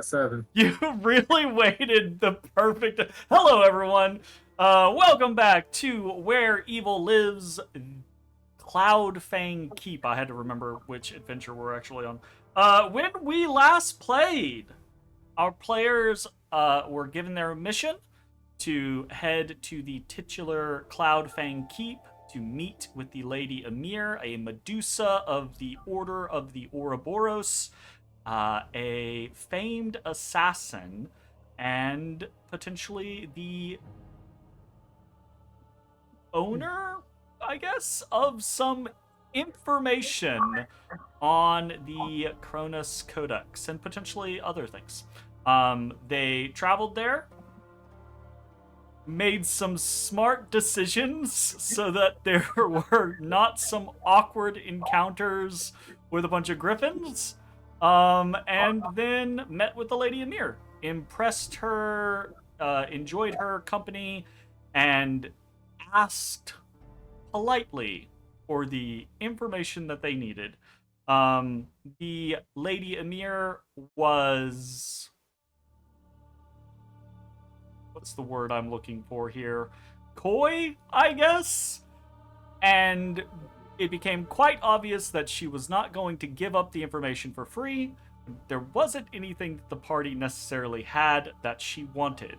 7. You really waited the perfect... Hello, everyone. Welcome back to Where Evil Lives, Cloud Fang Keep. I had to remember which adventure we're actually on. When we last played, our players were given their mission to head to the titular Cloud Fang Keep to meet with the Lady Emir, a medusa of the Order of the Ouroboros, a famed assassin, and potentially the owner, I guess, of some information on the Cronus Codex and potentially other things. They traveled there, made some smart decisions so that there were not some awkward encounters with a bunch of griffins. And then met with the Lady Emir, impressed her, enjoyed her company, and asked politely for the information that they needed. The Lady Emir was... what's the word I'm looking for here? Coy, I guess? And it became quite obvious that she was not going to give up the information for free. There wasn't anything that the party necessarily had that she wanted.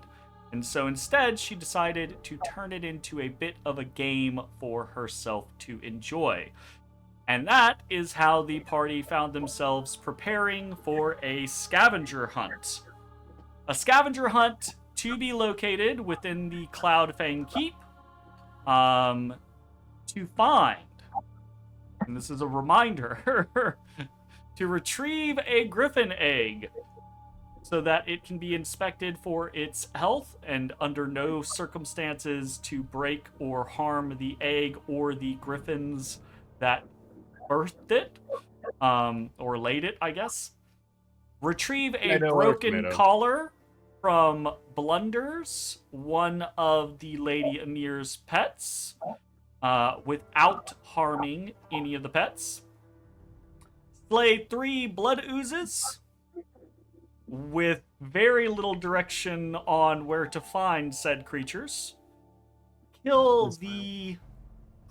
And so instead, she decided to turn it into a bit of a game for herself to enjoy. And that is how the party found themselves preparing for a scavenger hunt. A scavenger hunt to be located within the Cloud Fang Keep to find, and this is a reminder, to retrieve a griffin egg so that it can be inspected for its health and under no circumstances to break or harm the egg or the griffins that birthed it, or laid it, I guess. Retrieve a broken collar from Blunders, one of the Lady Emir's pets, without harming any of the pets. Slay 3 blood oozes with very little direction on where to find said creatures. Kill the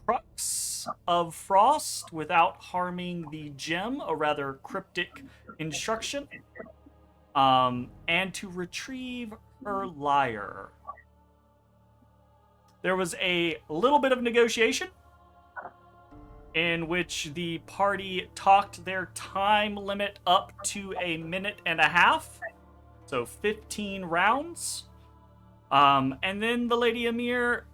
crux of frost without harming the gem, a rather cryptic instruction. And to retrieve her lyre. There was a little bit of negotiation in which the party talked their time limit up to 1.5 minutes, so 15 rounds. And then the Lady Emir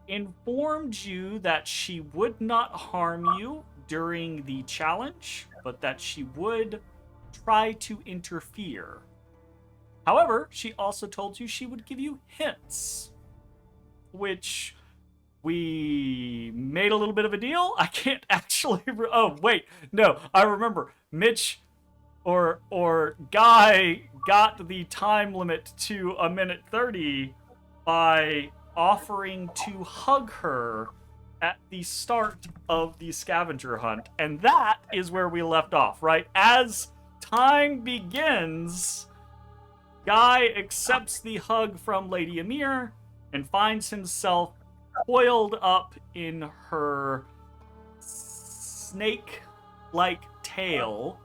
informed you that she would not harm you during the challenge, but that she would try to interfere. However, she also told you she would give you hints, which we made a little bit of a deal. I can't actually... oh, wait. No, I remember. Mitch or Guy got the time limit to 1.30 minutes by offering to hug her at the start of the scavenger hunt. And that is where we left off, right? As time begins, Guy accepts the hug from Lady Emir and finds himself coiled up in her snake-like tail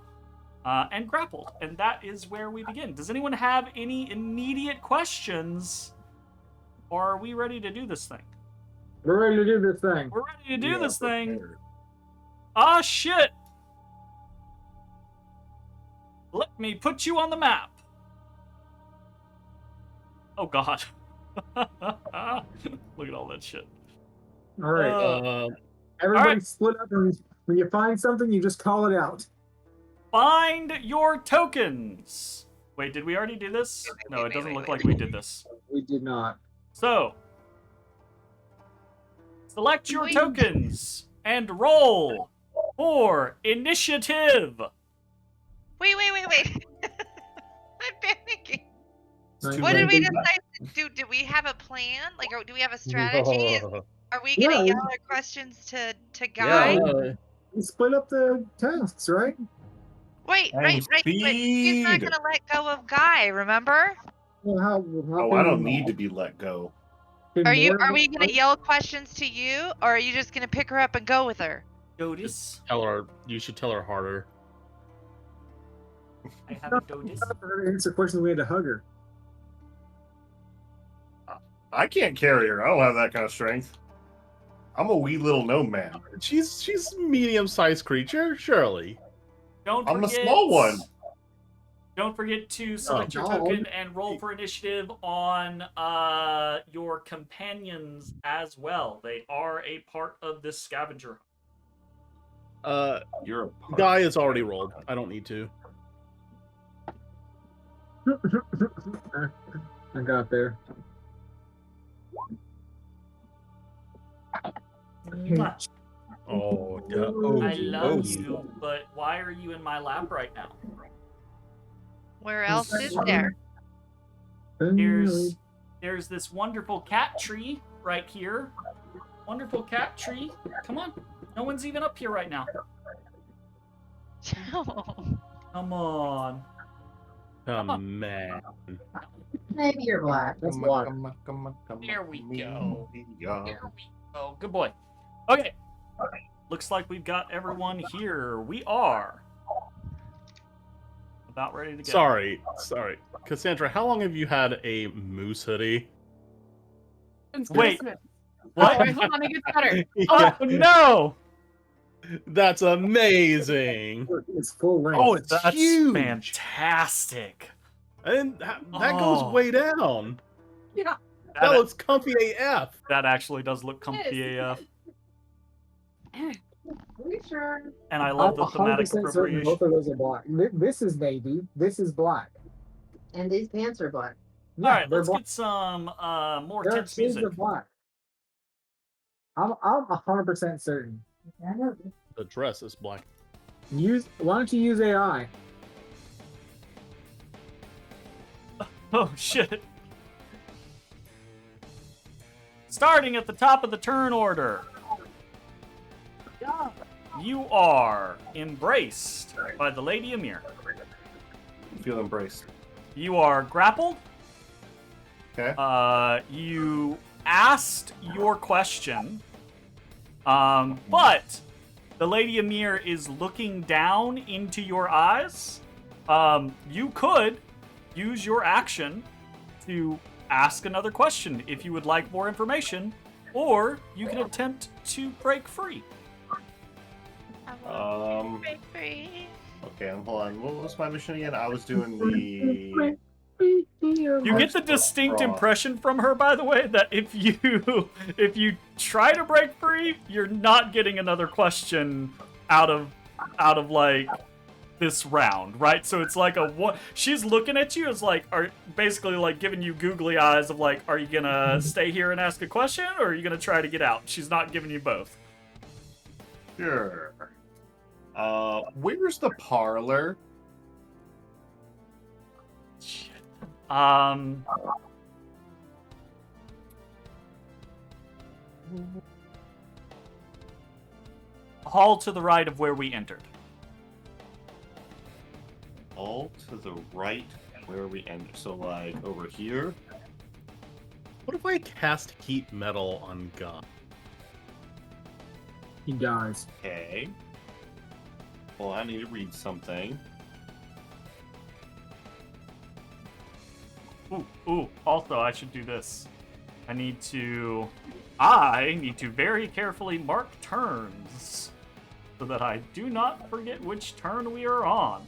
and grappled. And that is where we begin. Does anyone have any immediate questions? Or are we ready to do this thing? We're ready to do this thing. We're ready to do this thing. Ah, shit! Let me put you on the map. Oh, God. Look at all that shit. All right. Everybody split up, and when you find something, you just call it out. Find your tokens. Wait, did we already do this? No, it doesn't look like we did this. We did not. So, select your tokens and roll for initiative. Wait. I'm panicking. What did we decide to do? Do we have a plan? Like, do we have a strategy? Are we going to yell our questions to Guy? Yeah. We split up the tasks, right? Wait, And right. But he's not speed. gonna let go of Guy. Remember? Well, how Oh, I don't need to be let go. can Are we more gonna yell questions to you, or are you just gonna pick her up and go with her? Dotis. Tell her. You should tell her harder. I have a Dotis. answer questions? We had to hug her. I can't carry her. I don't have that kind of strength. I'm a wee little gnome man. She's a medium-sized creature, surely. Don't I'm a forget, small one. Don't forget to select your no. token and roll for initiative on your companions as well. They are a part of this scavenger. You're a part Guy of is it. already rolled. I don't need to. I got there. Oh, yeah. I love oh. you, but why are you in my lap right now? Where else is there? There's this wonderful cat tree right here. Wonderful cat tree. Come on. No one's even up here right now. Come on. Man. Maybe you're black. That's Come why. on, come on, come on, There we come on, go. yeah. There we go. Good boy. Okay. Looks like we've got everyone here. We are about ready to go. Sorry. Cassandra, how long have you had a moose hoodie? Since Wait. Christmas. What? Oh, wait, hold on, it gets better. Oh, no! That's amazing. It's full length. Oh, it's That's huge. fantastic. And that Oh. goes way down. Yeah. That looks comfy AF. That actually does look comfy Yes. AF. Are you sure? And I love the I'm thematic 100% certain appropriation. both of those are black. This is navy. This is black. And these pants are black. Yeah, Alright, they're let's black. get some more There are tense shades music. of black. I'm 100% certain. I know. The dress is black. Why don't you use AI? Oh, shit. Starting at the top of the turn order. You are embraced by the Lady Amir. Feel embraced. You are grappled. Okay. You asked your question, but the Lady Amir is looking down into your eyes. You could use your action to ask another question if you would like more information, or you can attempt to break free. Break free. Okay, hold on. What was my mission again? I was doing the. You get the distinct impression from her, by the way, that if you try to break free, you're not getting another question out of like this round, right? So it's like she's looking at you as like, are basically like giving you googly eyes of like, are you gonna stay here and ask a question, or are you gonna try to get out? She's not giving you both. Sure. Where's the parlor? Shit. Hall to the right of where we entered. All to the right where we end. So, like, over here? What if I cast heat metal on God? He dies. Okay. Well, I need to read something. Ooh, also I should do this. I need to very carefully mark turns so that I do not forget which turn we are on.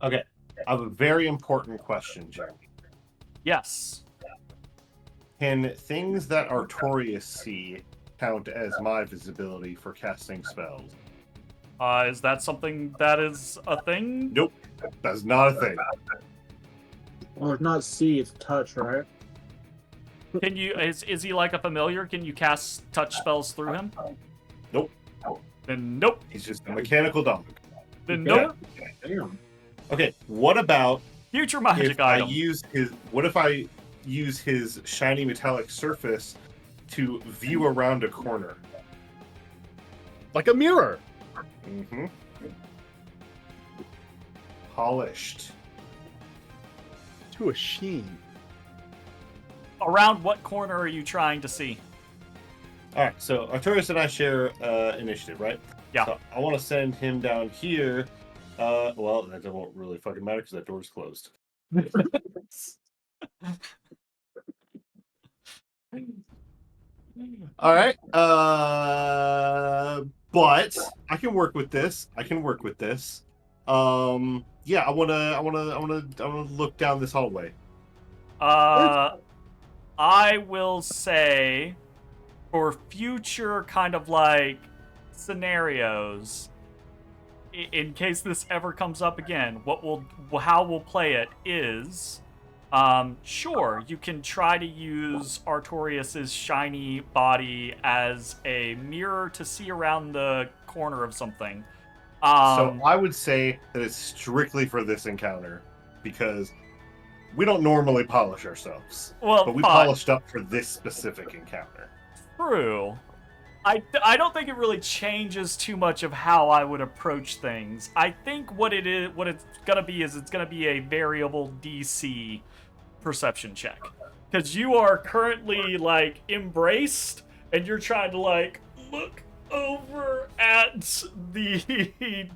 Okay. I have a very important question, Jeremy. Yes. Can things that Artorias see count as my visibility for casting spells? Is that something that is a thing? Nope. That's not a thing. Well, it's not see, it's touch, right? Can you is he like a familiar? Can you cast touch spells through him? Nope. Then nope. He's just a mechanical dog. Then Yeah. nope. Damn. Okay, what about Future magic if I item. use his shiny metallic surface to view around a corner? Like a mirror. Mm-hmm. Polished. To a sheen. Around what corner are you trying to see? All right, so Artorias and I share initiative, right? Yeah. So I want to send him down here. Well, that won't really fucking matter because that door's closed. All right. But I can work with this. Yeah, I wanna look down this hallway. I will say, for future kind of like scenarios, in case this ever comes up again, how we'll play it is, sure, you can try to use Artorias's shiny body as a mirror to see around the corner of something. So I would say that it's strictly for this encounter because we don't normally polish ourselves, but we polished up for this specific encounter. True. I don't think it really changes too much of how I would approach things. I think what it's gonna be is it's gonna be a variable DC perception check. Because you are currently like embraced and you're trying to like look over at the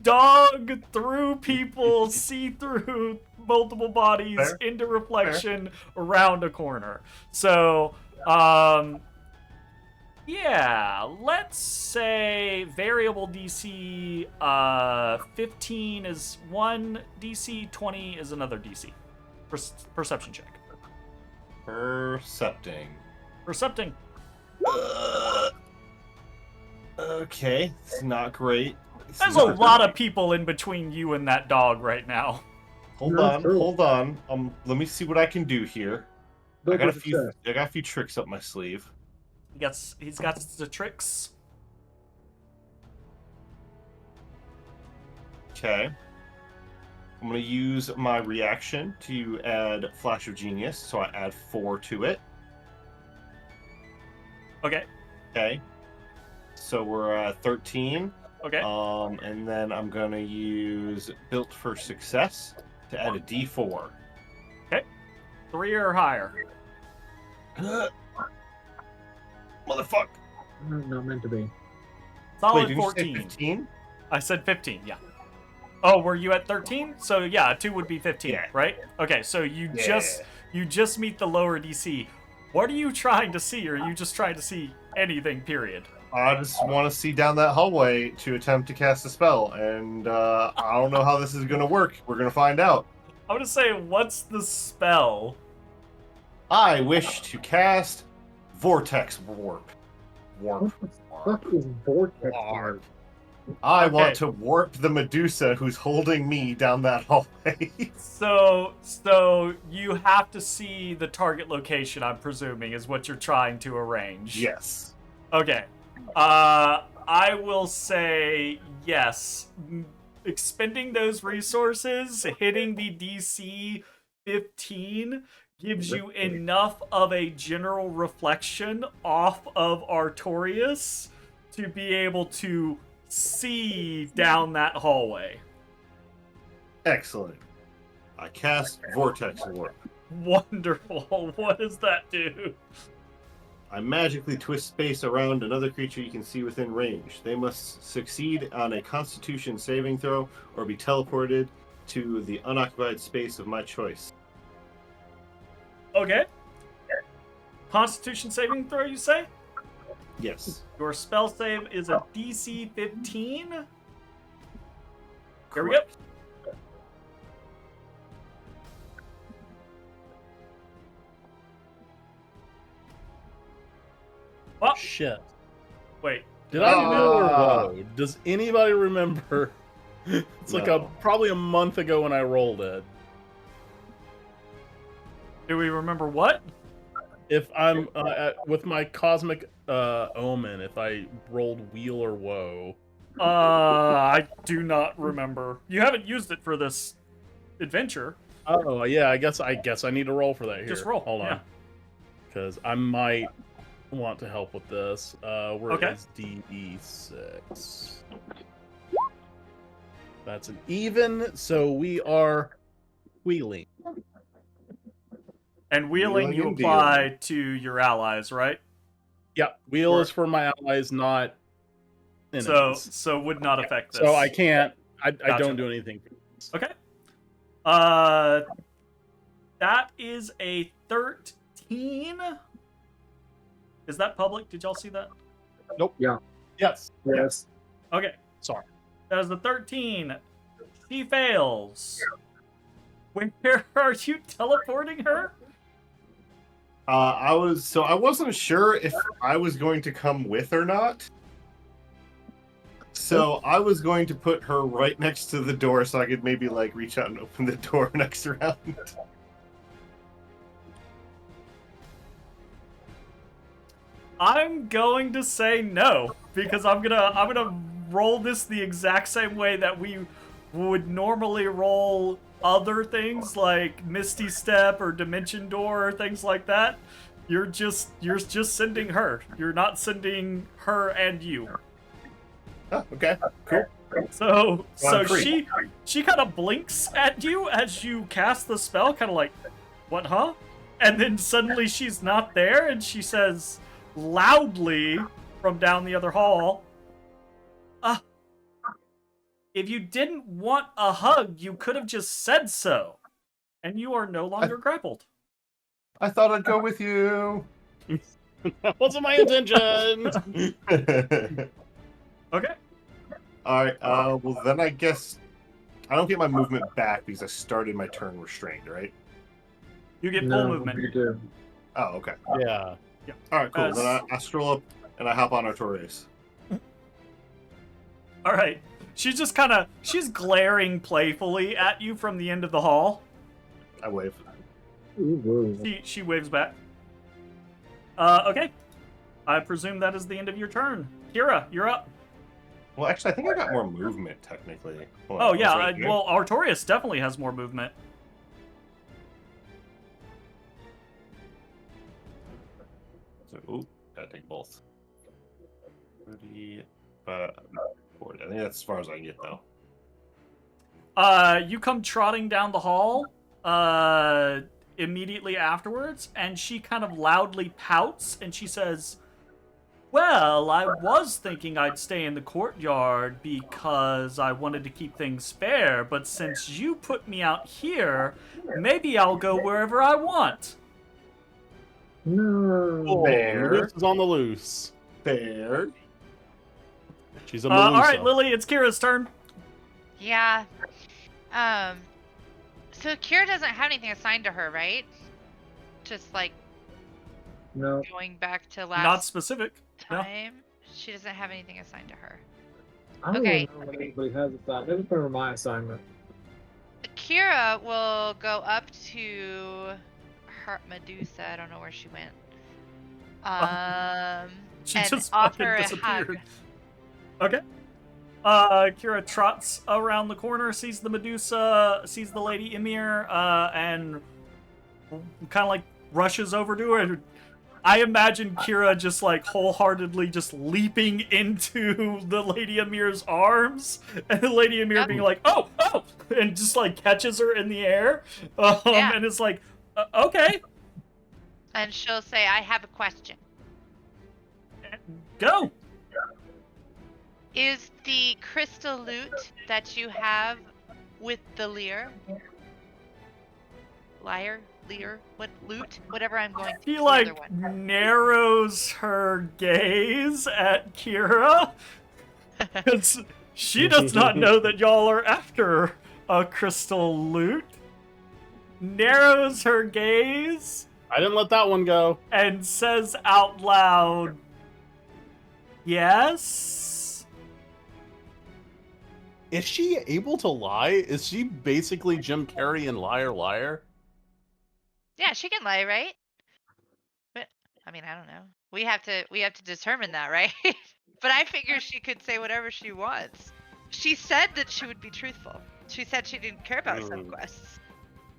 dog through people, see through multiple bodies Fair. into reflection around a corner. So, yeah, let's say variable DC 15 is one DC, 20 is another DC. Perception check. Percepting. Okay, it's not great. There's a lot of people in between you and that dog right now. Hold on. Let me see what I can do here. I got a few tricks up my sleeve. He's got the tricks. Okay. I'm going to use my reaction to add Flash of Genius, so I add 4 to it. Okay. Okay. So we're at 13. Okay. And then I'm going to use Built for Success to add a D4. Okay. 3 or higher. Motherfucker. Not meant to be. Solid Wait, did you 14. say 15? I said 15, yeah. Oh, were you at 13? So yeah, 2 would be 15, Yeah. right? Okay, so you just meet the lower DC. What are you trying to see, or are you just trying to see anything, period? I just want to see down that hallway to attempt to cast a spell, and I don't know how this is going to work. We're going to find out. I'm gonna say, what's the spell? I wish to cast Vortex Warp. What the fuck is vortex? Warp. I want to warp the Medusa who's holding me down that hallway. So you have to see the target location, I'm presuming, is what you're trying to arrange. Yes. Okay. I will say yes. Expending those resources, hitting the DC 15 gives you enough of a general reflection off of Artorias to be able to see down that hallway. Excellent. I cast Vortex Warp. Wonderful. What does that do? I magically twist space around another creature you can see within range. They must succeed on a Constitution saving throw or be teleported to the unoccupied space of my choice. Okay. Constitution saving throw, you say? Yes. Your spell save is a DC 15. Here we go. Oh, Shit. wait. Did I roll or whoa? Does anybody remember? It's like No. probably a month ago when I rolled it. Do we remember what? If I'm with my cosmic omen, if I rolled wheel or woe. I do not remember. You haven't used it for this adventure. Oh yeah, I guess I need to roll for that here. Just roll, Hold on, yeah. because I might want to help with this. Where Okay. is DE6? That's an even, so we are wheeling. And wheeling Wheeling you and apply to your allies, right? Yep, wheel is for my allies, not enemies. So would not affect this. So I can't. I Gotcha. don't do anything. Okay. That is a 13. Is that public? Did y'all see that? Nope. Yeah. Yes. Yes. Okay. Sorry. That is the 13. She fails. Where are you teleporting her? I wasn't sure if I was going to come with or not. So I was going to put her right next to the door so I could maybe like reach out and open the door next round. I'm going to say no because I'm gonna roll this the exact same way that we would normally roll other things like Misty Step or Dimension Door or things like that. You're just sending her. You're not sending her and you. Oh, okay, cool. So Well, I'm free. she kind of blinks at you as you cast the spell, kind of like, what, huh? And then suddenly she's not there, and she says loudly from down the other hall, if you didn't want a hug, you could have just said so. And you are no longer grappled. I thought I'd go with you. That wasn't my intention. Okay. Alright, well then I guess I don't get my movement back because I started my turn restrained, right? You get full No, movement. you do. Oh, okay. Yeah. Alright, cool. As- Then I stroll up and I hop on Artorias. All right. She's glaring playfully at you from the end of the hall. I wave. Ooh, She waves back. Okay. I presume that is the end of your turn. Kira, you're up. Well, actually, I think I got more movement, technically. Hold on, Oh, I was yeah. right there. Well, Artorias definitely has more movement. So, ooh, gotta take both. 30, 40. I think that's as far as I can get, though. You come trotting down the hall immediately afterwards, and she kind of loudly pouts, and she says, well, I was thinking I'd stay in the courtyard because I wanted to keep things fair, but since you put me out here, maybe I'll go wherever I want. no. Fair. Loose is on the loose. Fair. She's a All Medusa. right, Lily, it's Kira's turn. Yeah. So Kira doesn't have anything assigned to her, right? Just like No. going back to Not last specific. No. time. She doesn't have anything assigned to her. I don't Okay. even know what anybody has assigned. I just remember my assignment. Kira will go up to her Medusa. I don't know where she went. She and just offer fucking a hug. disappeared. Okay. Kira trots around the corner, sees the Medusa, sees the Lady Emir, and kind of like rushes over to her. I imagine Kira just like wholeheartedly just leaping into the Lady Emir's arms, and the Lady Emir Yep. being like, "Oh, oh!" and just like catches her in the air, Yeah. and it's like, "Okay, And she'll say, I have a question. go." Is the crystal loot that you have with the leer? Liar? Leer? What? Loot? Whatever I'm going to. She the like other one. narrows her gaze at Kira. 'Cause she does not know that y'all are after a crystal loot. Narrows her gaze I didn't let that one go. and says out loud, "Yes." Is she able to lie? Is she basically Jim Carrey in Liar Liar? Yeah, she can lie, right? But I mean, I don't know. We have to determine that, right? But I figure she could say whatever she wants. She said that she would be truthful. She said she didn't care about some quests.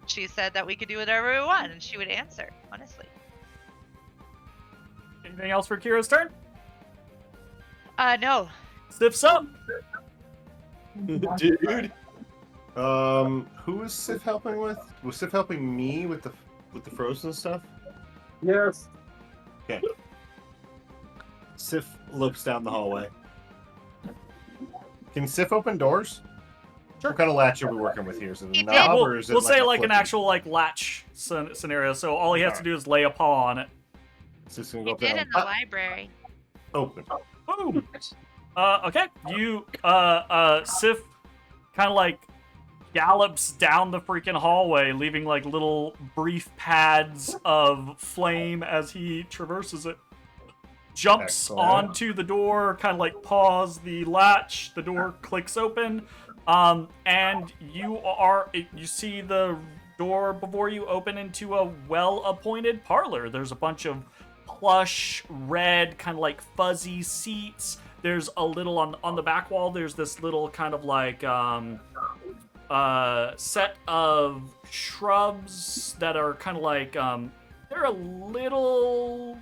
She said that we could do whatever we want, and she would answer honestly. Anything else for Kira's turn? No. Sif's up. Dude. Who was Sif helping with? Was Sif helping me with the frozen stuff? Yes. Okay. Sif looks down the hallway. Can Sif open doors? Sure. What kind of latch are we working with here? Is it a He knob did. or is it We'll say a like an flippy? actual like latch scenario. So all he has to do is lay a paw on it. Sif's gonna He go up did there. in the library. Open. Boom. Okay. You Sif kind of like gallops down the freaking hallway, leaving like little brief pads of flame as he traverses it. Jumps Excellent. onto the door, kind of like paws the latch. The door clicks open, and you see the door before you open into a well-appointed parlor. There's a bunch of plush, red, kind of like fuzzy seats. There's a little on the back wall. There's this little kind of like set of shrubs that are kind of like they're a little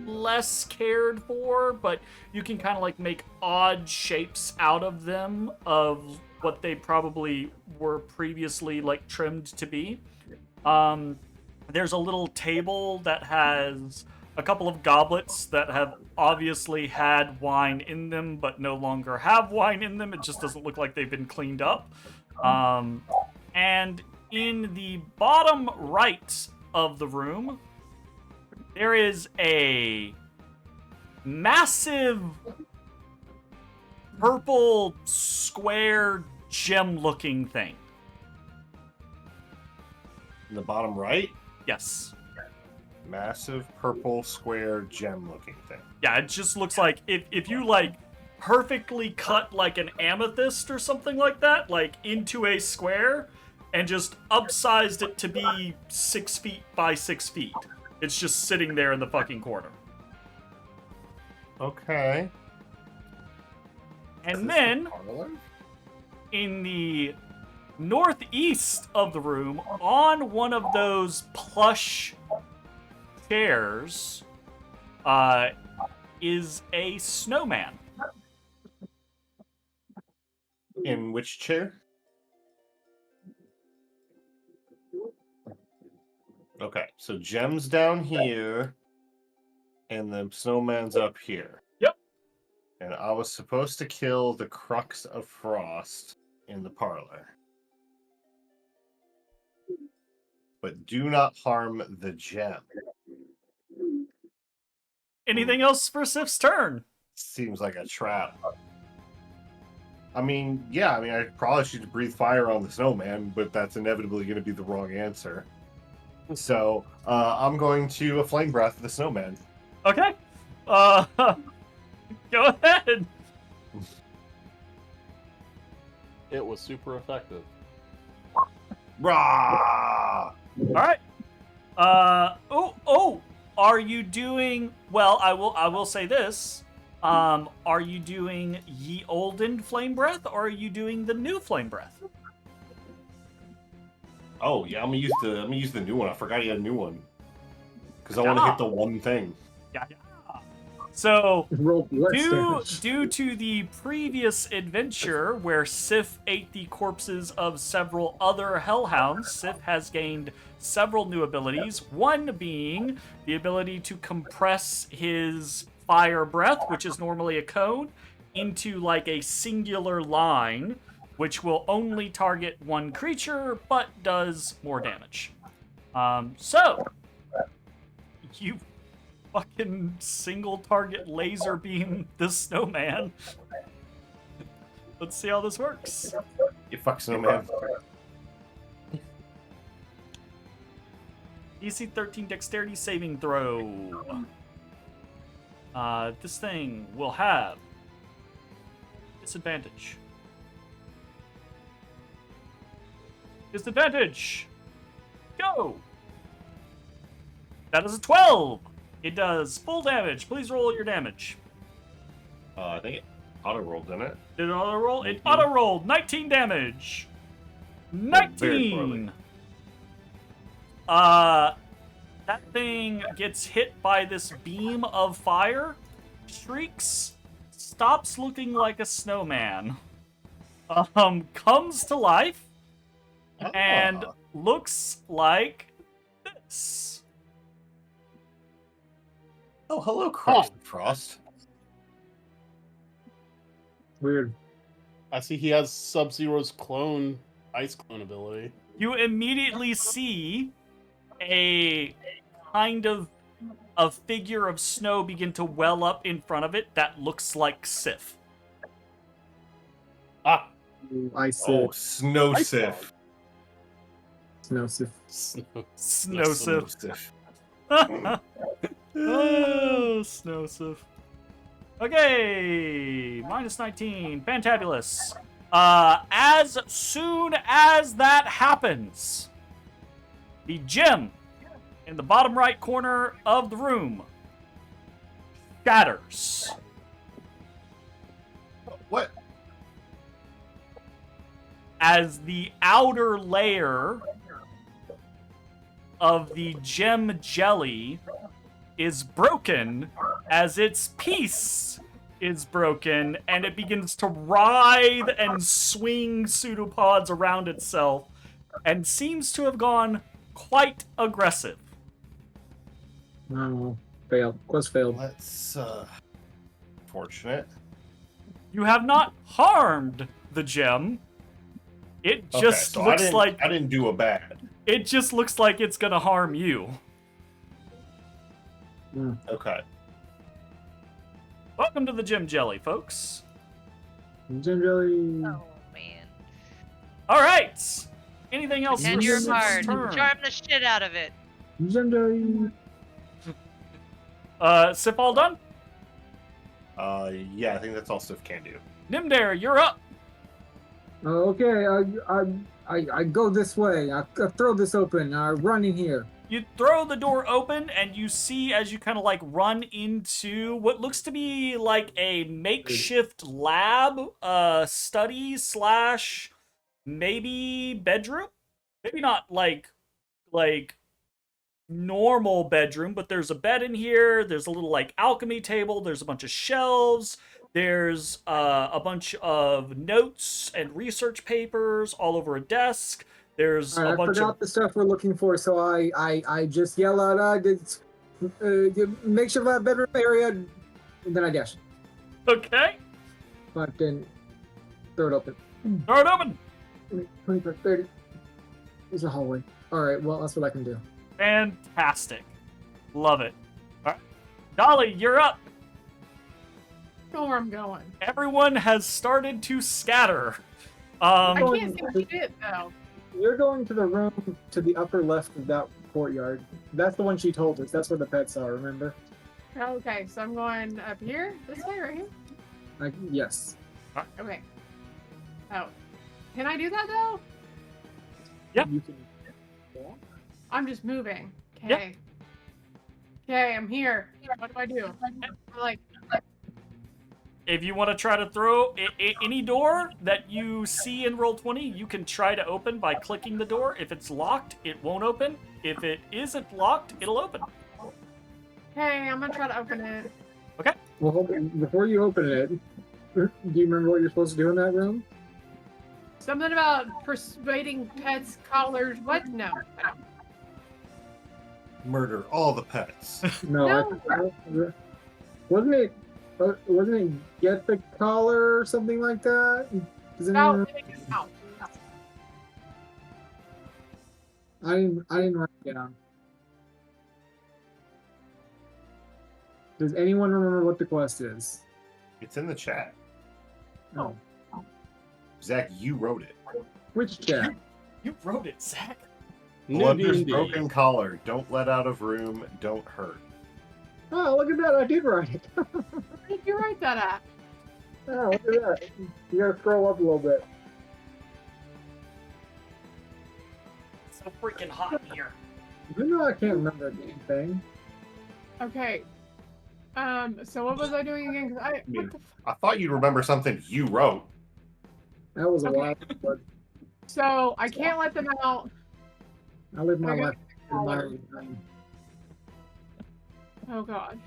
less cared for, but you can kind of like make odd shapes out of them of what they probably were previously like trimmed to be. There's a little table that has a couple of goblets that have obviously had wine in them but no longer have wine in them. It just doesn't look like they've been cleaned up. And in the bottom right of the room, there is a massive purple square gem-looking thing. In the bottom right, Yes. massive purple square gem-looking thing. Yeah, it just looks like if you like perfectly cut like an amethyst or something like that, like into a square, and just upsized it to be 6 feet by 6 feet. It's just sitting there in the fucking corner. Okay. And then, in the northeast of the room, on one of those plush chairs, is a snowman. In which chair? Okay, so Gem's down here, and the snowman's up here. Yep. And I was supposed to kill the crux of frost in the parlor. But do not harm the gem. Anything else for Sif's turn? Seems like a trap. I mean, yeah, I probably should breathe fire on the snowman, but that's inevitably going to be the wrong answer. So, I'm going to flame breath the snowman. Okay. Go ahead. It was super effective. Rah! All right. Are you doing well? I will say this. Are you doing Ye Olden Flame Breath, or are you doing the new Flame Breath? Oh yeah, I'm gonna use the new one. I forgot he had a new one because I want to hit the one thing. Yeah. So, Roll less damage. due to the previous adventure where Sif ate the corpses of several other hellhounds, Sif has gained several new abilities. One being the ability to compress his fire breath, which is normally a cone, into like a singular line, which will only target one creature, but does more damage. So, you fucking single target laser beam the snowman. Let's see how this works. You fuck snowman. DC 13 dexterity saving throw. This thing will have disadvantage. Disadvantage! Go! That is a 12! It does full damage. Please roll your damage. I think it auto-rolled, didn't it? Did it auto roll? It 19. auto rolled 19 damage. Very 19. That thing gets hit by this beam of fire, shrieks, stops looking like a snowman, comes to life, and looks like this. Oh, hello, Christ Frost. Weird. I see he has Sub-Zero's clone, ice clone ability. You immediately see a kind of a figure of snow begin to well up in front of it that looks like Sif. Ah! I see. Oh, Snow Sif. Snow Sif. Snow Sif. Sif. Oh, Snow Sif. Okay, minus 19, fantabulous. As soon as that happens, the gem in the bottom right corner of the room shatters. What? As the outer layer of the gem jelly is broken, as its piece is broken, and it begins to writhe and swing pseudopods around itself, and seems to have gone quite aggressive. No, failed. Quest failed. That's fortunate. You have not harmed the gem. It just so looks like I didn't do a bad. it just looks like it's gonna harm you. Okay. Welcome to the gem jelly, folks. Gem jelly. Oh man. All right. Anything else? And for your Sif's card. turn? Charm the shit out of it. Gem jelly. Sif, all done? Yeah, I think that's all Sif can do. Nymdaer, you're up. Okay, I go this way. I throw this open. I run in here. You throw the door open, and you see as you kind of like run into what looks to be like a makeshift lab, study slash maybe bedroom. Maybe not like normal bedroom, but there's a bed in here. There's a little like alchemy table. There's a bunch of shelves. There's a bunch of notes and research papers all over a desk. There's All right, a I bunch forgot of the stuff we're looking for, so I just yell out, makeshift bedroom area, and then I dash. okay. But then throw it open. Throw it open. 25, 30. There's a hallway. All right, well, that's what I can do. Fantastic. Love it. All right. Dolly, you're up. Know where I'm going. Everyone has started to scatter. I can't see shit though. You're going to the room to the upper left of that courtyard. That's the one she told us. That's where the pets are, remember? Okay, so I'm going up here? This way, right here? Yes. Okay. Oh. Can I do that though? Yep. You can... I'm just moving. Yep. Okay. Okay, I'm here. What do I do? I'm like, If you want to try to throw any door that you see in Roll20, you can try to open by clicking the door. If it's locked, it won't open. If it isn't locked, it'll open. hey, I'm gonna try to open it. Well, hold on. Before you open it, do you remember what you're supposed to do in that room? Something about persuading pets, collars. What? No. I don't. Murder all the pets. No. Wasn't it get the collar or something like that? Does anyone No, no. I didn't write it down. Does anyone remember what the quest is? It's in the chat. No. Zach, you wrote it. Which chat? You wrote it, Zach. Blunder's D&D. broken collar. Don't let out of room. Don't hurt. Oh, look at that! I did write it. Where did you write that at? Oh, look at that! You gotta scroll up a little bit. It's so freaking hot in here. You know I can't remember anything. Okay. So what was I doing again? 'Cause what the I thought you'd remember something you wrote. That was a Okay. while, but So I can't let them out. I live my I got life in my own time. Oh god.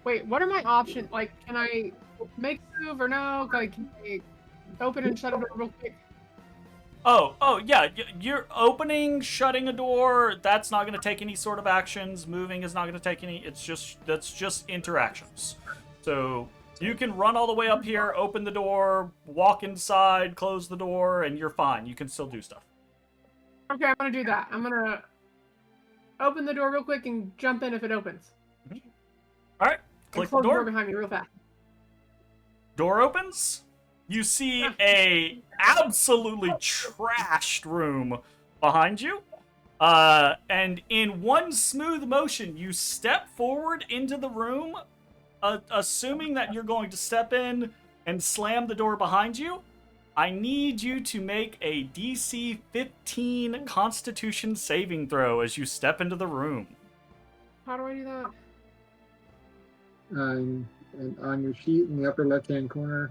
Wait, what are my options? Like, can I make a move or no? Like, can I open and shut a door real quick? Oh, yeah. You're opening, shutting a door. That's not going to take any sort of actions. Moving is not going to take any. That's just interactions. So you can run all the way up here, open the door, walk inside, close the door, and you're fine. You can still do stuff. Okay, I'm gonna do that. I'm gonna open the door real quick and jump in if it opens. All right. And Click the close the door door. behind me real fast. Door opens. You see a absolutely trashed room behind you. And in one smooth motion, you step forward into the room, assuming that you're going to step in and slam the door behind you. I need you to make a DC 15 Constitution saving throw as you step into the room. How do I do that? And on your sheet in the upper left-hand corner,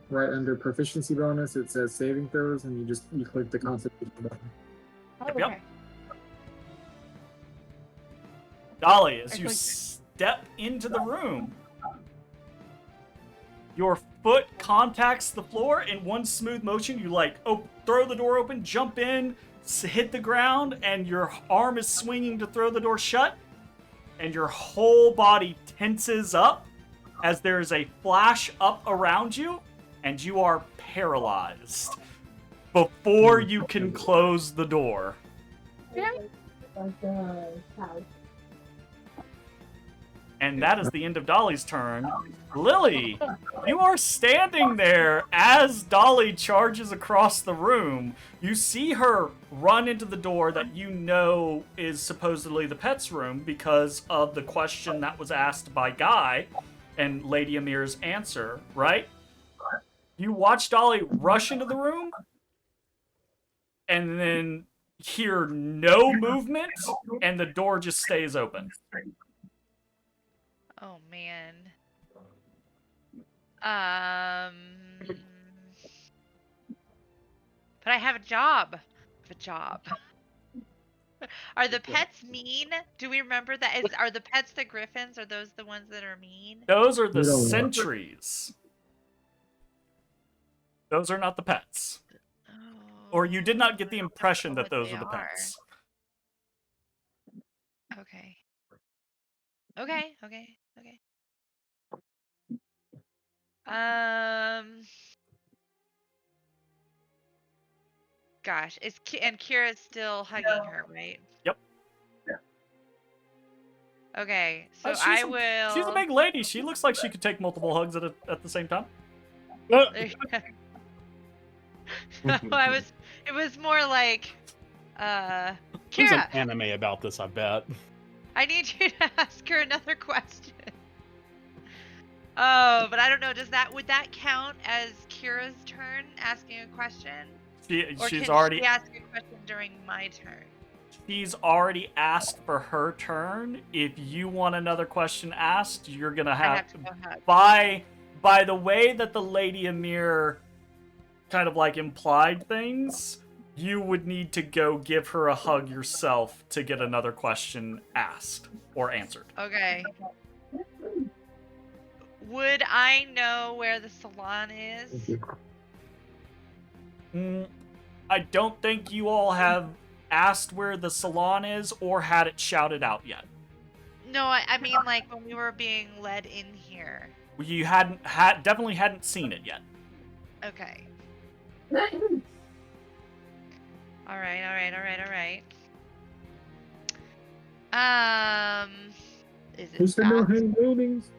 right under proficiency bonus, it says saving throws, and you click the Constitution button. Oh, Yep. okay. Dolly, as I you clicked it. step into the room, your foot contacts the floor in one smooth motion. You throw the door open, jump in, hit the ground, and your arm is swinging to throw the door shut, and your whole body tenses up as there is a flash up around you, and you are paralyzed before you can close the door. And that is the end of Dolly's turn. Lily, you are standing there as Dolly charges across the room. You see her run into the door that you know is supposedly the pet's room because of the question that was asked by Guy and Lady Amir's answer, right? You watch Dolly rush into the room and then hear no movement, and the door just stays open. Oh man. But I have a job. Are the pets mean? Do we remember that? Are the pets the griffins? Are those the ones that are mean? Those are the We don't know. sentries. Those are not the pets. Or you did not get the impression that those are the pets. Okay. Gosh, and Kira's still hugging her, right? Yep. Okay, so She's a big lady. She looks like she could take multiple hugs at the same time. No, it was more like, There's an Kira, anime about this, I bet. I need you to ask her another question. Oh, but I don't know. Would that count as Kira's turn asking a question? Or She's can already she ask a question during my turn? She's already asked for her turn. If you want another question asked, you're gonna I have have to go hug. by the way that the Lady Amir kind of like implied things, you would need to go give her a hug yourself to get another question asked or answered. Okay. Would I know where the salon is? I don't think you all have asked where the salon is or had it shouted out yet. No, I mean like when we were being led in here. You definitely hadn't seen it yet. Okay. All right. Is it Who's the fast no-hand buildings?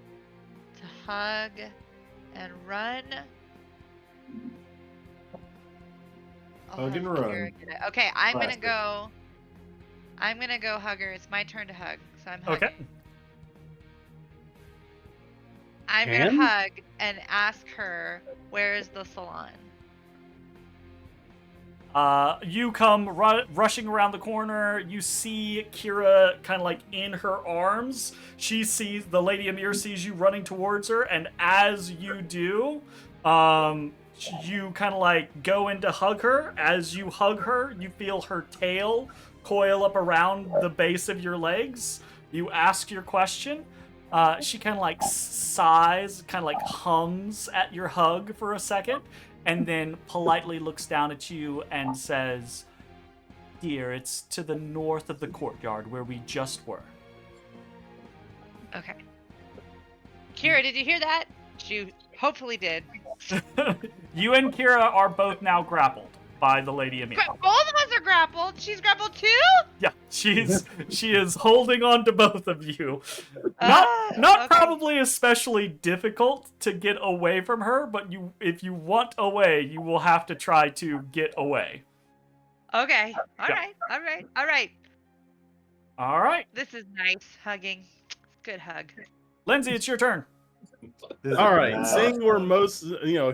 to hug and run? I'll Hug and have run. Kira get it. Okay, I'm gonna Classic. go. I'm gonna go hug her. It's my turn to hug, so I'm hugging. Okay. I'm And? gonna hug and ask her where is the salon. You come rushing around the corner. You see Kira kind of like in her arms. The Lady Amir sees you running towards her, and as you do, you kind of like go in to hug her. As you hug her, you feel her tail coil up around the base of your legs. You ask your question. She kind of like sighs, kind of like hums at your hug for a second, and then politely looks down at you and says, "Dear, it's to the north of the courtyard where we just were." Okay. Kira, did you hear that? She hopefully did. You and Kira are both now grappled by the Lady Amir. Both of us are grappled. She's grappled too? Yeah, she is holding on to both of you. Not Okay. probably especially difficult to get away from her, but if you want away, you will have to try to get away. Okay. All Yeah. right. All right. All right. All right, This is nice hugging. Good hug. Linsey, it's your turn. All right, seeing where most,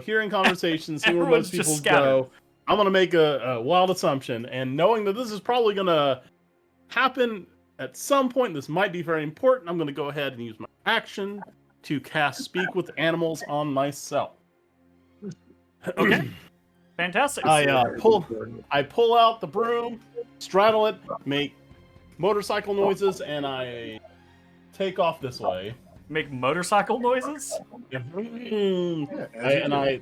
hearing conversations, seeing where Everyone's most just people go, I'm gonna make a wild assumption, and knowing that this is probably gonna happen at some point, this might be very important. I'm gonna go ahead and use my action to cast Speak with Animals on myself. Okay, fantastic. I pull out the broom, straddle it, make motorcycle noises, and I take off this way. Make motorcycle noises. I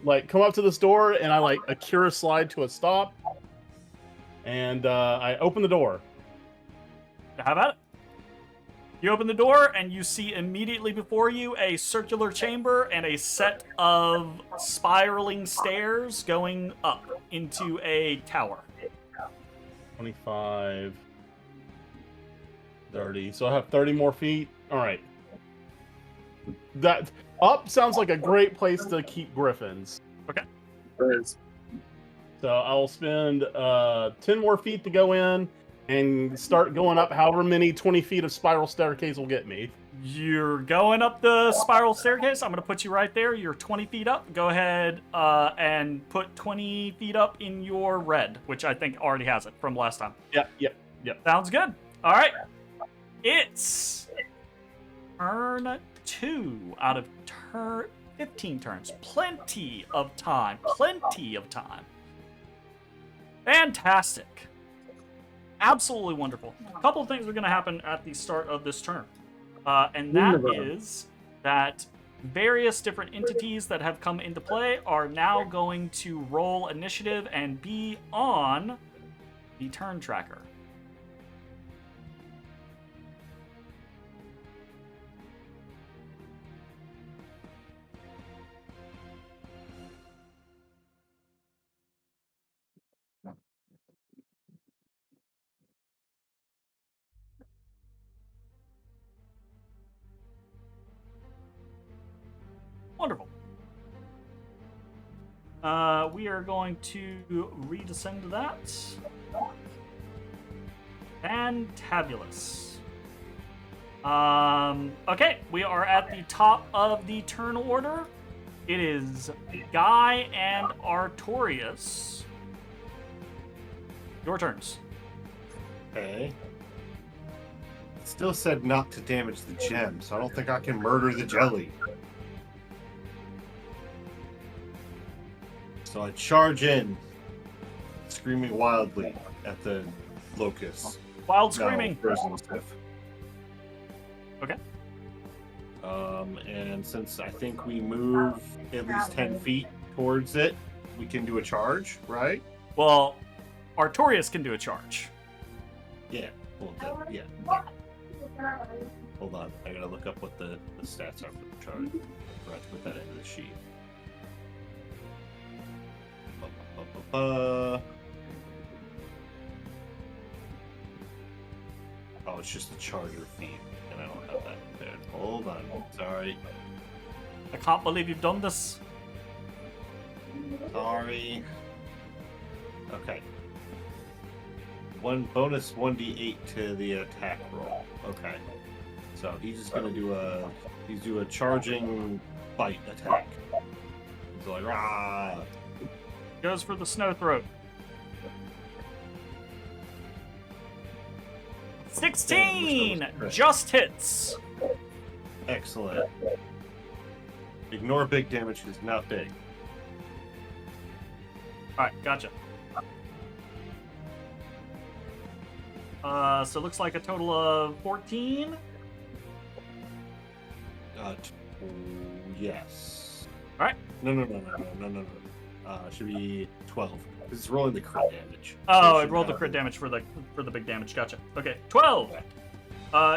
like come up to this door and I like Akira slide to a stop, and I open the door. How about it? You open the door and you see immediately before you a circular chamber and a set of spiraling stairs going up into a tower. 25, 30. So I have 30 more feet. All right. That up sounds like a great place to keep griffins. So I'll spend 10 more feet to go in and start going up however many 20 feet of spiral staircase will get me. You're going up the spiral staircase. I'm going to put you right there. You're 20 feet up. Go ahead and put 20 feet up in your red, which I think already has it from last time. Yep. Sounds good. All right. It's turn 2 out of 15 turns. Plenty of time. Fantastic. Absolutely wonderful. A couple of things are going to happen at the start of this turn. And that is that various different entities that have come into play are now going to roll initiative and be on the turn tracker. Wonderful. We are going to redescend to that. Fantabulous. Okay, we are at the top of the turn order. It is Guy and Artorias. Your turns. Okay. It still said not to damage the gem, so I don't think I can murder the jelly. So I charge in, screaming wildly at the locust. Wild screaming. No, frozen stiff. Okay. And since I think we move at least 10 feet towards it, we can do a charge, right? Well, Artorias can do a charge. Yeah. Well, then, yeah. Hold on. I gotta look up what the stats are for the charge. I forgot to put that into the sheet. Oh, it's just the charger feed, and I don't have that there. Hold on. Sorry. I can't believe you've done this. Sorry. Okay. One bonus 1d8 to the attack roll. Okay. So he's just gonna do a charging bite attack. He's like, rah! Goes for the snow throat. 16! Just hits. Excellent. Ignore big damage because it's not big. Alright, gotcha. So it looks like a total of 14. Yes. All right. No. Should be 12. It's rolling the crit damage. Oh, So it rolled the have- crit damage for the big damage. Gotcha. Okay, 12.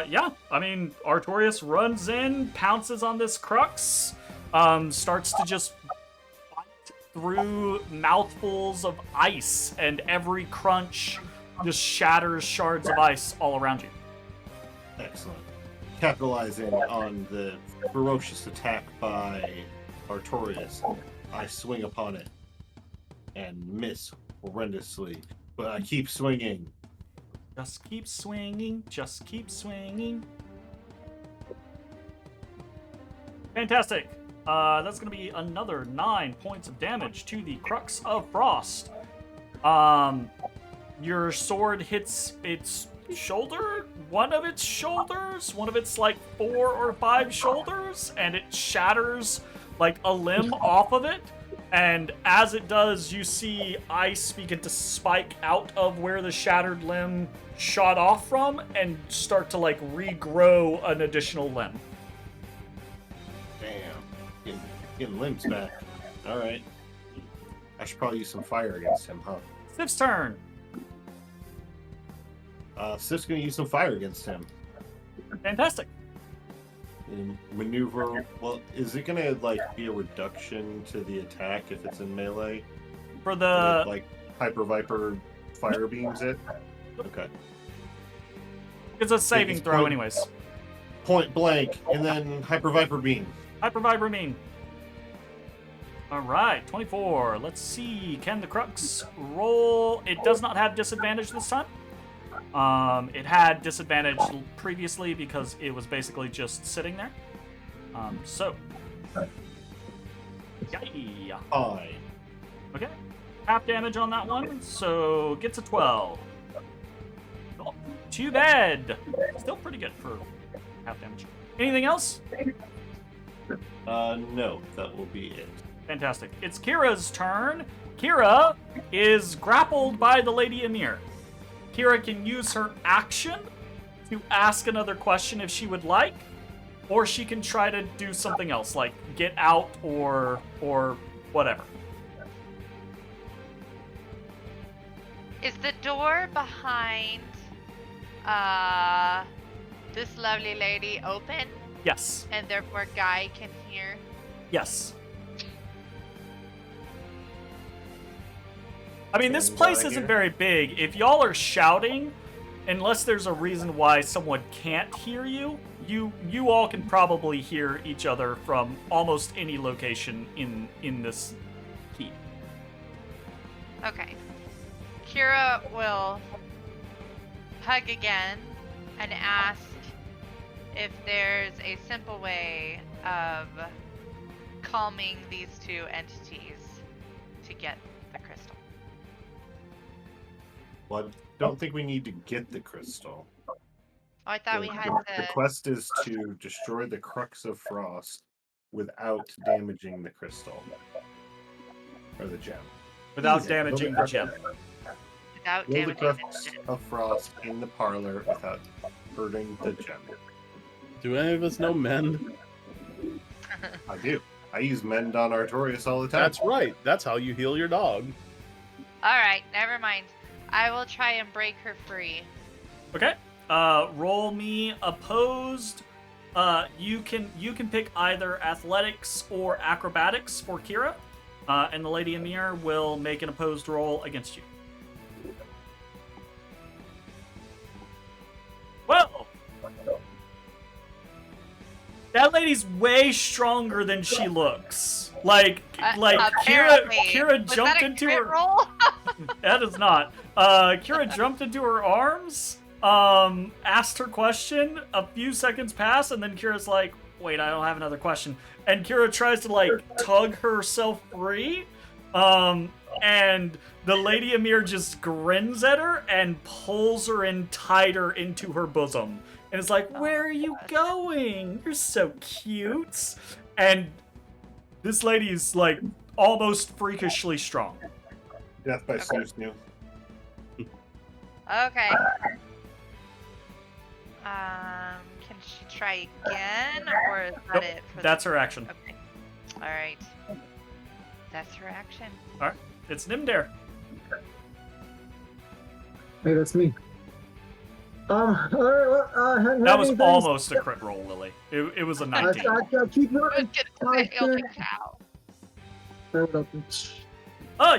Yeah. I mean, Artorias runs in, pounces on this crux, starts to just bite through mouthfuls of ice, and every crunch just shatters shards of ice all around you. Excellent. Capitalizing on the ferocious attack by Artorias, I swing upon it and miss horrendously, but I keep swinging. Just keep swinging, just keep swinging. Fantastic. That's going to be another 9 points of damage to the Crux of Frost. Your sword hits its shoulder, one of its shoulders, one of its like 4 or 5 shoulders, and it shatters like a limb off of it. And as it does, you see ice begin to spike out of where the shattered limb shot off from and start to like regrow an additional limb. Damn. Getting limbs back. Alright. I should probably use some fire against him, huh? Sif's turn. Sif's gonna use some fire against him. Fantastic. And maneuver. Well, is it gonna like be a reduction to the attack if it's in melee? For And the it, like Hyper Viper fire beams it? Okay. it's a saving It's throw point- anyways. Point blank, and then Hyper Viper beam. Hyper Vibramine. Alright, 24. Let's see. Can the Crux roll? It does not have disadvantage this time. It had disadvantage previously because it was basically just sitting there. So. Yeah. Fine. Okay. Half damage on that one, so gets a 12. Oh, too bad. Still pretty good for half damage. Anything else? No, that will be it. Fantastic. It's Kira's turn. Kira is grappled by the Lady Emir. Kira can use her action to ask another question if she would like, or she can try to do something else, like get out or whatever. Is the door behind this lovely lady open, Yes. and therefore Guy can hear? Yes. I mean, this Can place Guy isn't hear? very big. If y'all are shouting, unless there's a reason why someone can't hear you, you all can probably hear each other from almost any location in this keep. Okay. Kira will hug again and ask if there's a simple way of calming these two entities to get the crystal. Well, I don't think we need to get the crystal. Oh, I thought we had The to. quest is to destroy the Crux of Frost without damaging the crystal. Or the gem. Without Easy. damaging the gem. Without Kill the damaging Crux the gem. of Frost in the parlor without hurting the gem. Do any of us know mend? I do. I use Mend on Artorias all the time. That's right. That's how you heal your dog. Alright, never mind. I will try and break her free. Okay. Roll me opposed. You can pick either athletics or acrobatics for Kira, and the Lady Emir will make an opposed roll against you. Well, that lady's way stronger than she looks. Like Apparently. Kira Was jumped that a into crit her. roll? That is not. Kira jumped into her arms, asked her question, a few seconds pass, and then Kira's like, wait, I don't have another question. And Kira tries to, like, tug herself free, and the Lady Emir just grins at her and pulls her in tighter into her bosom. And it's like, where are you going? You're so cute. And this lady is, like, almost freakishly strong. Death by Snoo Snoo. Okay. Can she try again, or is that Nope, it? For that's her action. Okay. All right. That's her action. It's Nymdaer. Hey, that's me. All right, well, That was almost a crit roll, Lily. It was a I 19. keep I was running. gonna say, holy cow. Throw it open.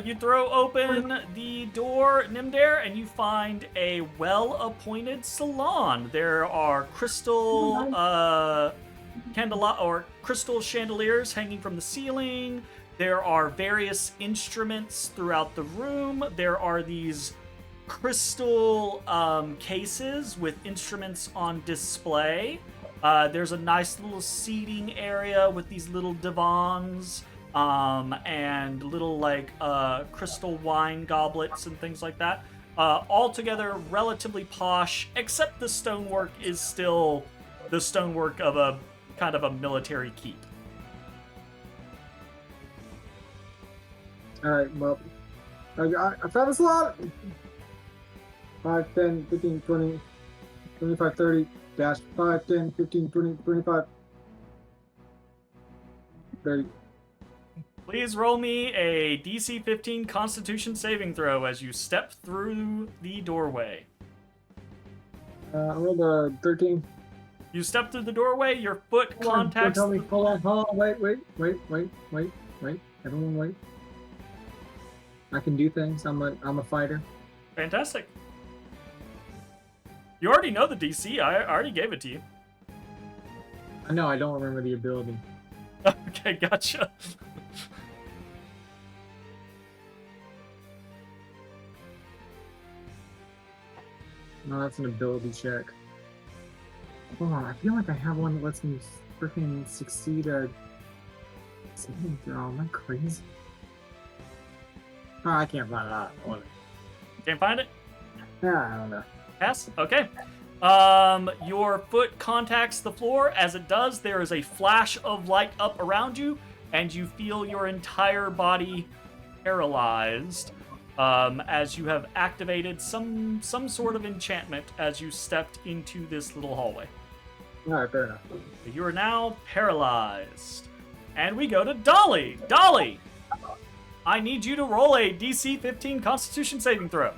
You throw open the door, Nymdaer, and you find a well-appointed salon. There are crystal crystal chandeliers hanging from the ceiling. There are various instruments throughout the room. There are these crystal cases with instruments on display. There's a nice little seating area with these little divans. And little crystal wine goblets and things like that. Altogether relatively posh, except the stonework is still the stonework of a kind of a military keep. Alright, well, I found this lot. 5, 10, 15, 20, 25, 30, dash 5, 10, 15, 20, 25, 30. Please roll me a DC 15 Constitution saving throw as you step through the doorway. I rolled a 13. You step through the doorway, your foot contacts... Hold on, wait. Everyone wait. I can do things. I'm a fighter. Fantastic. You already know the DC. I already gave it to you. I know, I don't remember the ability. Okay, gotcha. No, that's an ability check. Hold on, I feel like I have one that lets me freaking succeed a saving throw. Am I crazy? Oh, I can't find that. Can't find it? Yeah, I don't know. Pass? Okay. Your foot contacts the floor. As it does, there is a flash of light up around you, and you feel your entire body paralyzed. As you have activated some sort of enchantment as you stepped into this little hallway. Alright, fair enough. You are now paralyzed. And we go to Dolly. Dolly! I need you to roll a DC 15 Constitution saving throw.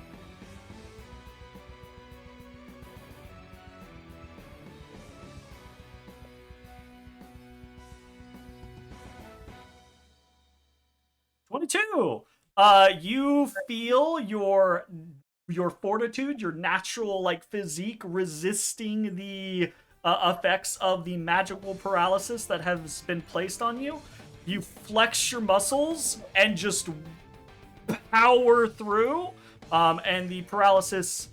You feel your fortitude, your natural physique resisting the effects of the magical paralysis that has been placed on you. You flex your muscles and just power through, and the paralysis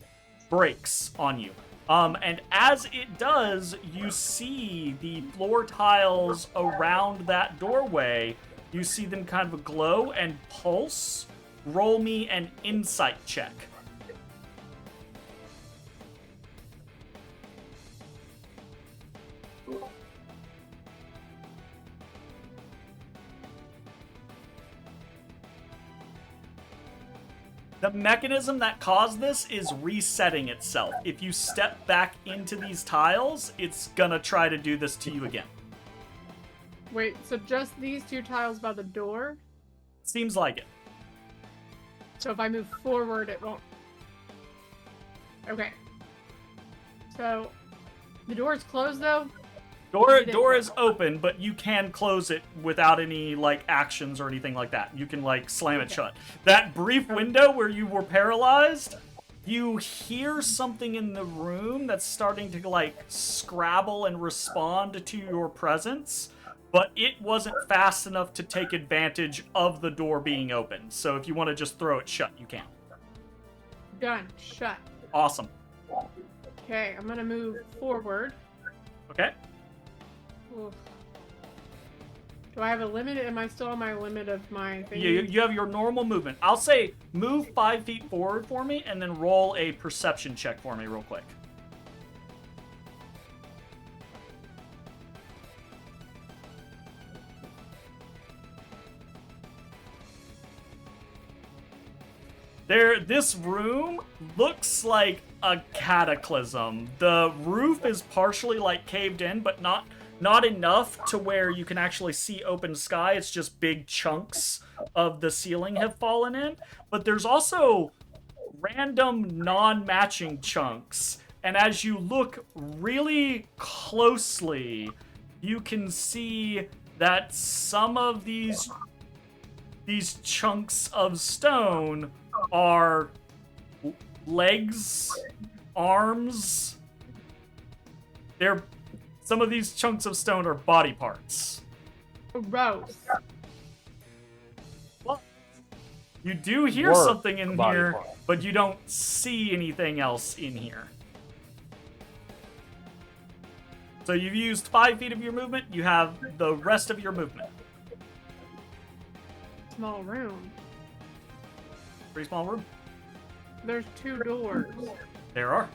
breaks on you. And as it does, you see the floor tiles around that doorway. You see them kind of glow and pulse. Roll me an insight check. The mechanism that caused this is resetting itself. If you step back into these tiles, it's gonna try to do this to you again. Wait, so just these two tiles by the door? Seems like it. So if I move forward, it won't. Okay. So the door is closed though? Door is open, but you can close it without any actions or anything like that. You can slam it shut. That brief window where you were paralyzed, you hear something in the room that's starting to scrabble and respond to your presence, but it wasn't fast enough to take advantage of the door being open. So if you want to just throw it shut, you can. Done. Shut. Awesome. Okay, I'm gonna move forward. Okay. Oof. Do I have a limit? Am I still on my limit of my thing? You have your normal movement. I'll say move 5 feet forward for me and then roll a perception check for me real quick. This room looks like a cataclysm. The roof is partially like caved in, but not enough to where you can actually see open sky. It's just big chunks of the ceiling have fallen in. But there's also random non-matching chunks. And as you look really closely, you can see that some of these chunks of stone are legs, arms. Some of these chunks of stone are body parts. Gross. Well, you do hear Work something in body here, part. but you don't see anything else in here. So you've used 5 feet of your movement. You have the rest of your movement. Small room. Pretty small room. There's 2 doors. There are.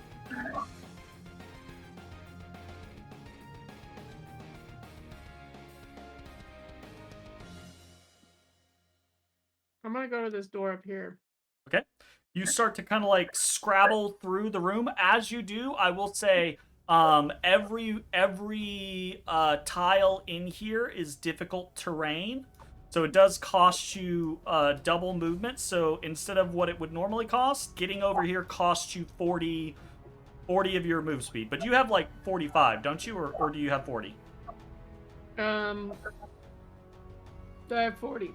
I'm gonna go to this door up here. Okay. You start to kind of like scrabble through the room. As you do, I will say every tile in here is difficult terrain. So it does cost you double movement. So instead of what it would normally cost, getting over here costs you 40 of your move speed. But you have like 45, don't you? Or do you have 40? I have 40.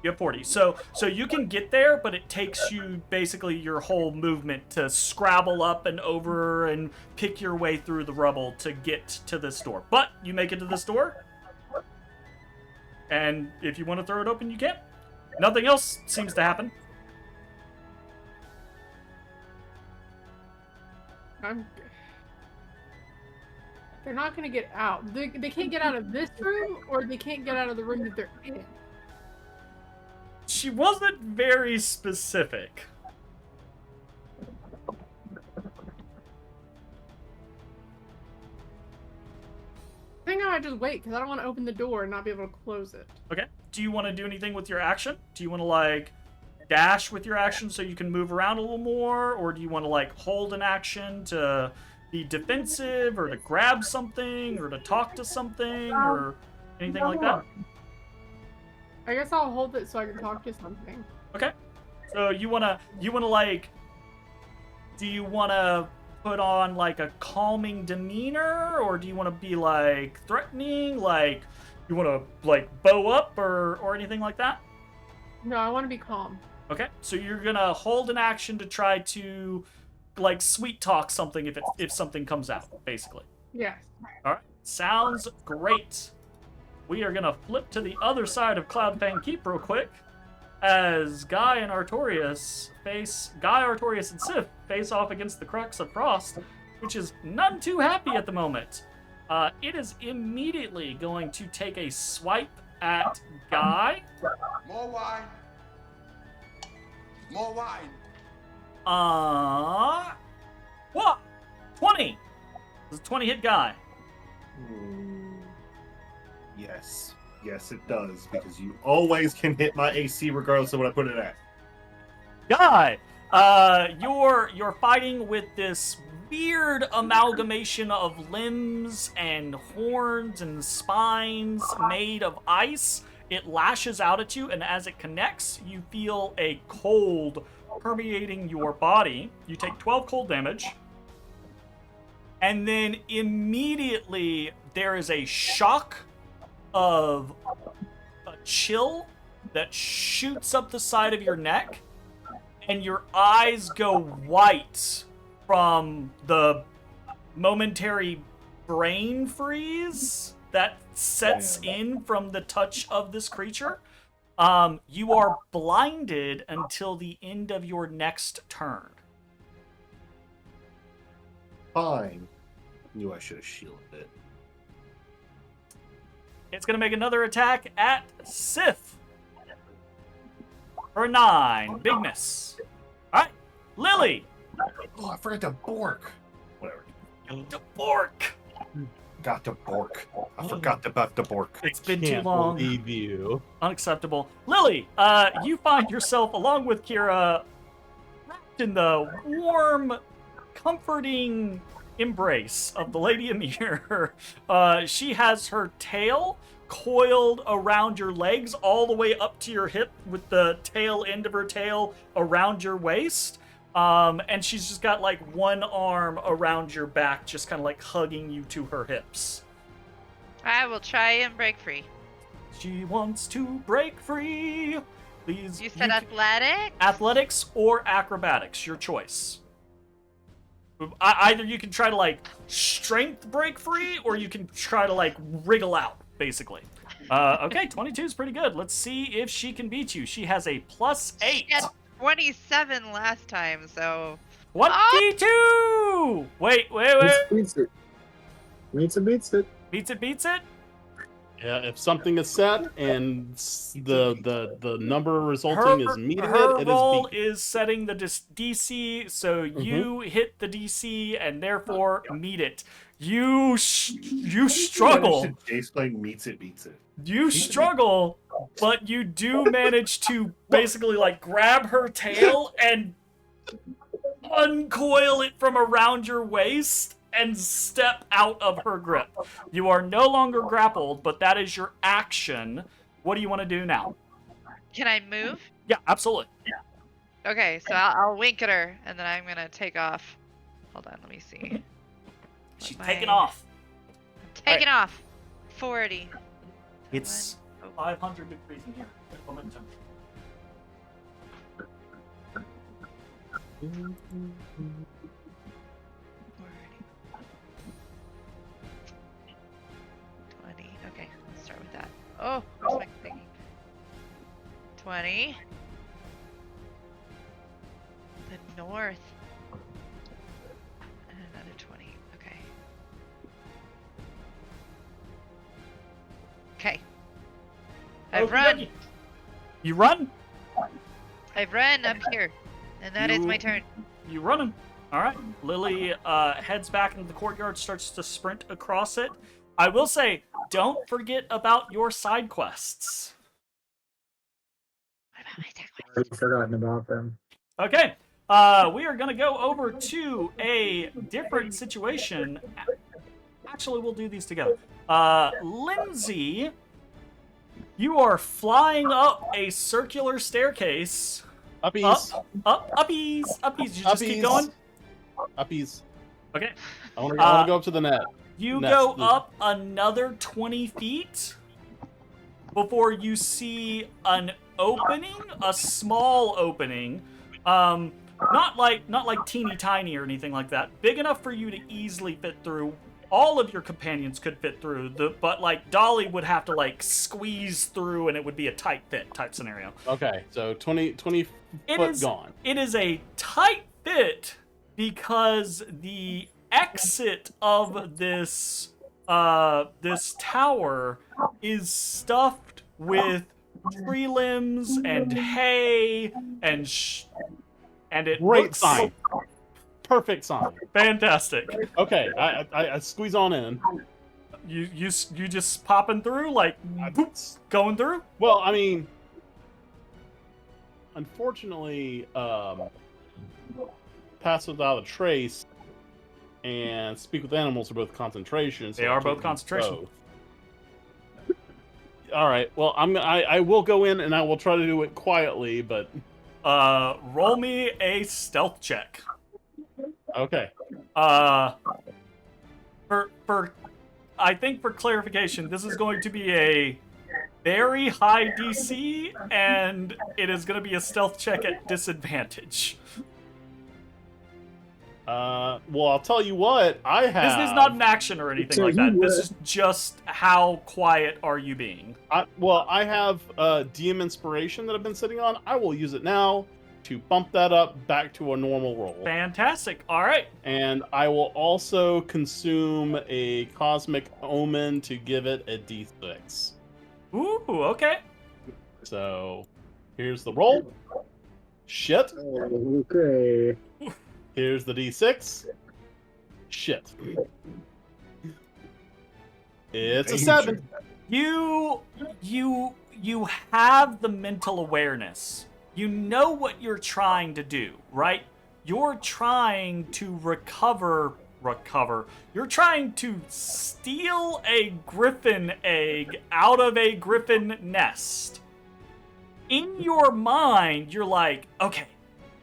You have 40. So you can get there, but it takes you basically your whole movement to scrabble up and over and pick your way through the rubble to get to this door. But you make it to this door. And if you want to throw it open, you can. Nothing else seems to happen. They're not gonna get out. They can't get out of this room, or they can't get out of the room that they're in. She wasn't very specific. I think I might just wait, because I don't want to open the door and not be able to close it. Okay. Do you want to do anything with your action? Do you want to, like, dash with your action so you can move around a little more? Or do you want to, like, hold an action to be defensive, or to grab something, or to talk to something, or anything like that? I guess I'll hold it so I can talk to something. Okay. So you wanna like, do you wanna put on like a calming demeanor, or do you wanna be like threatening, like you wanna like bow up or anything like that? No, I want to be calm. Okay. So you're gonna hold an action to try to like sweet talk something if something comes out, basically. Yes. All right. Sounds great. We are gonna flip to the other side of Cloud Fang Keep real quick, as Guy and Sif face off against the Crux of Frost, which is none too happy at the moment. It is immediately going to take a swipe at Guy. More wine. More wine. What? 20. Does a 20 hit Guy? Yes. Yes, it does, because you always can hit my AC regardless of what I put it at. Guy, you're fighting with this weird amalgamation of limbs and horns and spines made of ice. It lashes out at you, and as it connects, you feel a cold permeating your body. You take 12 cold damage, and then immediately there is a shock of a chill that shoots up the side of your neck, and your eyes go white from the momentary brain freeze that sets in from the touch of this creature. You are blinded until the end of your next turn. Fine. Knew I should have shielded it. It's going to make another attack at Sif. For 9. Big miss. Alright. Lily. Oh, I forgot to bork. Whatever. The Bork. Got to bork. I forgot about the bork. It's been too Can't long. believe you. Unacceptable. Lily, you find yourself, along with Kira, wrapped in the warm comforting embrace of the Lady Amir. She has her tail coiled around your legs all the way up to your hip with the tail end of her tail around your waist. And she's just got like one arm around your back, just kind of like hugging you to her hips. I will try and break free. She wants to break free. Please. You said athletics? Athletics or acrobatics, your choice. Either you can try to like strength break free, or you can try to like wriggle out, basically. Okay, 22 is pretty good. Let's see if she can beat you. She has a +8. She had 27 last time, so. 22! Wait. Beats it. Beats it. Beats it? Yeah, if something is set and the number resulting Her is meeting her it roll is beat. is setting the DC, so you hit the DC and therefore meet it. You struggle. Jace playing meets it, beats it. You struggle, but you do manage to basically like grab her tail and uncoil it from around your waist and step out of her grip. You are no longer grappled, but that is your action. What do you want to do now? Can I move? Yeah, absolutely. Okay, so I'll wink at her, and then I'm gonna take off. Hold on, let me see. She's What taking my- off. I'm taking off. 40. It's 500 degrees in here. Momentum. Okay, let's start with that. Oh, where's my thingy? 20. The north. And another 20. Okay. Okay. I've run. You run? I've run up here. And that is my turn. You running. All right. Lily heads back into the courtyard, starts to sprint across it. I will say, don't forget about your side quests. What about my side quest? I've forgotten about them. Okay. We are going to go over to a different situation. Actually, we'll do these together. Linsey, you are flying up a circular staircase. Uppies. Uppies. You just keep going? Uppies. Okay. I want to go up to the net. You Next. go up another 20 feet before you see an opening, a small opening. Not like teeny tiny or anything like that. Big enough for you to easily fit through. All of your companions could fit through, but like Dolly would have to like squeeze through, and it would be a tight fit type scenario. Okay, so 20 foot gone. It is a tight fit because the exit of this this tower is stuffed with tree limbs and hay and it Great looks sign. Perfect sign. fantastic. Okay, I squeeze on in. You just popping through like boop, going through. Well, I mean, unfortunately, Pass Without a Trace and Speak with Animals are both concentration. So They I are can't both do concentration. both. All right. Well, I will go in and I will try to do it quietly, but Roll me a stealth check. okay. For I think for clarification, this is going to be a very high DC, and it is going to be a stealth check at disadvantage. Well, I'll tell you what. I have. This is not an action or anything So like that. you This were- is just how quiet are you being. I have DM Inspiration that I've been sitting on. I will use it now to bump that up back to a normal roll. Fantastic. All right. And I will also consume a Cosmic Omen to give it a D6. Ooh, okay. So, here's the roll. Shit. Okay. Here's the D6. Shit. It's a 7. You have the mental awareness. You know what you're trying to do, right? you're trying to recover. You're trying to steal a griffin egg out of a griffin nest. In your mind, you're like, okay,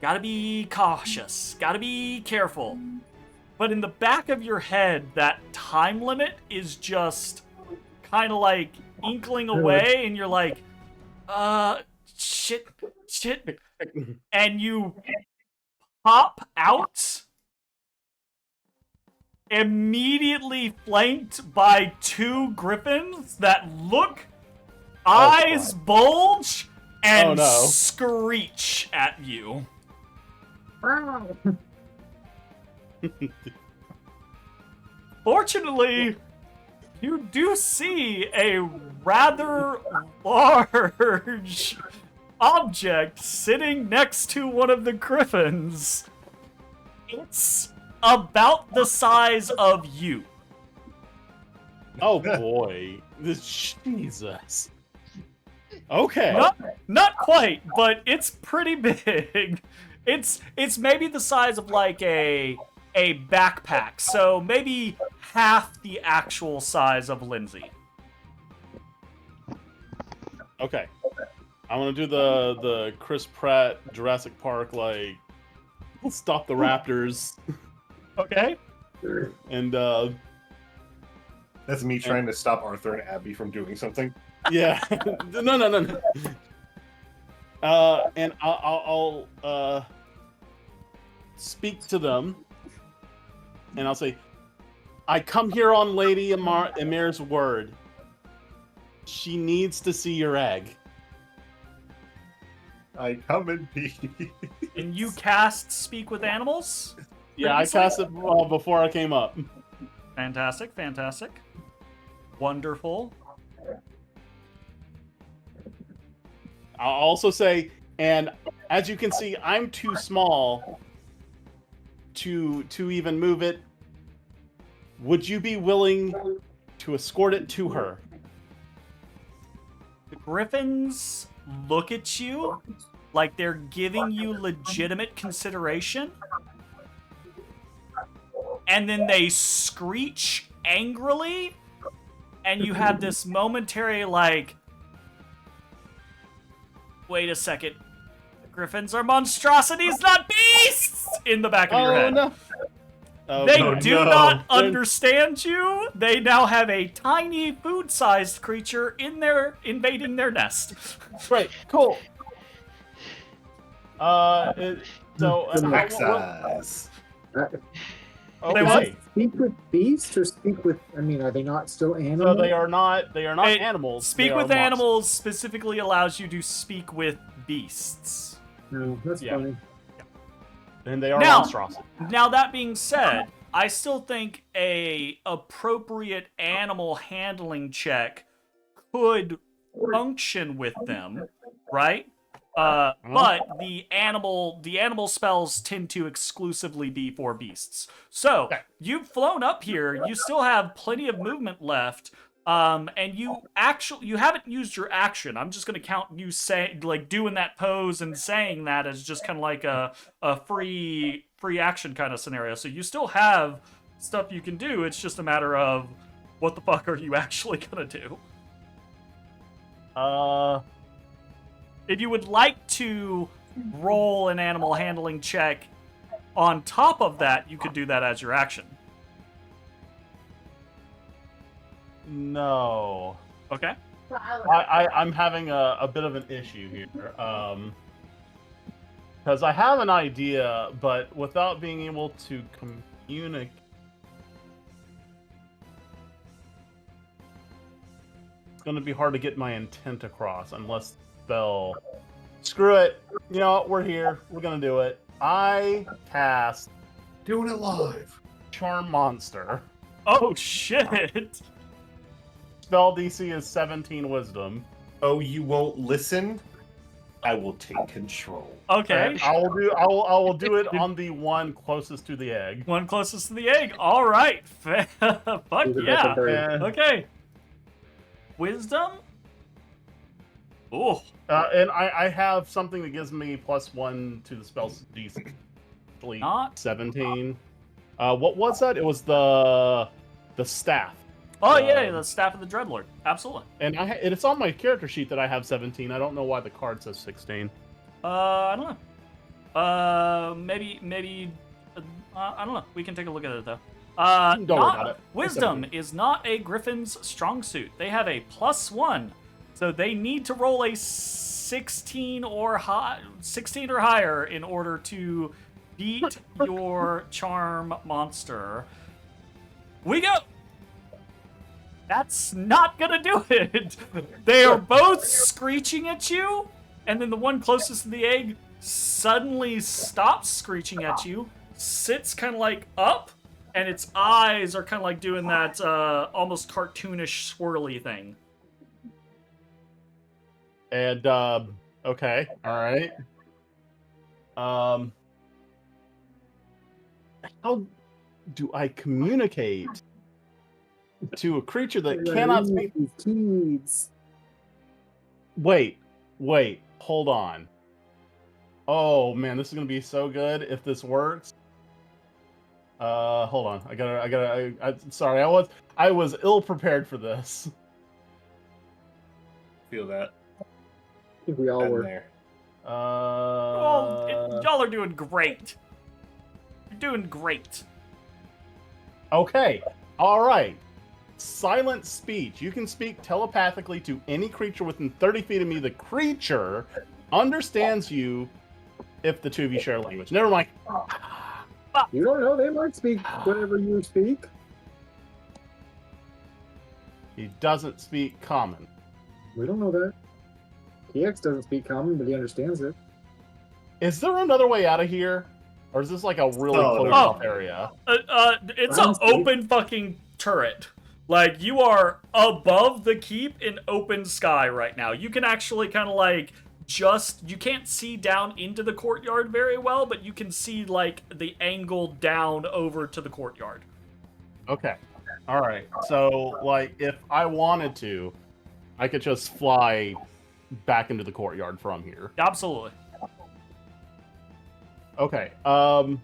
gotta be cautious, gotta be careful. But in the back of your head, that time limit is just kind of like inkling away, and you're like, shit. And you pop out, immediately flanked by 2 griffins that look, eyes bulge, and screech at you. Fortunately, you do see a rather large object sitting next to one of the griffins. It's about the size of you. Oh boy. Jesus. Okay. Not quite, but it's pretty big. It's maybe the size of like a backpack, so maybe half the actual size of Linsey. Okay. I want to do the Chris Pratt Jurassic Park, like, stop the raptors. Okay. And That's me trying to stop Arthur and Abby from doing something. yeah. No. And I'll speak to them, and I'll say, I come here on Lady Emir's word. She needs to see your egg. I come in peace. And you cast Speak with Animals? Yeah, I cast it before I came up. Fantastic. Wonderful. I'll also say, and as you can see, I'm too small to even move it. Would you be willing to escort it to her? The griffins look at you like they're giving you legitimate consideration, and then they screech angrily, and you have this momentary like, wait a second, griffins are monstrosities, not beasts, in the back of your head. No. Oh, They no. do not understand you. They now have a tiny food-sized creature in there invading their nest. Great, cool. Max size. Okay. Speak with beasts or speak with? I mean, are they not still So animals? they are not animals. Speak they with are animals specifically allows you to speak with beasts. No, that's Yeah. funny. And they are Now- monstrosities. Now that being said, I still think a appropriate animal handling check could function with them, right? But the animal spells tend to exclusively be for beasts. So Okay. you've flown up here. You still have plenty of movement left. And you haven't used your action. I'm just gonna count you doing that pose and saying that as just kind of like a free action kind of scenario. So you still have stuff you can do. It's just a matter of what the fuck are you actually gonna do? If you would like to roll an animal handling check on top of that, you could do that as your action. No. Okay. I'm having a bit of an issue here. Because I have an idea, but without being able to communicate. It's going to be hard to get my intent across unless the spell. Screw it. You know what? We're here. We're going to do it. I cast Doing it live. Charm Monster. Oh shit. Spell DC is 17 Wisdom. Oh, you won't listen? I will take control. Okay. And I will do it on the one closest to the egg. One closest to the egg. All right. Fuck yeah. And, Okay. Wisdom. Ooh. and I have something that gives me +1 to the spell's DC. exactly Not. 17. What was that? It was the staff. Oh yeah, the staff of the Dreadlord. Absolutely. And it's on my character sheet that I have 17. I don't know why the card says 16. I don't know. Maybe. I don't know. We can take a look at it though. Don't worry about it. Wisdom is not a Griffin's strong suit. They have a +1, so they need to roll a 16 or higher in order to beat your charm monster. We go. That's not gonna do it. They are both screeching at you, and then the one closest to the egg suddenly stops screeching at you, sits kind of like up, and its eyes are kind of like doing that almost cartoonish swirly thing. And okay, all right. How do I communicate to a creature that cannot speak? Keys. Wait, hold on. Oh man, this is gonna be so good if this works. Hold on. I'm sorry, I was ill prepared for this. Feel that. I think we all Been were. there. Y'all are doing great. You're doing great. Okay, all right. Silent speech. You can speak telepathically to any creature within 30 feet of me. The creature understands you if the two of you share a language. Never mind. You don't know. They might speak whatever you speak. He doesn't speak common. We don't know that. PX doesn't speak common, but he understands it. Is there another way out of here? Or is this like a really Oh, closed no. off area? It's an open fucking turret. Like, you are above the keep in open sky right now. You can actually kind of like you can't see down into the courtyard very well, but you can see like the angle down over to the courtyard. Okay. All right. So, like, if I wanted to, I could just fly back into the courtyard from here. Absolutely. Okay. I'll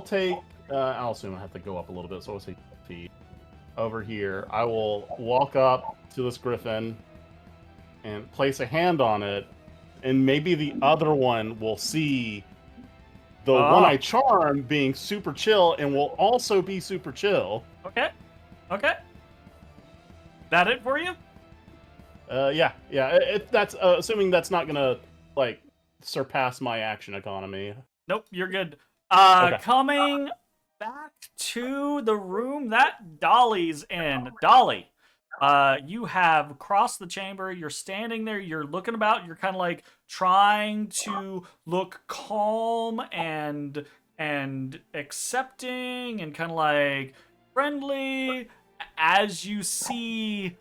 take. I'll assume I have to go up a little bit, so I'll say feet over here. I will walk up to this griffin and place a hand on it, and maybe the other one will see the one I charm being super chill and will also be super chill. Okay. That it for you? Yeah. That's assuming that's not gonna like surpass my action economy. Nope, you're good. Okay. Coming back to the room that Dolly's in. Dolly, you have crossed the chamber. You're standing there. You're looking about. You're kind of like trying to look calm and accepting and kind of like friendly as you see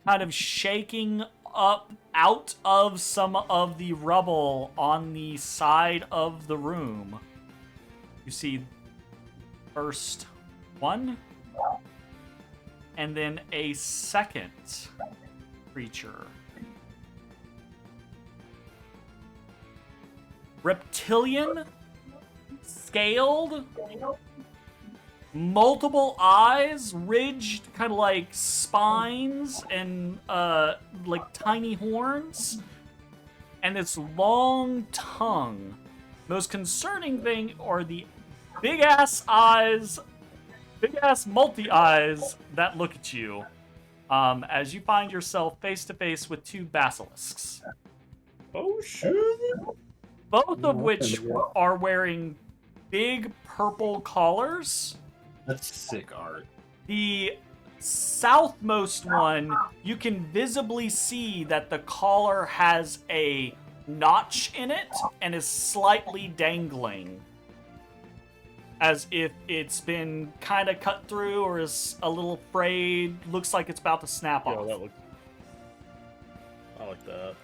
kind of shaking up out of some of the rubble on the side of the room. You see first one, and then a second creature. Reptilian, scaled, multiple eyes, ridged kind of like spines and like tiny horns, and its long tongue. Most concerning thing are the big ass eyes, big ass multi eyes that look at you as you find yourself face to face with two basilisks. Oh shit! Both of which are wearing big purple collars. That's sick art. The southmost one, you can visibly see that the collar has a notch in it and is slightly dangling, as if it's been kind of cut through or is a little frayed. Looks like it's about to snap off. That looks. I like that.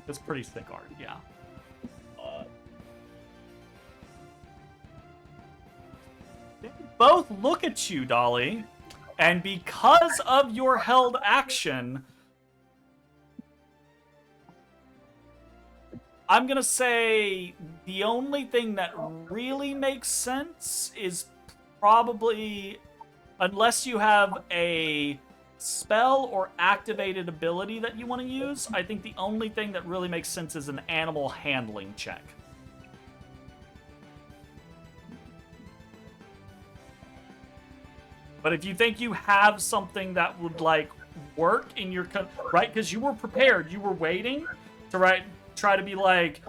It's pretty thick art, yeah. They both look at you, Dolly, and because of your held I'm gonna say the only thing that really makes sense is probably, unless you have a spell or activated ability that you want to use, I think the only thing that really makes sense is an animal handling check. But if you think you have something that would like work in your right, because you were prepared, you were waiting to try to be like,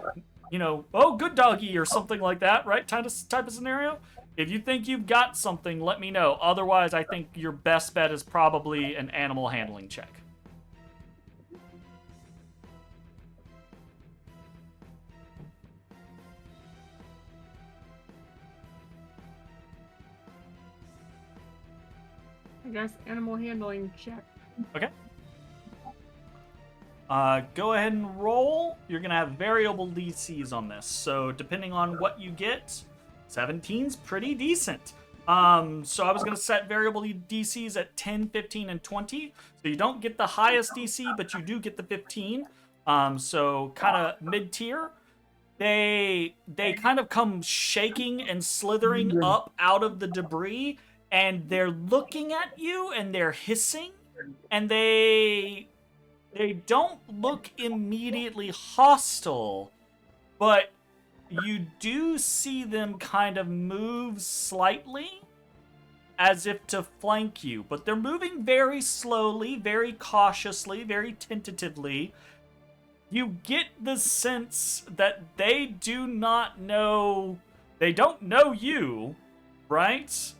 you know, oh, good doggy or something like that, right? Type of scenario. If you think you've got something, let me know. Otherwise, I think your best bet is probably an animal handling check. I guess animal handling check. Okay. Go ahead and roll. You're going to have variable DCs on this. So depending on what you get, 17's pretty decent. So I was going to set variable DCs at 10, 15, and 20. So you don't get the highest DC, but you do get the 15. So kind of mid-tier. They kind of come shaking and slithering up out of the debris, and they're looking at you, and they're hissing, and they don't look immediately hostile, but you do see them kind of move slightly as if to flank you, but they're moving very slowly, very cautiously, very tentatively. You get the sense that they don't know you, right?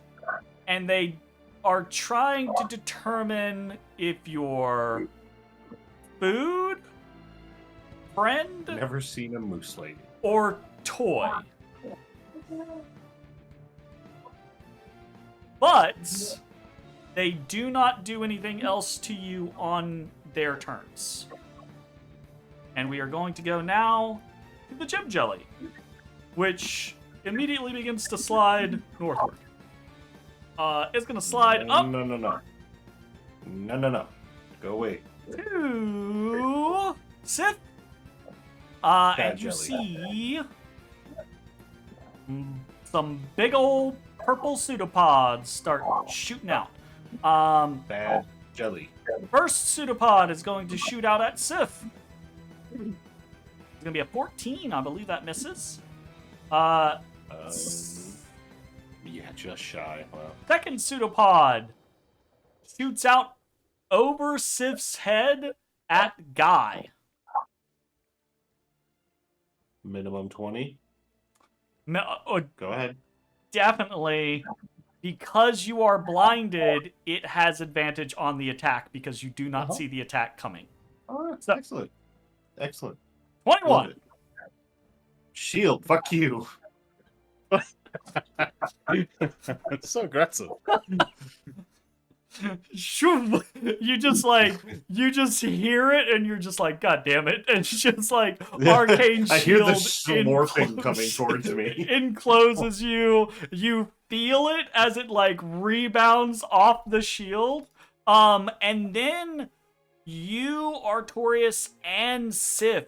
And they are trying to determine if you're food, friend, Never seen a moose lady. or toy. But they do not do anything else to you on their turns. And we are going to go now to the gem jelly, which immediately begins to slide northward. It's going to slide up. No. Go away. To Sith. Bad And you jelly. see some big old purple pseudopods start shooting out. Bad jelly. First pseudopod is going to shoot out at Sif. It's gonna be a 14, I believe that misses. Yeah, just shy. Wow. Second pseudopod shoots out over Sif's head at Guy. Minimum 20. Go ahead. Definitely, because you are blinded, it has advantage on the attack because you do not see the attack coming. Oh, So- excellent. Excellent. 21. Love it. Shield, fuck you. It's so aggressive. Shoo! You just hear it and you're just like, God damn it. And it's just like arcane shield I hear the slurping coming encloses- towards me. encloses you. You feel it as it like rebounds off the shield. And then you, Artorias, and Sif,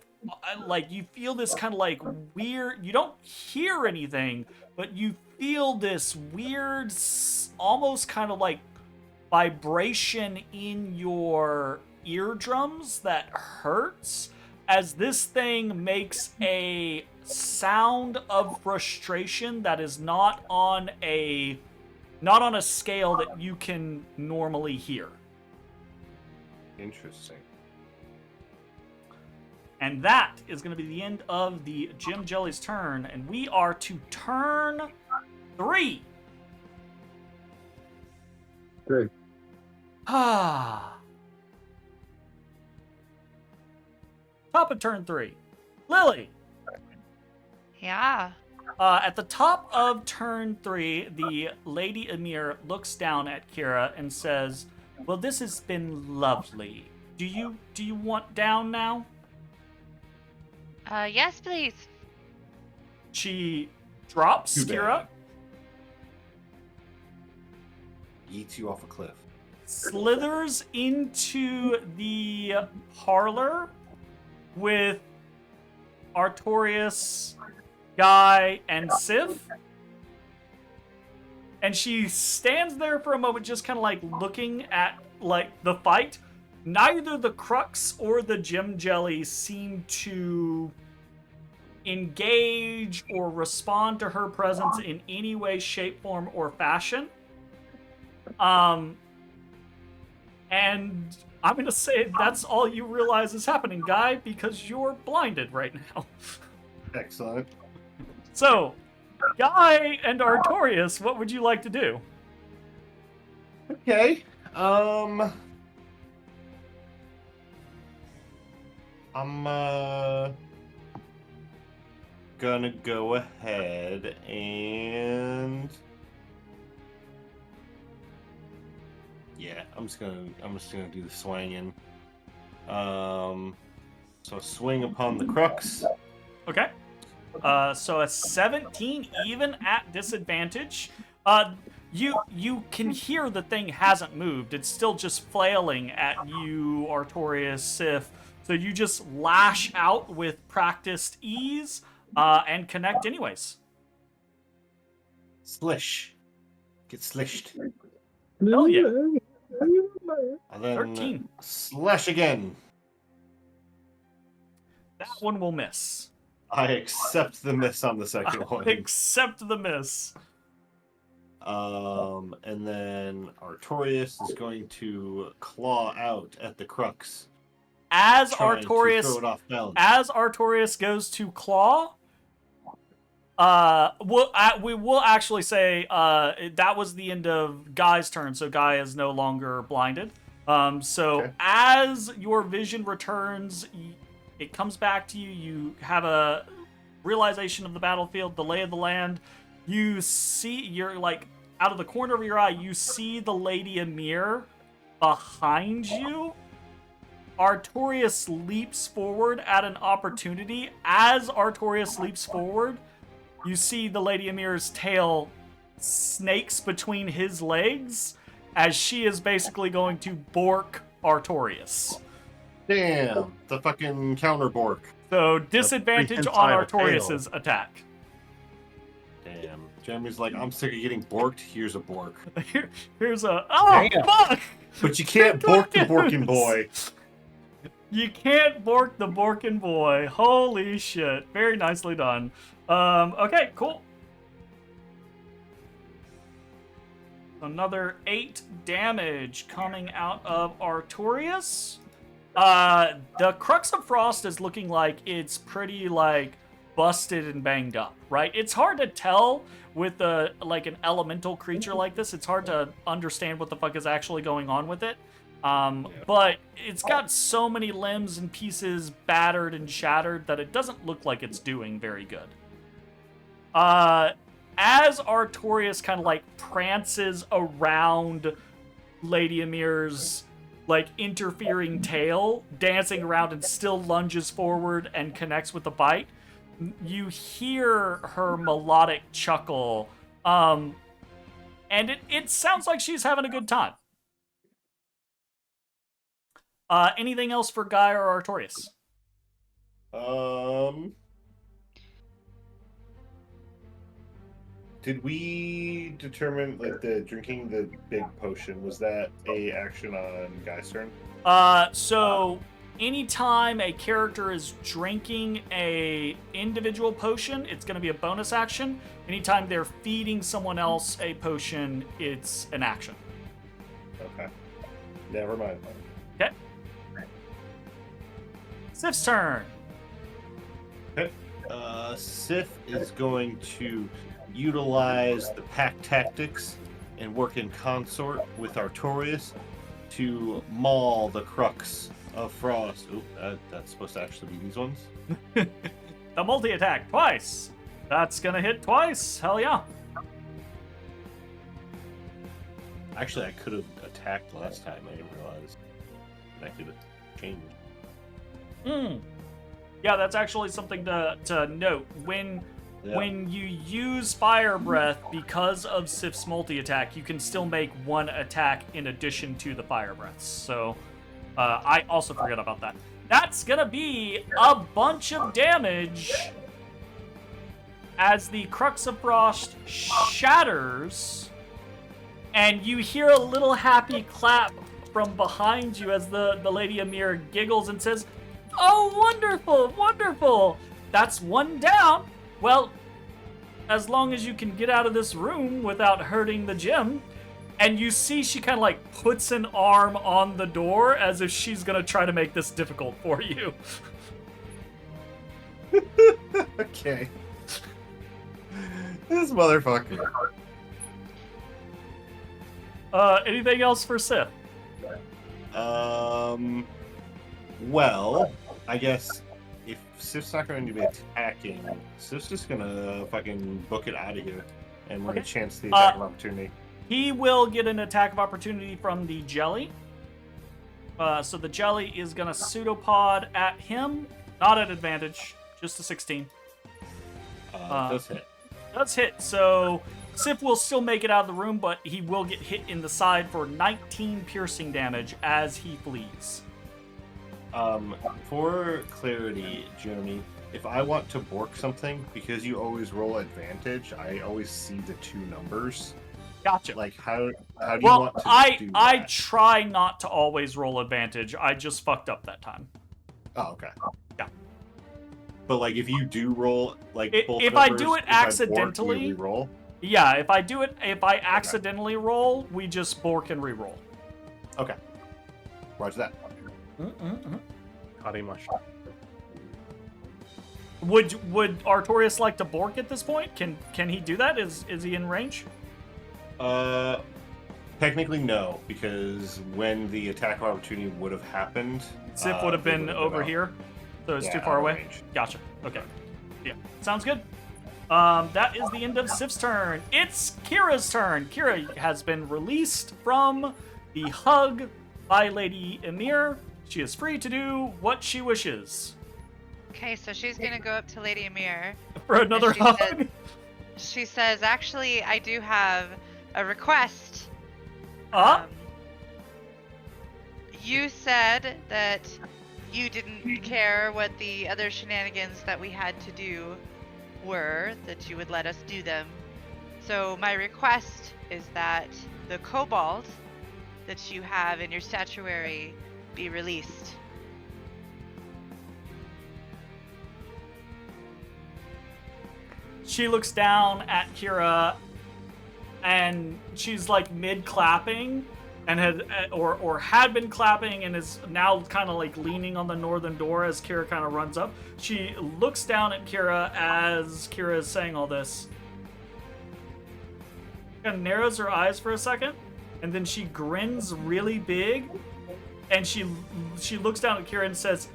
like you feel this kind of like weird, you don't hear anything, but you feel this weird, almost kind of like vibration in your eardrums that hurts as this thing makes a sound of frustration that is not on a scale that you can normally hear. Interesting. And that is going to be the end of the Gem Jelly's turn, and we are to turn 3. Good. Ah. Top of turn 3. Lily. Yeah. At the top of turn 3, the Lady Emir looks down at Kira and says, "Well, this has been lovely. Do you want down now?" Yes, please. She drops Too bad. Kira, Eats you off a cliff. slithers into the parlor with Artorias, Guy, and Sif. And she stands there for a moment, just kind of like looking at like the fight. Neither the Crux or the Gem Jelly seem to engage or respond to her presence in any way, shape, form, or fashion. And I'm gonna say that's all you realize is happening, Guy, because you're blinded right now. Excellent. So, Guy and Artorias, what would you like to do? Okay. I'm gonna go ahead and yeah, I'm just gonna do the swinging. So swing upon the Crux. Okay. So a 17 even at disadvantage. You can hear the thing hasn't moved. It's still just flailing at you, Artorias, Sif. So you just lash out with practiced ease and connect anyways. Slish. Get slished. Hell yeah. And then 13. slash again. That one will miss. I accept the miss on the second one. Accept the miss. And then Artorias is going to claw out at the Crux. As trying to throw it Artorias off balance. as Artorias goes to claw, we will actually say that was the end of Guy's turn, so Guy is no longer blinded. So Okay. as your vision returns, it comes back to you. You have a realization of the battlefield, the lay of the land. You see, you're like out of the corner of your eye, you see the Lady Emir behind you. Artorias leaps forward at an opportunity. As Artorias leaps forward, you see the Lady Emir's tail snakes between his legs as she is basically going to bork Artorias. Damn, the fucking counter bork. So disadvantage freaking on side of tail. Artorias' attack. Damn. Jeremy's like, I'm sick of getting borked. Here's a bork. Here's a Damn. fuck! But you can't bork the borking boy. You can't bork the Borkin boy. Holy shit. Very nicely done. Okay, cool. Another 8 damage coming out of Artorias. The Crux of Frost is looking like it's pretty, like, busted and banged up, right? It's hard to tell with like an elemental creature like this. It's hard to understand what the fuck is actually going on with it. But it's got so many limbs and pieces battered and shattered that it doesn't look like it's doing very good. As Artorias kind of like prances around Lady Emir's like interfering tail, dancing around and still lunges forward and connects with the bite, you hear her melodic chuckle, and it sounds like she's having a good time. Anything else for Guy or Artorias? Did we determine like the drinking the big potion, was that a action on Guy's turn? So anytime a character is drinking a individual potion, it's going to be a bonus action. Anytime they're feeding someone else a potion, it's an action. Okay. Never mind. Okay. Sif's turn. Okay. Sif is going to utilize the pack tactics and work in consort with Artorias to maul the Crux of Frost. Oop, that's supposed to actually be these ones. The multi-attack twice. That's gonna hit twice. Hell yeah. Actually, I could have attacked last time. I didn't realize. I could have changed. Yeah, that's actually something to note. When you use Fire Breath, because of Sif's multi-attack, you can still make one attack in addition to the Fire Breaths. So, I also forgot about that. That's gonna be a bunch of damage as the Crux of Frost shatters, and you hear a little happy clap from behind you as the Lady Amir giggles and says, "Oh, wonderful, wonderful! That's one down. Well, as long as you can get out of this room without hurting the gem." And you see she kind of like puts an arm on the door as if she's gonna try to make this difficult for you. Okay. This motherfucker. Anything else for Sith? Well, I guess if Sif's not going to be attacking, Sif's just gonna fucking book it out of here, and we're gonna chance the attack of opportunity. He will get an attack of opportunity from the jelly. So the jelly is gonna pseudopod at him, not at advantage, just a 16. Does hit. Does hit. So Sif will still make it out of the room, but he will get hit in the side for 19 piercing damage as he flees. For clarity, Jeremy, if I want to bork something, because you always roll advantage, I always see the two numbers. Gotcha. Like, how do you Well, want to do I that? try not to always roll advantage. I just fucked up that time. Oh, okay. Yeah. But, like, if you do roll, like, both If I numbers, do it if I bork, accidentally- you re-roll? Yeah, if I accidentally roll, we just bork and re-roll. Okay. Roger that. Karimash. Would Artorias like to bork at this point? Can he do that? Is he in range? Technically no, because when the attack of opportunity would have happened, Sif would have they been would've over out. here, so it's Yeah, too far out of away. range. Gotcha. Okay. Yeah, sounds good. That is the end of Sif's turn. It's Kira's turn. Kira has been released from the hug by Lady Emir. She is free to do what she wishes. Okay, so she's gonna go up to Lady Amir. For another she hug. said- She says, "Actually, I do have a request. You said that you didn't care what the other shenanigans that we had to do were, that you would let us do them. So my request is that the kobold that you have in your statuary be released." She looks down at Kira, and she's like mid clapping, and had been clapping, and is now kind of like leaning on the northern door as Kira kind of runs up. She looks down at Kira as Kira is saying all this. Kind of narrows her eyes for a second, and then she grins really big, and she looks down at Kira and says,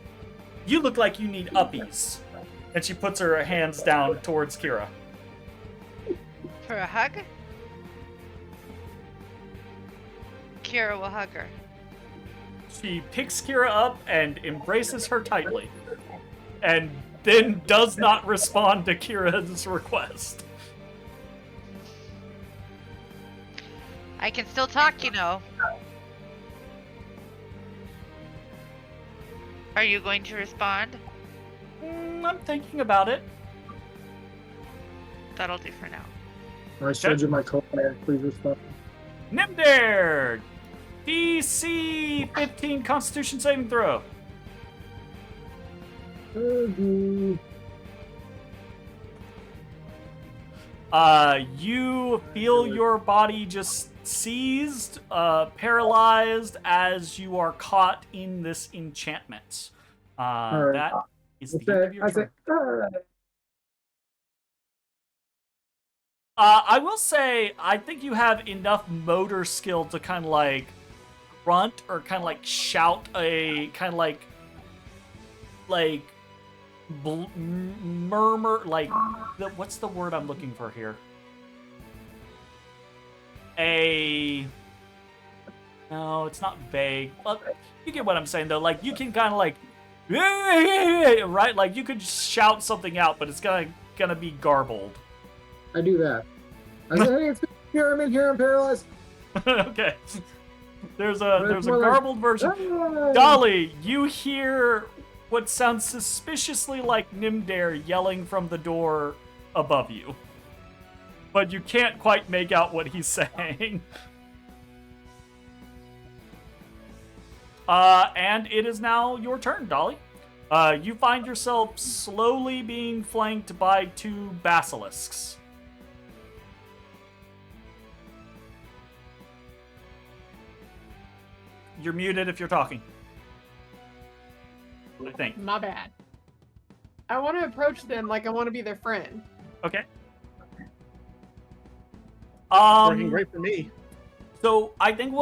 "You look like you need uppies." And she puts her hands down towards Kira. For a hug? Kira will hug her. She picks Kira up and embraces her tightly, and then does not respond to Kira's request. I can still talk, you know. Are you going to respond? I'm thinking about it. That'll do for now. I showed you my code, man. Please respond. Nymdaer! DC 15 Constitution saving throw. You feel your body just seized, paralyzed as you are caught in this enchantment. Alright. That is the end of your turn. I will say, I think you have enough motor skill to kind of like grunt or kind of like shout a kind of like murmur, like what's the word I'm looking for here? No, it's not vague. Well, you get what I'm saying though. Like you can kind of like, right? Like you could shout something out, but it's gonna be garbled. I do that. I say, hey, it's here. I'm in here. I'm paralyzed. Okay. There's a more like- garbled version. Ah! Dolly, you hear what sounds suspiciously like Nymdaer yelling from the door above you. But you can't quite make out what he's saying. And it is now your turn, Dolly. You find yourself slowly being flanked by 2 basilisks. You're muted if you're talking. I think. My bad. I want to approach them like I want to be their friend. Okay. Working great for me. So I think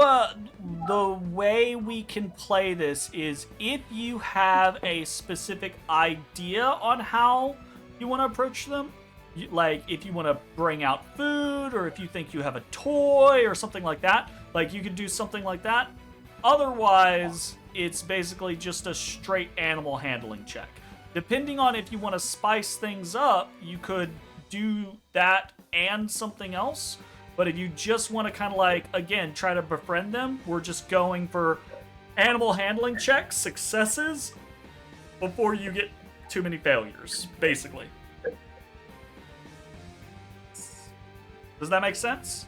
the way we can play this is if you have a specific idea on how you want to approach them, like if you want to bring out food or if you think you have a toy or something like that, like you could do something like that. Otherwise, it's basically just a straight animal handling check. Depending on if you want to spice things up, you could do that and something else. But if you just want to kind of like, again, try to befriend them, we're just going for animal handling checks, successes, before you get too many failures, basically. Does that make sense?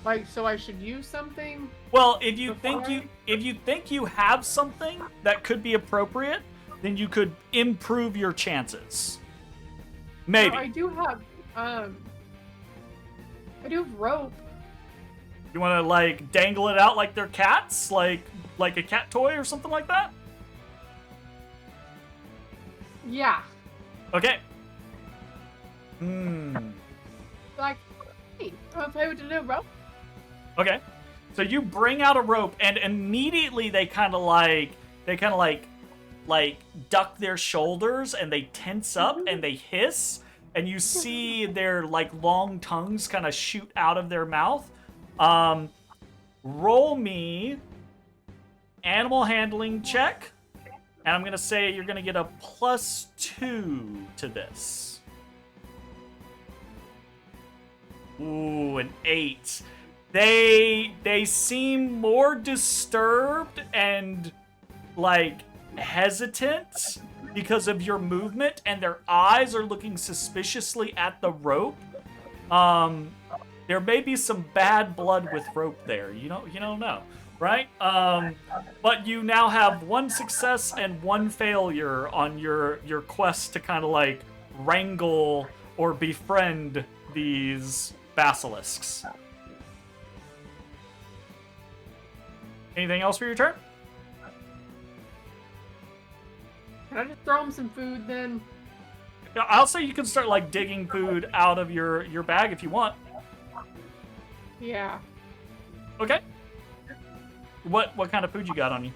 Like, so I should use something? Well, if you think you have something that could be appropriate, then you could improve your chances. Maybe. So I do have rope. You want to like dangle it out like they're cats, like a cat toy or something like that? Yeah. Okay. Like, hey, wanna play with the little rope? Okay. So you bring out a rope, and immediately they kind of like duck their shoulders, and they tense up, and they hiss, and you see their like long tongues kind of shoot out of their mouth. Roll me animal handling check, and I'm gonna say you're gonna get a +2 to this. Ooh, an 8. They seem more disturbed and like hesitant because of your movement, and their eyes are looking suspiciously at the rope. There may be some bad blood with rope there. You don't know, right? But you now have 1 success and 1 failure on your quest to kind of like wrangle or befriend these basilisks. Anything else for your turn? Can I just throw them some food then? Yeah, I'll say you can start like digging food out of your bag if you want. Yeah. Okay. What kind of food you got on you?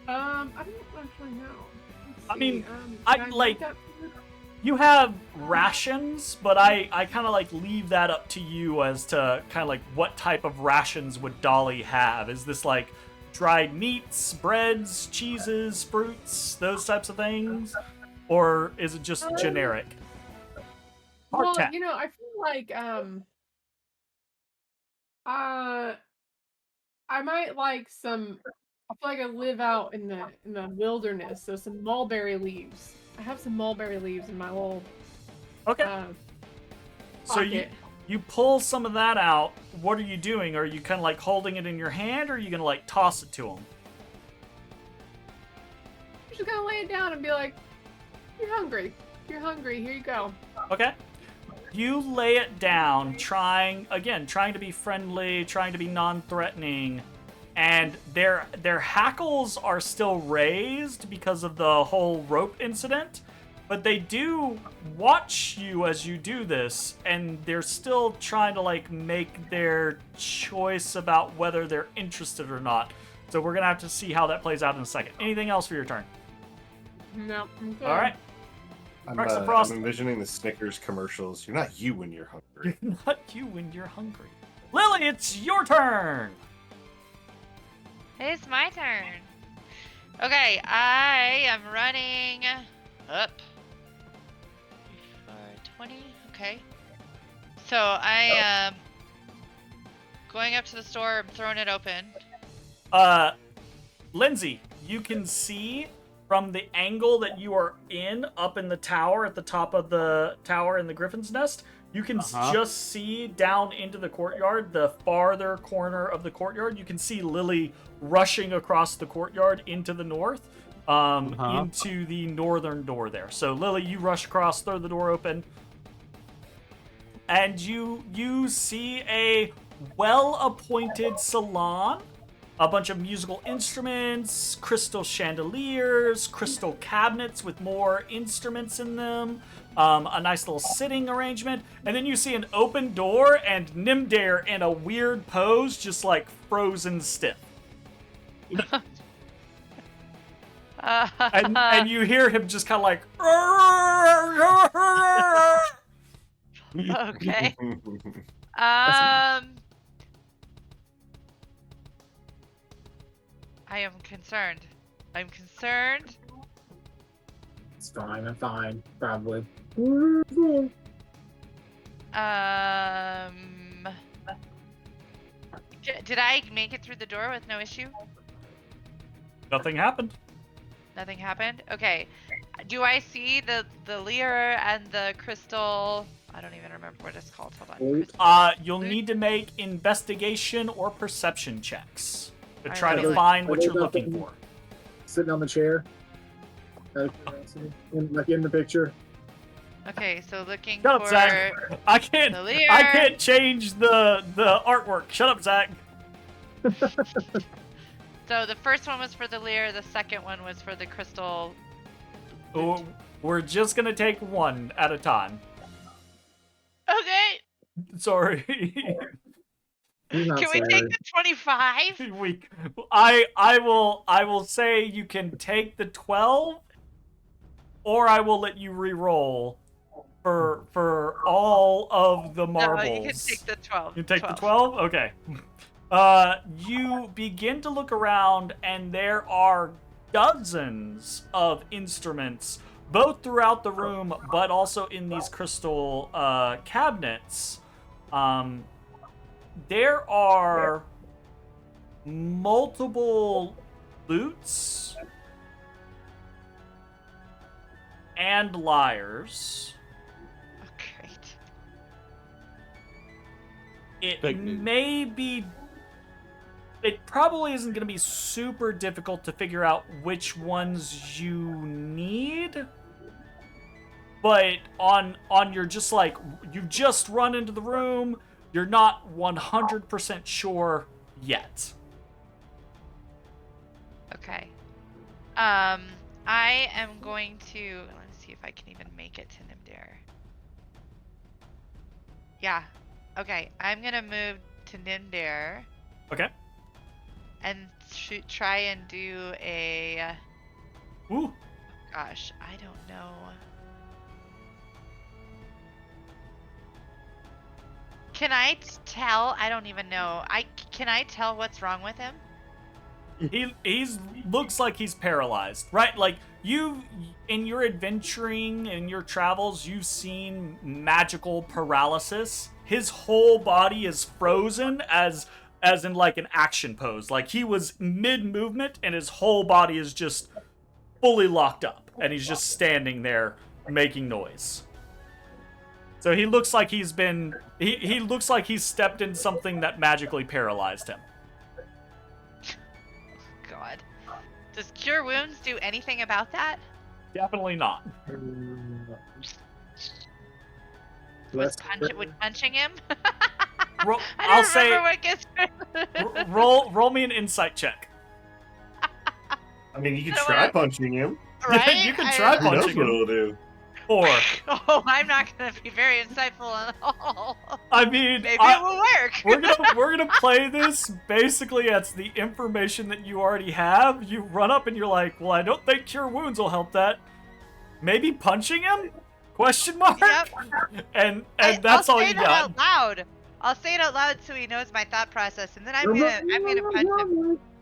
I don't actually know. Let's I mean, see, I can like- make that food? You have rations, but I kind of like leave that up to you as to kind of like what type of rations would Dolly have. Is this like dried meats, breads, cheeses, fruits, those types of things? Or is it just generic? Well, Hardtack. I feel like I might like some. I feel like I live out in the wilderness, so some mulberry leaves. I have some mulberry leaves in my little Okay. So pocket. you pull some of that out. What are you doing? Are you kind of like holding it in your hand, or are you gonna like toss it to them? I'm just gonna lay it down and be like, "You're hungry. You're hungry. Here you go." Okay. You lay it down, trying to be friendly, trying to be non-threatening, and their hackles are still raised because of the whole rope incident, but they do watch you as you do this, and they're still trying to like make their choice about whether they're interested or not. So we're gonna have to see how that plays out in a second. Anything else for your turn? No, I'm good. All right. I'm Marks of Frost. envisioning the Snickers commercials. You're not you when you're hungry. Not you when you're hungry. Lily, it's your turn. It's my turn. Okay, I am running up. 20. Okay. So I am going up to the store. I'm throwing it open. Linsey, you can see from the angle that you are in, up in the tower, at the top of the tower in the Griffin's Nest, you can just see down into the courtyard, the farther corner of the courtyard. You can see Lily rushing across the courtyard into the north, into the northern door there. So Lily, you rush across, throw the door open, and you see a well-appointed salon. A bunch of musical instruments, crystal chandeliers, crystal cabinets with more instruments in them, a nice little sitting arrangement, and then you see an open door and Nymdaer in a weird pose, just like frozen stiff. And you hear him just kind of like... Okay. I am concerned. I'm concerned. It's fine. I'm fine. Probably. Did I make it through the door with no issue? Nothing happened. Nothing happened? Okay. Do I see the lyre and the crystal? I don't even remember what it's called. Hold on. You'll need to make investigation or perception checks to I try to really- find what you're looking for. Sitting on the chair. In the picture. Okay, so looking Shut up, for Zach. I can't change the artwork. Shut up, Zach. So the first one was for the lyre, the second one was for the crystal. Oh, we're just gonna take one at a time. Okay. Sorry. He's not Can we take sorry. the 25? I will say you can take the 12, or I will let you re-roll for all of the marbles. No, you can take the 12. You take the 12? Okay. You begin to look around, and there are dozens of instruments, both throughout the room, but also in these crystal cabinets. There are multiple lutes and lyres. Great. It Big news. may be... It probably isn't going to be super difficult to figure out which ones you need. But on your just like... You've just run into the room. You're not 100% sure yet. Okay. I am going to... Let's see if I can even make it to Nymdaer. Yeah. Okay, I'm going to move to Nymdaer. Okay. And try and do a... Ooh. Gosh, I don't know. Can I tell? I don't even know. Can I tell what's wrong with him? He's looks like he's paralyzed, right? Like you, in your adventuring, in your travels, you've seen magical paralysis. His whole body is frozen as in like an action pose. Like he was mid-movement and his whole body is just fully locked up. And he's just standing there making noise. So he looks like he's been... He looks like he's stepped in something that magically paralyzed him. God. Does Cure Wounds do anything about that? Definitely not. Would punching him? Roll, I I'll don't say... remember what gets... roll me an insight check. I mean, you can I don't try wanna- punching him. Right? You can try Who knows punching what him. it'll do? Or, Oh, I'm not going to be very insightful at all. I mean... Maybe it will work. We're gonna play this basically as the information that you already have. You run up and you're like, well, I don't think Cure Wounds will help that. Maybe punching him? Question mark? Yep. And that's all you got. I'll say that out loud. I'll say it out loud so he knows my thought process, and then I'm gonna punch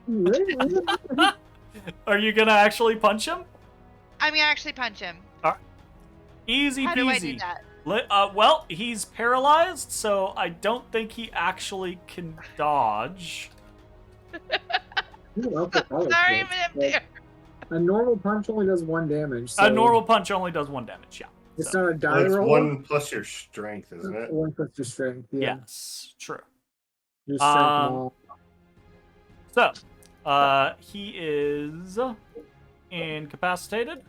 him. Are you gonna actually punch him? I'm gonna actually punch him. Easy How do I do peasy. that? Well, he's paralyzed, so I don't think he actually can dodge. Sorry, Nymdaer. A normal punch only does 1 damage. So A normal punch only does 1 damage, yeah. It's So, not a die That's roll. 1 plus your strength, isn't it? 1 plus your strength. Yeah. yes, true. Your strength Um, mod. So, he is incapacitated.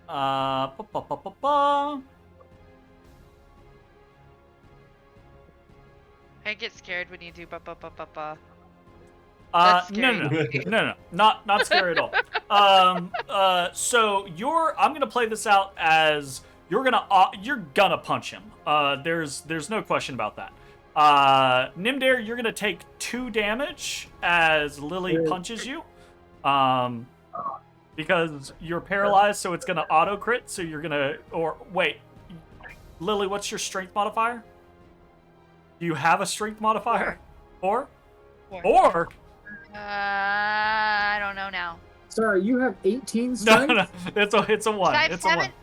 Pa, pa, pa, pa, pa. I get scared when you do ba ba ba ba ba. No, That's no, no, not scary at all. So I'm gonna play this out as you're gonna punch him. There's no question about that. Nymdaer, you're gonna take 2 damage as Lily punches you. Because you're paralyzed, so it's gonna auto crit. So you're gonna, or wait, Lily, what's your strength modifier? Do you have a strength modifier? 4? 4? I don't know now. Sorry, you have 18 No, strength? no, it's a 1. Did I have It's a 1. 7?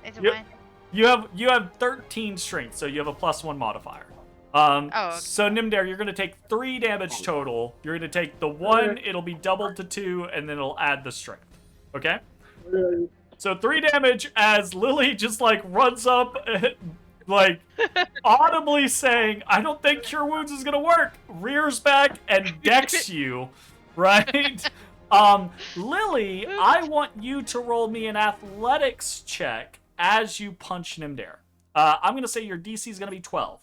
It's a Yep. 1. You have 13 strength, so you have a +1 modifier. Oh, okay. So Nymdaer, you're gonna take 3 damage total. You're gonna take the 1, it'll be doubled to 2, and then it'll add the strength. Okay? So 3 damage as Lily just like runs up, like audibly saying, "I don't think Cure Wounds is gonna work." Rears back and decks you, right? Lily, I want you to roll me an athletics check as you punch Nymdaer. I'm gonna say your DC is gonna be 12.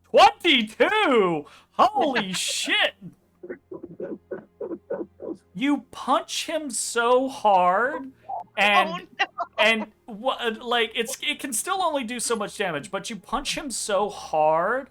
22! Holy shit! You punch him so hard, and it can still only do so much damage, but you punch him so hard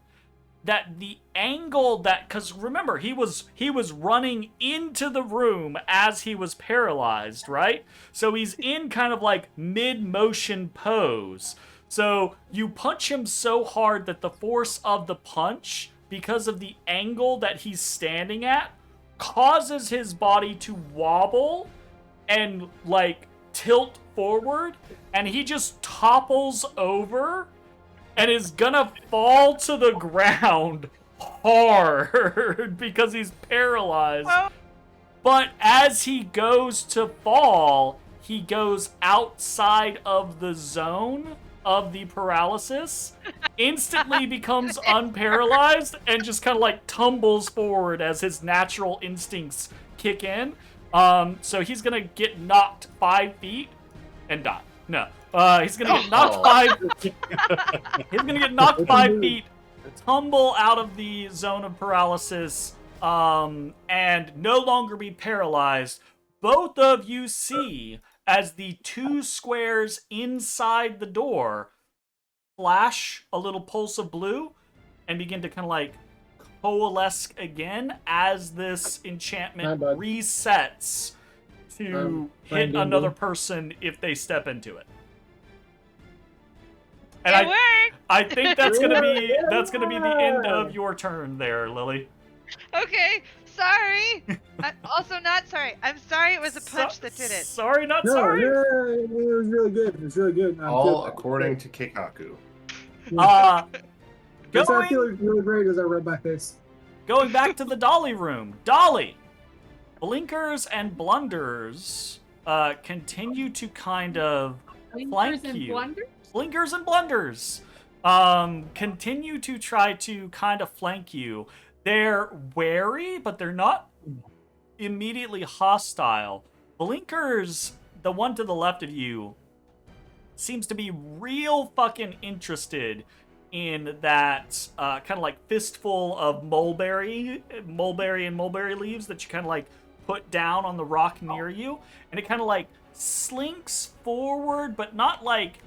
that the angle because remember he was running into the room as he was paralyzed, right? So he's in kind of like mid-motion pose. So you punch him so hard that the force of the punch, because of the angle that he's standing at, causes his body to wobble and like tilt forward, and he just topples over and is gonna fall to the ground hard because he's paralyzed. But as he goes to fall, he goes outside of the zone of the paralysis, instantly becomes unparalyzed, and just kind of like tumbles forward as his natural instincts kick in. So he's gonna get knocked 5 feet and die. No, he's gonna get knocked 5. He's gonna get knocked 5 feet, tumble out of the zone of paralysis, and no longer be paralyzed. Both of you see as the 2 squares inside the door flash a little pulse of blue and begin to kind of like coalesce again as this enchantment resets to hit another person if they step into it. And It worked! I think that's gonna be the end of your turn there, Lily. Okay, sorry. I'm also not sorry. I'm sorry it was a punch that did it. Sorry, not No, sorry. it was really good. It was really good. All according to Kikaku. I Going, feel really great as I rub my face. going back to the Dolly room. Dolly, blinkers and blunders continue to kind of flank and you. blunders? Blinkers and blunders continue to try to kind of flank you. They're wary, but they're not immediately hostile. Blinkers, the one to the left of you, seems to be real fucking interested in that kind of like fistful of mulberry and mulberry leaves that you kind of like put down on the rock near you, and it kind of like slinks forward, but not like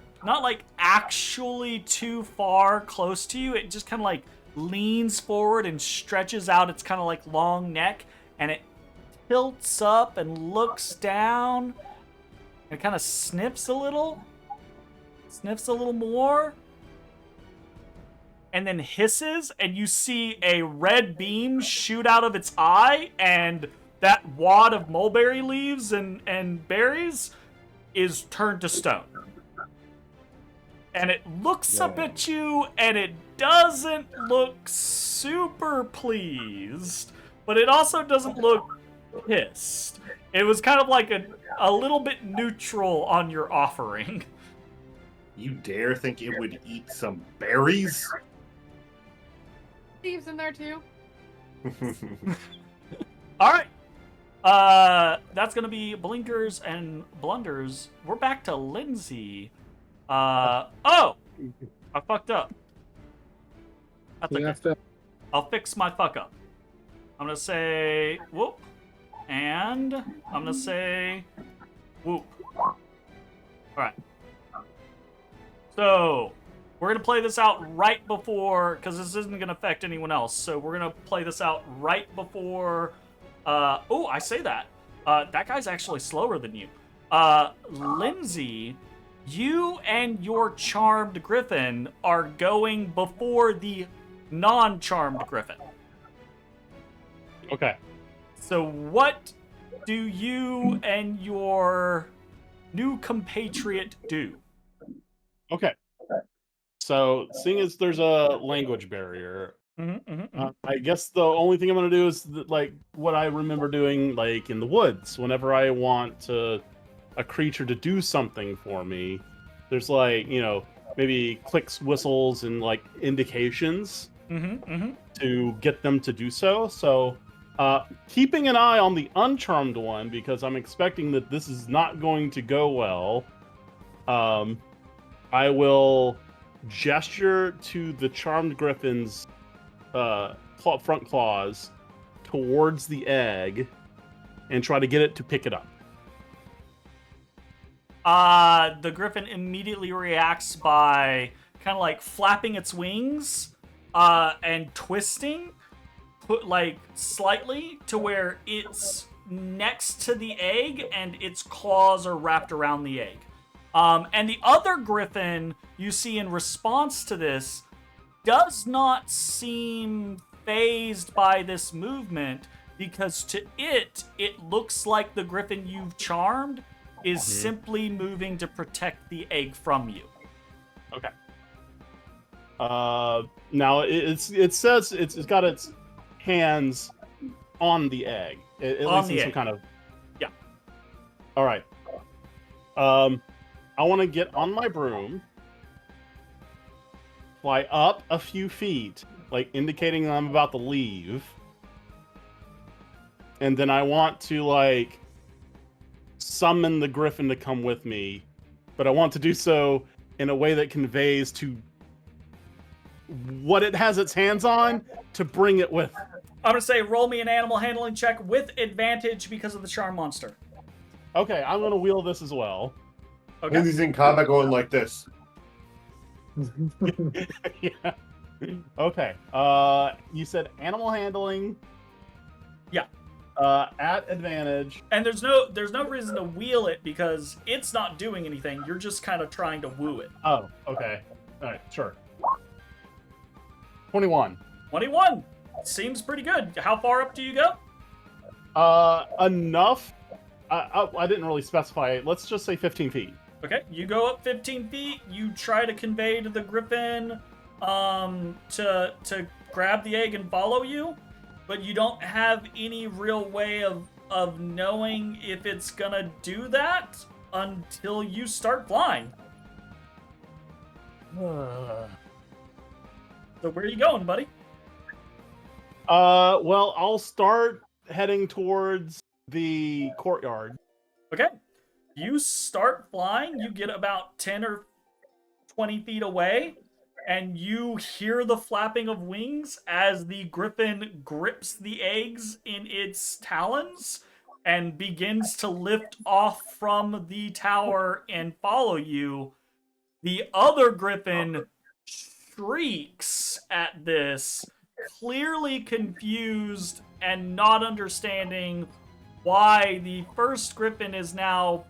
actually too far close to you. It just kind of like leans forward and stretches out its kind of like long neck, and it tilts up and looks down and kind of sniffs a little more, and then hisses, and you see a red beam shoot out of its eye, and that wad of mulberry leaves and berries is turned to stone. And it looks up at you, and it doesn't look super pleased. but it also doesn't look pissed. It was kind of like a little bit neutral on your offering. You dare think it would eat some berries? Thieves in there too. All right. That's gonna be blinkers and blunders. We're back to Linsey. Oh, I fucked up. That's You okay. have to. I'll fix my fuck up. I'm gonna say whoop, and I'm gonna say whoop. All right. So we're gonna play this out right before, because this isn't gonna affect anyone else. So we're gonna play this out right before. Oh, I say that. That guy's actually slower than you. Linsey, you and your charmed griffin are going before the non-charmed griffin. Okay. So what do you and your new compatriot do? Okay. So, seeing as there's a language barrier, I guess the only thing I'm going to do is like what I remember doing, like in the woods. Whenever I want a creature to do something for me, there's like, maybe clicks, whistles, and like indications to get them to do so. So, keeping an eye on the uncharmed one, because I'm expecting that this is not going to go well. I will gesture to the charmed griffin's front claws towards the egg and try to get it to pick it up. The griffin immediately reacts by kind of like flapping its wings and twisting, like slightly to where it's next to the egg and its claws are wrapped around the egg. And the other griffin you see in response to this does not seem fazed by this movement, because to it looks like the griffin you've charmed is simply moving to protect the egg from you. Okay. Now it says it's got its hands on the egg. At least in some kind of. Yeah. All right. I want to get on my broom, fly up a few feet, like indicating I'm about to leave, and then I want to like summon the griffin to come with me, but I want to do so in a way that conveys to what it has its hands on to bring it with. I'm gonna say roll me an animal handling check with advantage because of the charm monster. Okay, I'm gonna wheel this as well. Okay. He's in combat going like this. Yeah. Okay. You said animal handling. Yeah. At advantage. And there's no reason to wheel it because it's not doing anything. You're just kind of trying to woo it. Oh, okay. All right, sure. 21. 21 seems pretty good. How far up do you go? Enough. I didn't really specify. Let's just say 15 feet. Okay, you go up 15 feet. You try to convey to the griffin to grab the egg and follow you, but you don't have any real way of knowing if it's gonna do that until you start flying. So where are you going, buddy? Well, I'll start heading towards the courtyard. Okay. You start flying, you get about 10 or 20 feet away, and you hear the flapping of wings as the griffin grips the eggs in its talons and begins to lift off from the tower and follow you. The other griffin shrieks at this, clearly confused and not understanding why the first griffin is now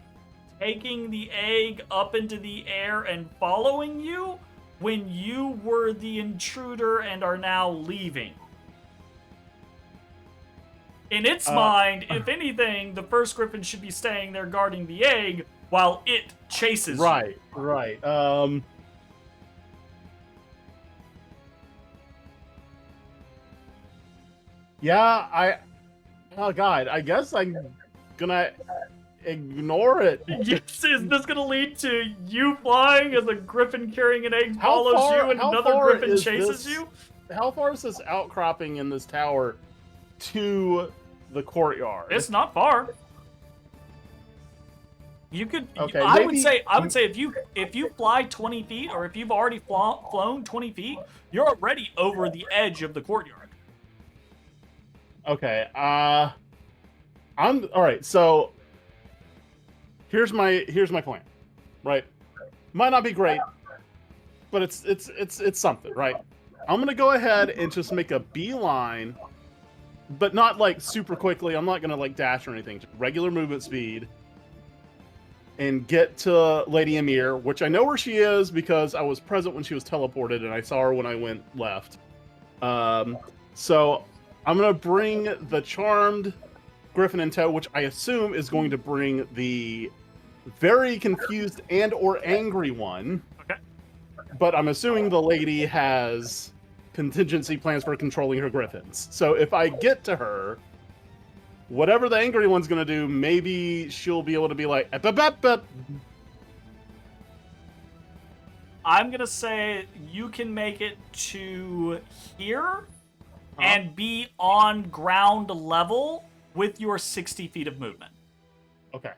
taking the egg up into the air and following you when you were the intruder and are now leaving. In its mind, if anything, the first griffin should be staying there guarding the egg while it chases you. Right. Yeah, oh god, I guess I'm gonna ignore it. Yes, is this gonna lead to you flying as a griffin carrying an egg How follows far- you and how another far griffin is chases this- you? How far is this outcropping in this tower to the courtyard? It's not far. You could. Okay, I would maybe- say if you fly 20 feet, or if you've already flown 20 feet, you're already over the edge of the courtyard. Okay, I'm all right. So here's my plan, right? Might not be great, but it's something, right? I'm gonna go ahead and just make a beeline, but not like super quickly. I'm not gonna like dash or anything. Just regular movement speed, and get to Lady Amir, which I know where she is because I was present when she was teleported, and I saw her when I went left. So I'm gonna bring the charmed griffin in tow, which I assume is going to bring the very confused and/or angry one. Okay. But I'm assuming the lady has contingency plans for controlling her griffins. So if I get to her, whatever the angry one's gonna do, maybe she'll be able to be like, "Ep, ep, ep, ep." I'm gonna say you can make it to here and be on ground level with your 60 feet of movement. Okay.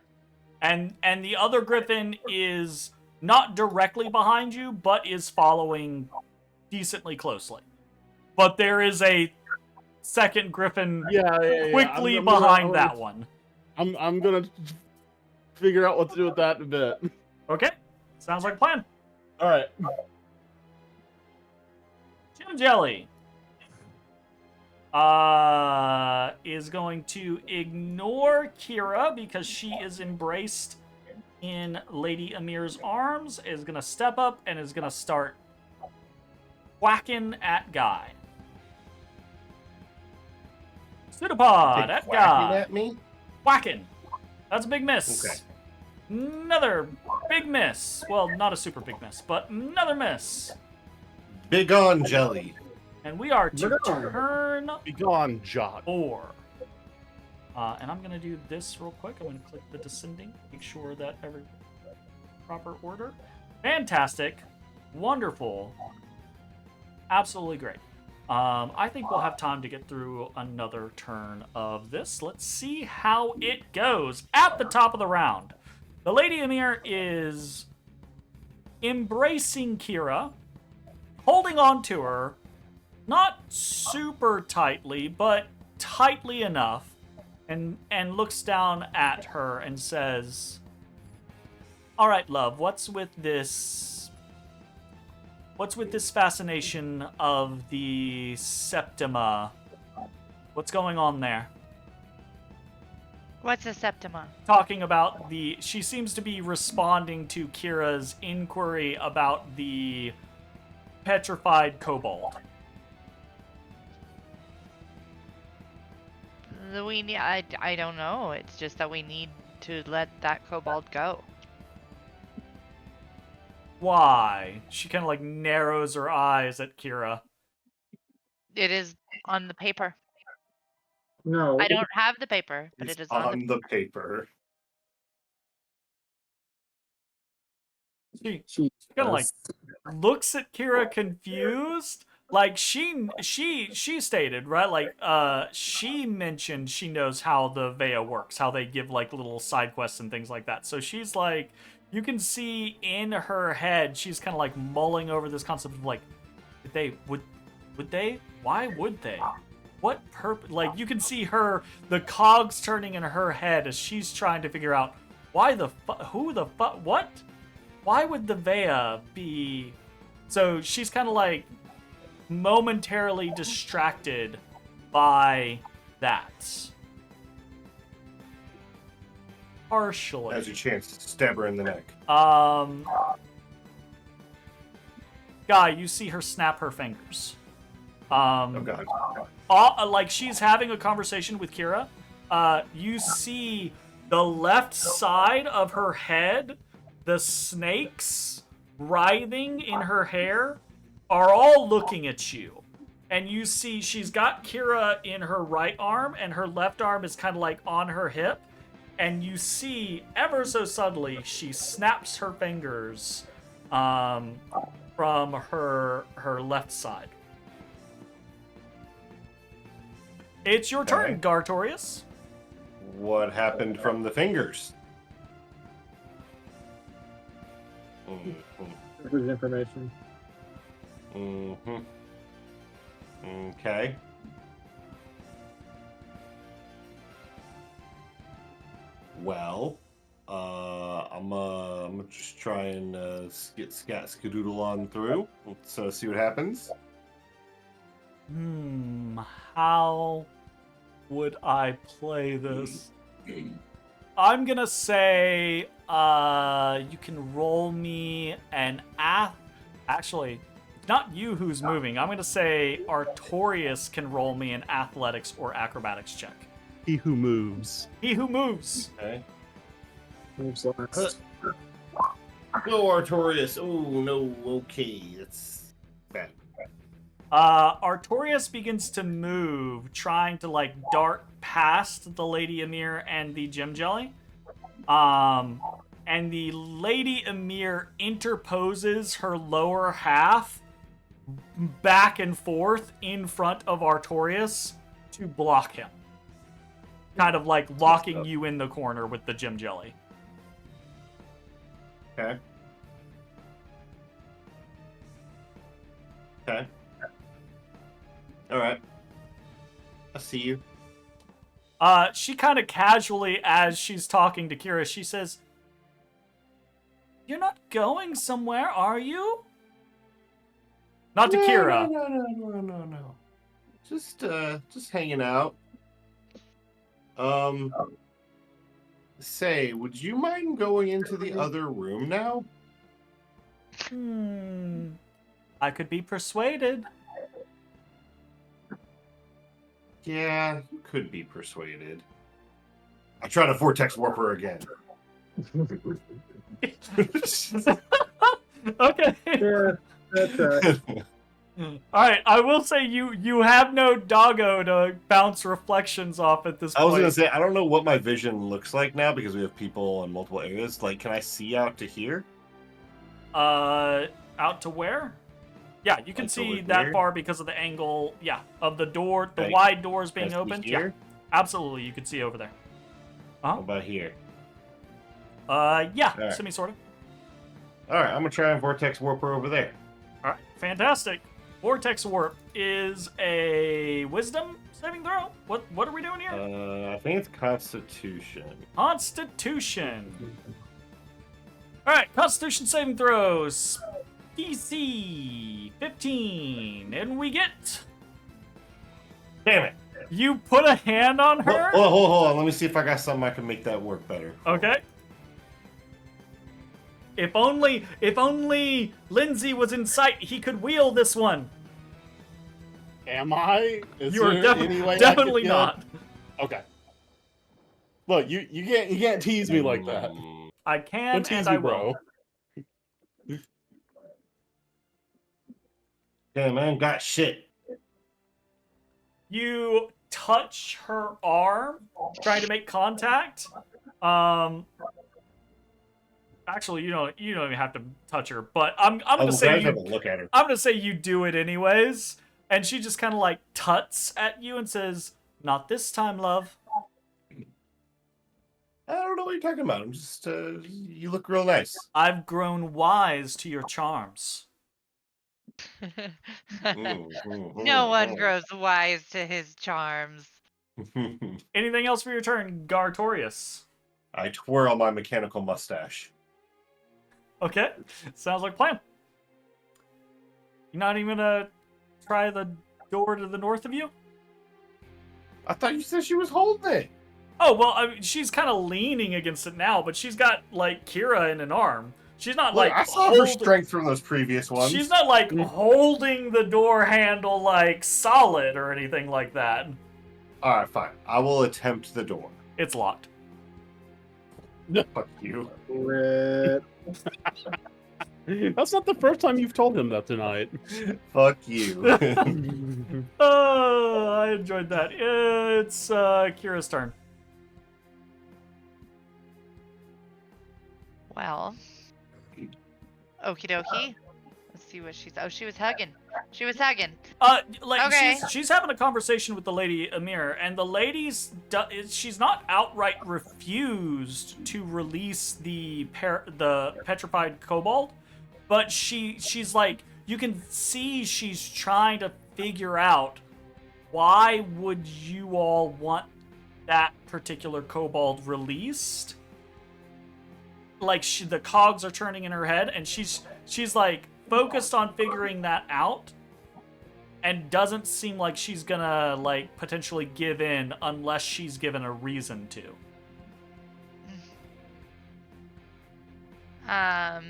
And the other griffin is not directly behind you, but is following decently closely. But there is a second griffin Yeah. quickly I'm behind gonna- that one. I'm gonna figure out what to do with that in a bit. Okay, sounds like a plan. All right. Jim Jelly is going to ignore Kira because she is embraced in Lady Amir's arms, is going to step up and is going to start whacking at Guy. Pseudopod at Whacking Guy. at me? Whacking. That's a big miss. Okay. Another big miss. Well, not a super big miss, but another miss. Big on jelly. And we are to Murder. turn Be gone, Jot. 4. And I'm going to do this real quick. I'm going to click the descending, make sure that every proper order. Fantastic. Wonderful. Absolutely great. I think we'll have time to get through another turn of this. Let's see how it goes. At the top of the round, the Lady Amir is embracing Kira, holding on to her, not super tightly, but tightly enough, and looks down at her and says, "All right, love, what's with this fascination of the Septima? What's going on there?" What's a Septima? Talking about she seems to be responding to Kira's inquiry about the petrified kobold. I don't know. It's just that we need to let that kobold go. Why? She kind of like narrows her eyes at Kira. It is on the paper. No. I don't have the paper, but It's it is on on the paper. She She kind of like does. looks at Kira confused. Like she stated, right? Like she mentioned she knows how the VAEA works, how they give like little side quests and things like that. So she's like, you can see in her head, she's kind of like mulling over this concept of like, would they? Why would they? What purpose? Like you can see the cogs turning in her head as she's trying to figure out why the who the what? Why would the VAEA be? So she's kind of like momentarily distracted by that. Partially. Has a chance to stab her in the neck. Guy, you see her snap her fingers. Oh god. Like she's having a conversation with Kira. You see the left side of her head, the snakes writhing in her hair, are all looking at you. and you see she's got Kira in her right arm, and her left arm is kind of like on her hip. And you see, ever so subtly, she snaps her fingers from her left side. It's your turn, Gartorius. What happened from the fingers? There's information. Mm-hmm. Okay. Well, I'm gonna just try and get skedoodle on through. Let's see what happens. How would I play this? I'm gonna say you can roll me an Actually, it's not you who's moving. I'm gonna say Artorius can roll me an athletics or acrobatics check. He who moves. He who moves. Okay. Moves last. No, Artorius. Oh no. Okay, that's bad. Artorius begins to move, trying to like dart past the Lady Emir and the Gem Jelly. And the Lady Emir interposes her lower half back and forth in front of Artorius to block him. Kind of like locking you in the corner with the Gem Jelly. Okay. Okay. All right. I see you. She kind of casually, as she's talking to Kira, she says, "You're not going somewhere, are you?" Not to Kira. No. Just hanging out. Say, would you mind going into the other room now? I could be persuaded. Yeah, you could be persuaded. I try to vortex warp her again. Okay. Yeah, that's Alright, I will say you have no doggo to bounce reflections off at this point. I was gonna say, I don't know what my vision looks like now because we have people in multiple areas. Like, can I see out to here? Out to where? Yeah, you can Like see over that here? far because of the angle, of the door, the Like, wide doors being Can I see opened. here? Yeah, absolutely, you can see over there. How about here? Yeah, Alright. semi-sort of. Alright, I'm gonna try and vortex warp her over there. Alright, fantastic. Vortex Warp is a wisdom saving throw? What are we doing here? I think it's Constitution. Constitution. Alright, Constitution saving throws. DC 15. And we get... Damn it! You put a hand on her? Hold on. Let me see if I got something I can make that work better. Okay. If only Linsey was in sight, he could wheel this one. Am I? Is You are there any way I definitely could- not. Okay. Look, you can't tease me like that. I can Don't tease and me, I will. bro. Damn, I ain't got shit. You touch her arm, trying to make contact. Actually, you don't even have to touch her, but I'm gonna say have a look at her. I'm gonna say you do it anyways, and she just kind of like tuts at you and says, "Not this time, love." I don't know what you're talking about. I'm just, you look real nice. I've grown wise to your charms. No one grows wise to his charms. Anything else for your turn, Gartorius? I twirl my mechanical mustache. Okay, sounds like a plan. You're not even gonna try the door to the north of you? I thought you said she was holding it. Oh, well, I mean, she's kind of leaning against it now, but she's got, like, Kira in an arm. She's not, Look, like, I saw her strength from those previous ones. She's not, like, holding the door handle, like, solid or anything like that. Alright, fine. I will attempt the door. It's locked. Fuck you. Rip. That's not the first time you've told him that tonight. Fuck you. Oh, I enjoyed that. It's Kira's turn. Well, okie dokie. Let's see what she's. Oh, she was hugging. She was hugging. Okay. She's having a conversation with the lady Amir, and the lady's she's not outright refused to release the petrified kobold, but she's like, you can see she's trying to figure out why would you all want that particular kobold released. Like the cogs are turning in her head, and she's like focused on figuring that out, and doesn't seem like she's gonna like potentially give in unless she's given a reason to. I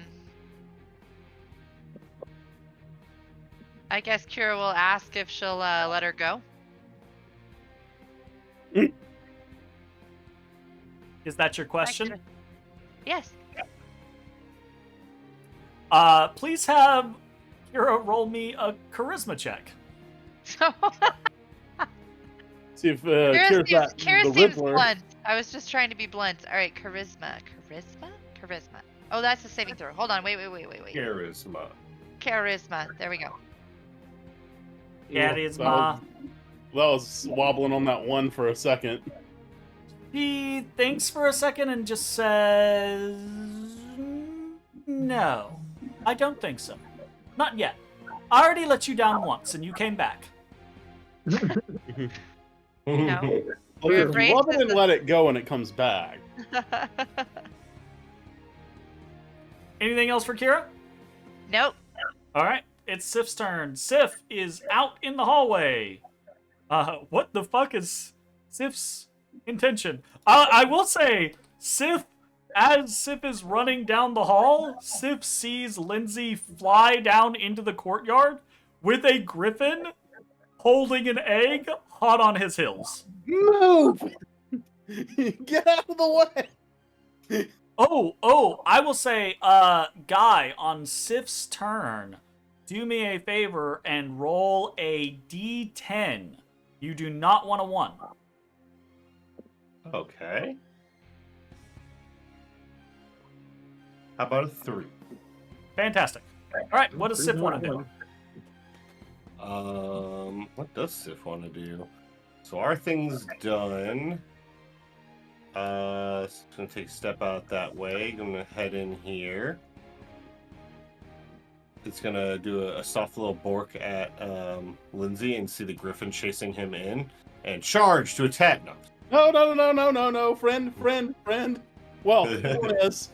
guess Kira will ask if she'll let her go. Is that your question? Yes. Please have Kira roll me a charisma check. So See if Kira's not Kira the seems Riddler. blunt. I was just trying to be blunt. All right, charisma. Oh, that's a saving throw. Hold on. Wait. Charisma. Charisma. There we go. Charisma. That was wobbling on that one for a second. He thinks for a second and just says, "No, I don't think so. Not yet. I already let you down once, and you came back." No. Look, You're if afraid you love it this and is- let it go and it comes back. Anything else for Kira? Nope. All right, it's Sif's turn. Sif is out in the hallway. What the fuck is Sif's intention? I will say, as Sif is running down the hall, Sif sees Linsey fly down into the courtyard with a griffin holding an egg hot on his heels. Move! Get out of the way! Oh, I will say, Guy, on Sif's turn, do me a favor and roll a d10. You do not want a 1. Okay. How about a 3? Fantastic. All right, what does Sif want to do? What does Sif want to do? So our thing's done. It's gonna take a step out that way. Gonna head in here. It's gonna do a soft little bork at Linsey and see the griffin chasing him in, and charge to attack. No, friend. Well, it is.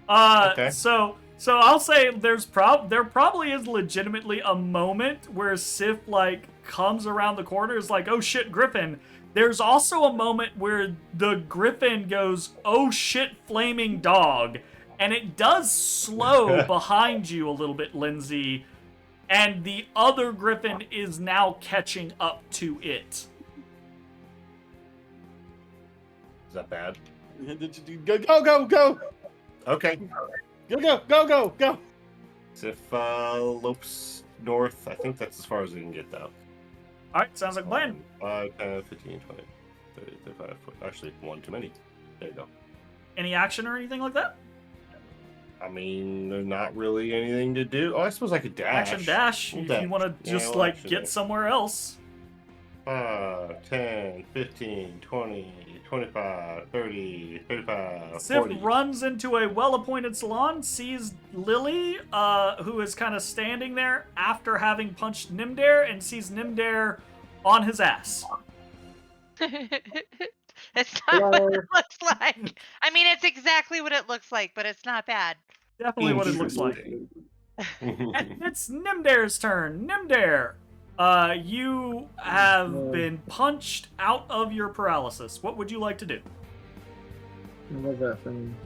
Okay. So I'll say there probably is legitimately a moment where Sif like comes around the corner, is like, oh shit, griffin. There's also a moment where the griffin goes, oh shit, flaming dog, and it does slow behind you a little bit, Linsey, and the other griffin is now catching up to it. Is that bad? Go! Okay. Go! Sif lopes north. I think that's as far as we can get, though. All right, sounds like a plan. 5, 10, 15, 20, 30, 35, 40. Actually, one too many. There you go. Any action or anything like that? I mean, there's not really anything to do. Oh, I suppose I could dash. Action dash, We'll if dash. you want to Yeah, just we'll like action get dash. somewhere else. 5, 10, 15, 20, 25, 30, 35, Sif 40. runs into a well-appointed salon, sees Lily, who is kind of standing there after having punched Nymdaer, and sees Nymdaer on his ass. It's not what it looks like. I mean, it's exactly what it looks like, but it's not bad. Definitely what it looks like. And it's Nymdaer's turn. Nymdaer, you have been punched out of your paralysis. What would you like to do? I love that from.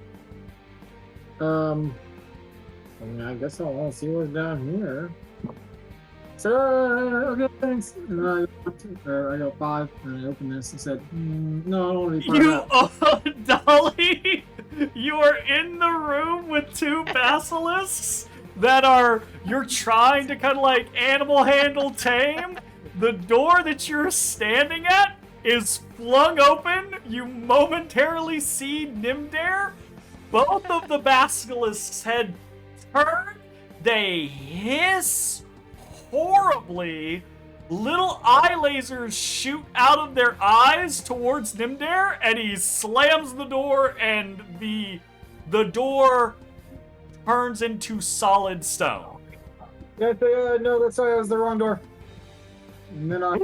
I mean, I guess I'll want to see what's down here. So, okay, thanks. And I go 5, and I open this and said, no, I don't want to be part of that. Dolly You are in the room with two basilisks that you're trying to kind of like animal handle tame. The door that you're standing at is flung open. You momentarily see Nymdaer. Both of the basilisks' head turn. They hiss horribly. Little eye lasers shoot out of their eyes towards Nymdaer, and he slams the door, and the door turns into solid stone. No, that's sorry, that was the wrong door. And then I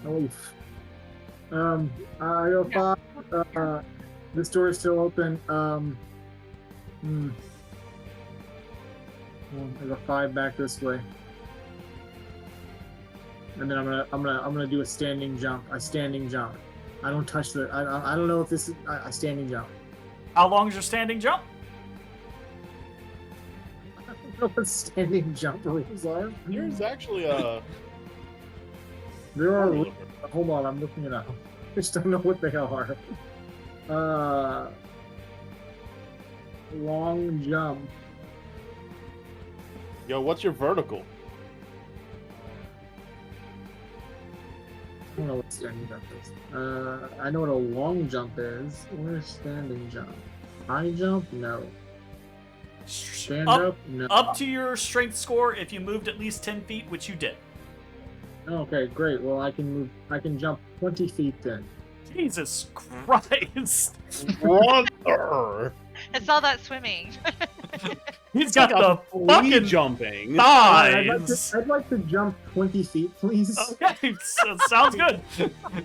leave. I go 5. This door is still open. I go 5 back this way. And then I'm gonna do a standing jump. A standing jump. I don't touch the. I don't know if this is a standing jump. How long is your standing jump? I don't know what standing jump rules are. There's actually There are. Hold on, I'm looking it up. I just don't know what they are. Long jump. Yo, what's your vertical? I don't know what standing jump is. I know what a long jump is. Where's standing jump? High jump? No. Stand up? No. Up to your strength score if you moved at least 10 feet, which you did. Okay, great. Well, I can jump 20 feet then. Jesus Christ. Brother! It's all that swimming. He's got the Flea fucking jumping. thighs. I'd like to jump 20 feet, please. Okay, sounds good.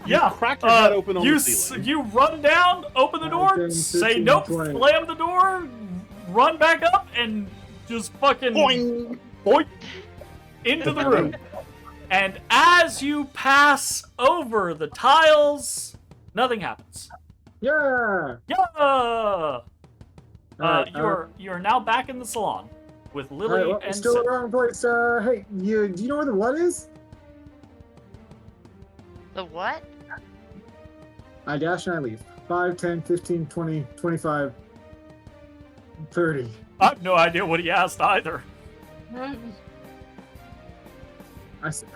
Yeah, Crack your head open on you the ceiling. you run down, open the door, 10, say 15, nope, 20. slam the door, run back up, and just fucking Boing. boink into the room. And as you pass over the tiles, nothing happens. Yeah. Yeah. Alright, You're now back in the salon with Lily Alright, well, and still in Sid. the wrong place. Hey, do you know where the what is? The what? I dash and I leave. 5, 10, 15, 20, 25, 30. I have no idea what he asked either. I said,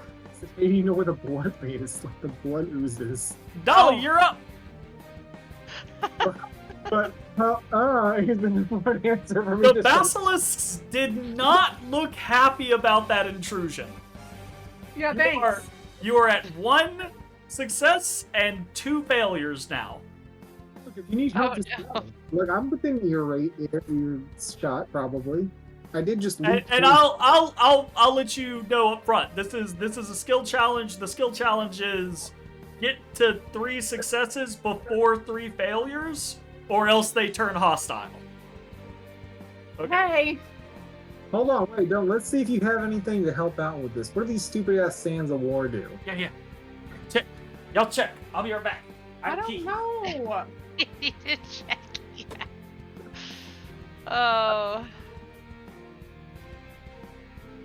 hey, you know where the blood is? Like the blood oozes. Dolly, you're up. But here's the number one answer for me. The to say. basilisks did not look happy about that intrusion. Yeah, thanks. You are at 1 success and 2 failures now. Look, if you need help, Oh, just no. look. I'm within your shot probably. I did just. And leap through. I'll let you know up front. This is a skill challenge. The skill challenge is get to 3 successes before 3 failures, or else they turn hostile. Hey, Hold on, wait, don't. Let's see if you have anything to help out with this. What do these stupid ass sands of war do? Yeah. Check. Y'all check. I'll be right back. I don't key. know. You did check. Yeah. Oh.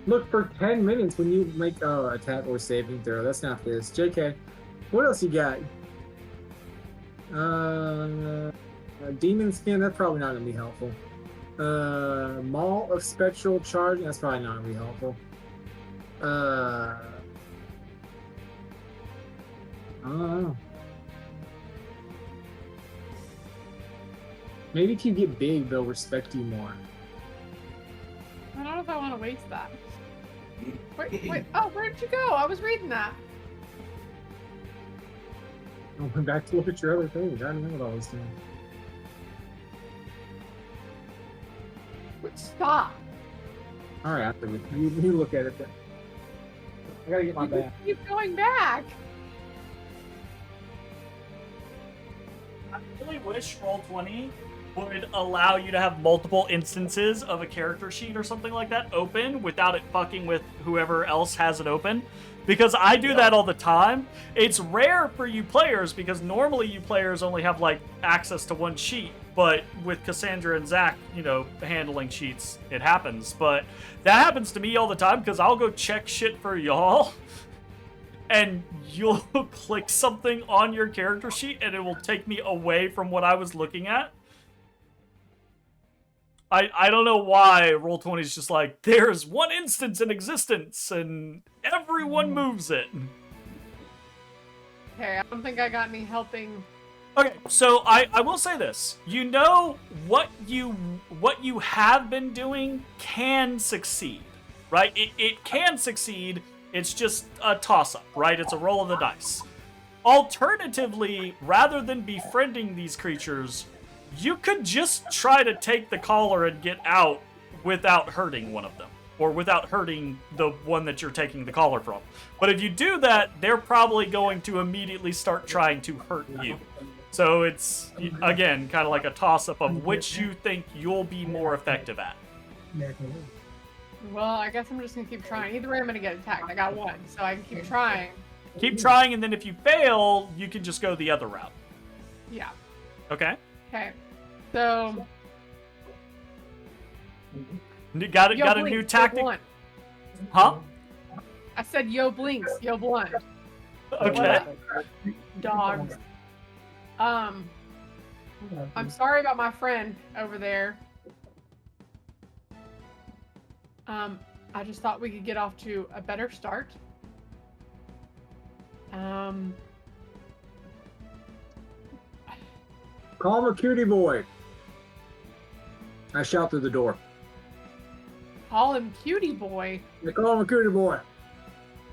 Look, for 10 minutes when you make attack or saving throw. That's not this. JK. What else you got? Demon skin. That's probably not gonna be helpful. Maul of spectral charge. That's probably not gonna be helpful. I don't know. Maybe if you get big, they'll respect you more. I don't know if I want to waste that. Wait. Oh, where did you go? I was reading that. I went back to look at your other things. I don't know what I was doing. Stop. All right, you look at it then. I gotta get my You back. keep going back. I really wish Roll20 would allow you to have multiple instances of a character sheet or something like that open without it fucking with whoever else has it open. Because I do that all the time. It's rare for you players because normally you players only have like access to 1 sheet. But with Cassandra and Zach, handling sheets, it happens. But that happens to me all the time because I'll go check shit for y'all. and you'll click something on your character sheet, and it will take me away from what I was looking at. I don't know why Roll20 is just like, there's one instance in existence, and everyone moves it. Okay, I don't think I got any helping. Okay, so I will say this. You know what you have been doing can succeed, right? It can succeed. It's just a toss-up, right? It's a roll of the dice. Alternatively, rather than befriending these creatures, you could just try to take the collar and get out without hurting one of them, or without hurting the one that you're taking the collar from. But if you do that, they're probably going to immediately start trying to hurt you. So it's, again, kind of like a toss-up of which you think you'll be more effective at. Well, I guess I'm just gonna keep trying. Either way, I'm gonna get attacked. I got one, so I can keep trying. Keep trying, and then if you fail, you can just go the other route. Yeah. Okay? Okay. So. Got Yo, a Blinks, new Yo tactic? Blunt. Huh? I said yo blinks, yo blunt. Okay. Dogs. I'm sorry about my friend over there. I just thought we could get off to a better start. Call him a cutie boy. I shout through the door. Call him cutie boy. I call him a cutie boy.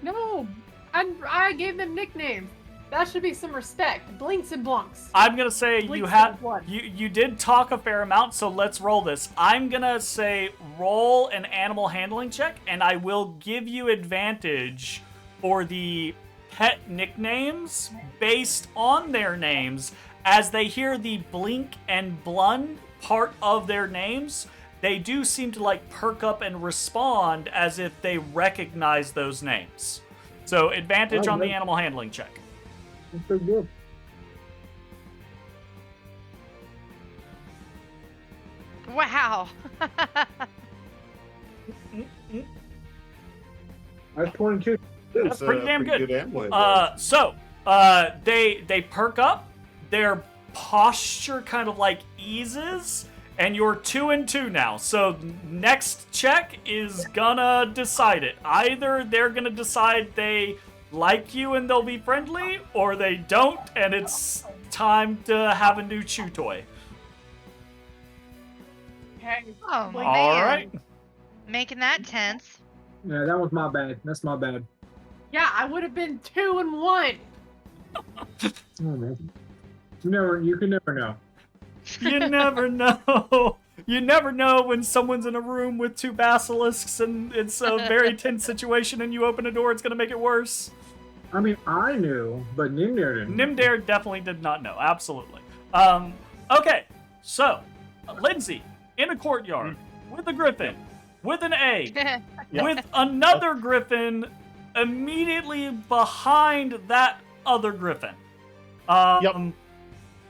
No, I gave them nicknames. That should be some respect. Blinks and blunks. I'm gonna say you Blinks had and blood. you did talk a fair amount, so let's roll this. I'm gonna say roll an animal handling check, and I will give you advantage for the pet nicknames based on their names. As they hear the blink and blun part of their names, they do seem to like perk up and respond as if they recognize those names. So advantage on the animal handling check. That's pretty good. Wow. That's 22. That's pretty damn good. Animal handling. They perk up, their posture kind of like eases, and you're 2 and 2 now. So next check is gonna decide it. Either they're gonna decide they like you and they'll be friendly, or they don't and it's time to have a new chew toy. Okay. Oh, man. All right. Making that tense. Yeah, that was my bad. That's my bad. Yeah, I would have been 2 and 1. Oh, man. You can never know. You never know. You never know when someone's in a room with 2 basilisks and it's a very tense situation and you open a door, it's going to make it worse. I mean, I knew, but Nymdaer didn't. Nymdaer definitely did not know. Absolutely. Okay, so, Linsey, in a courtyard, with a griffin, with an egg, with another griffin immediately behind that other griffin.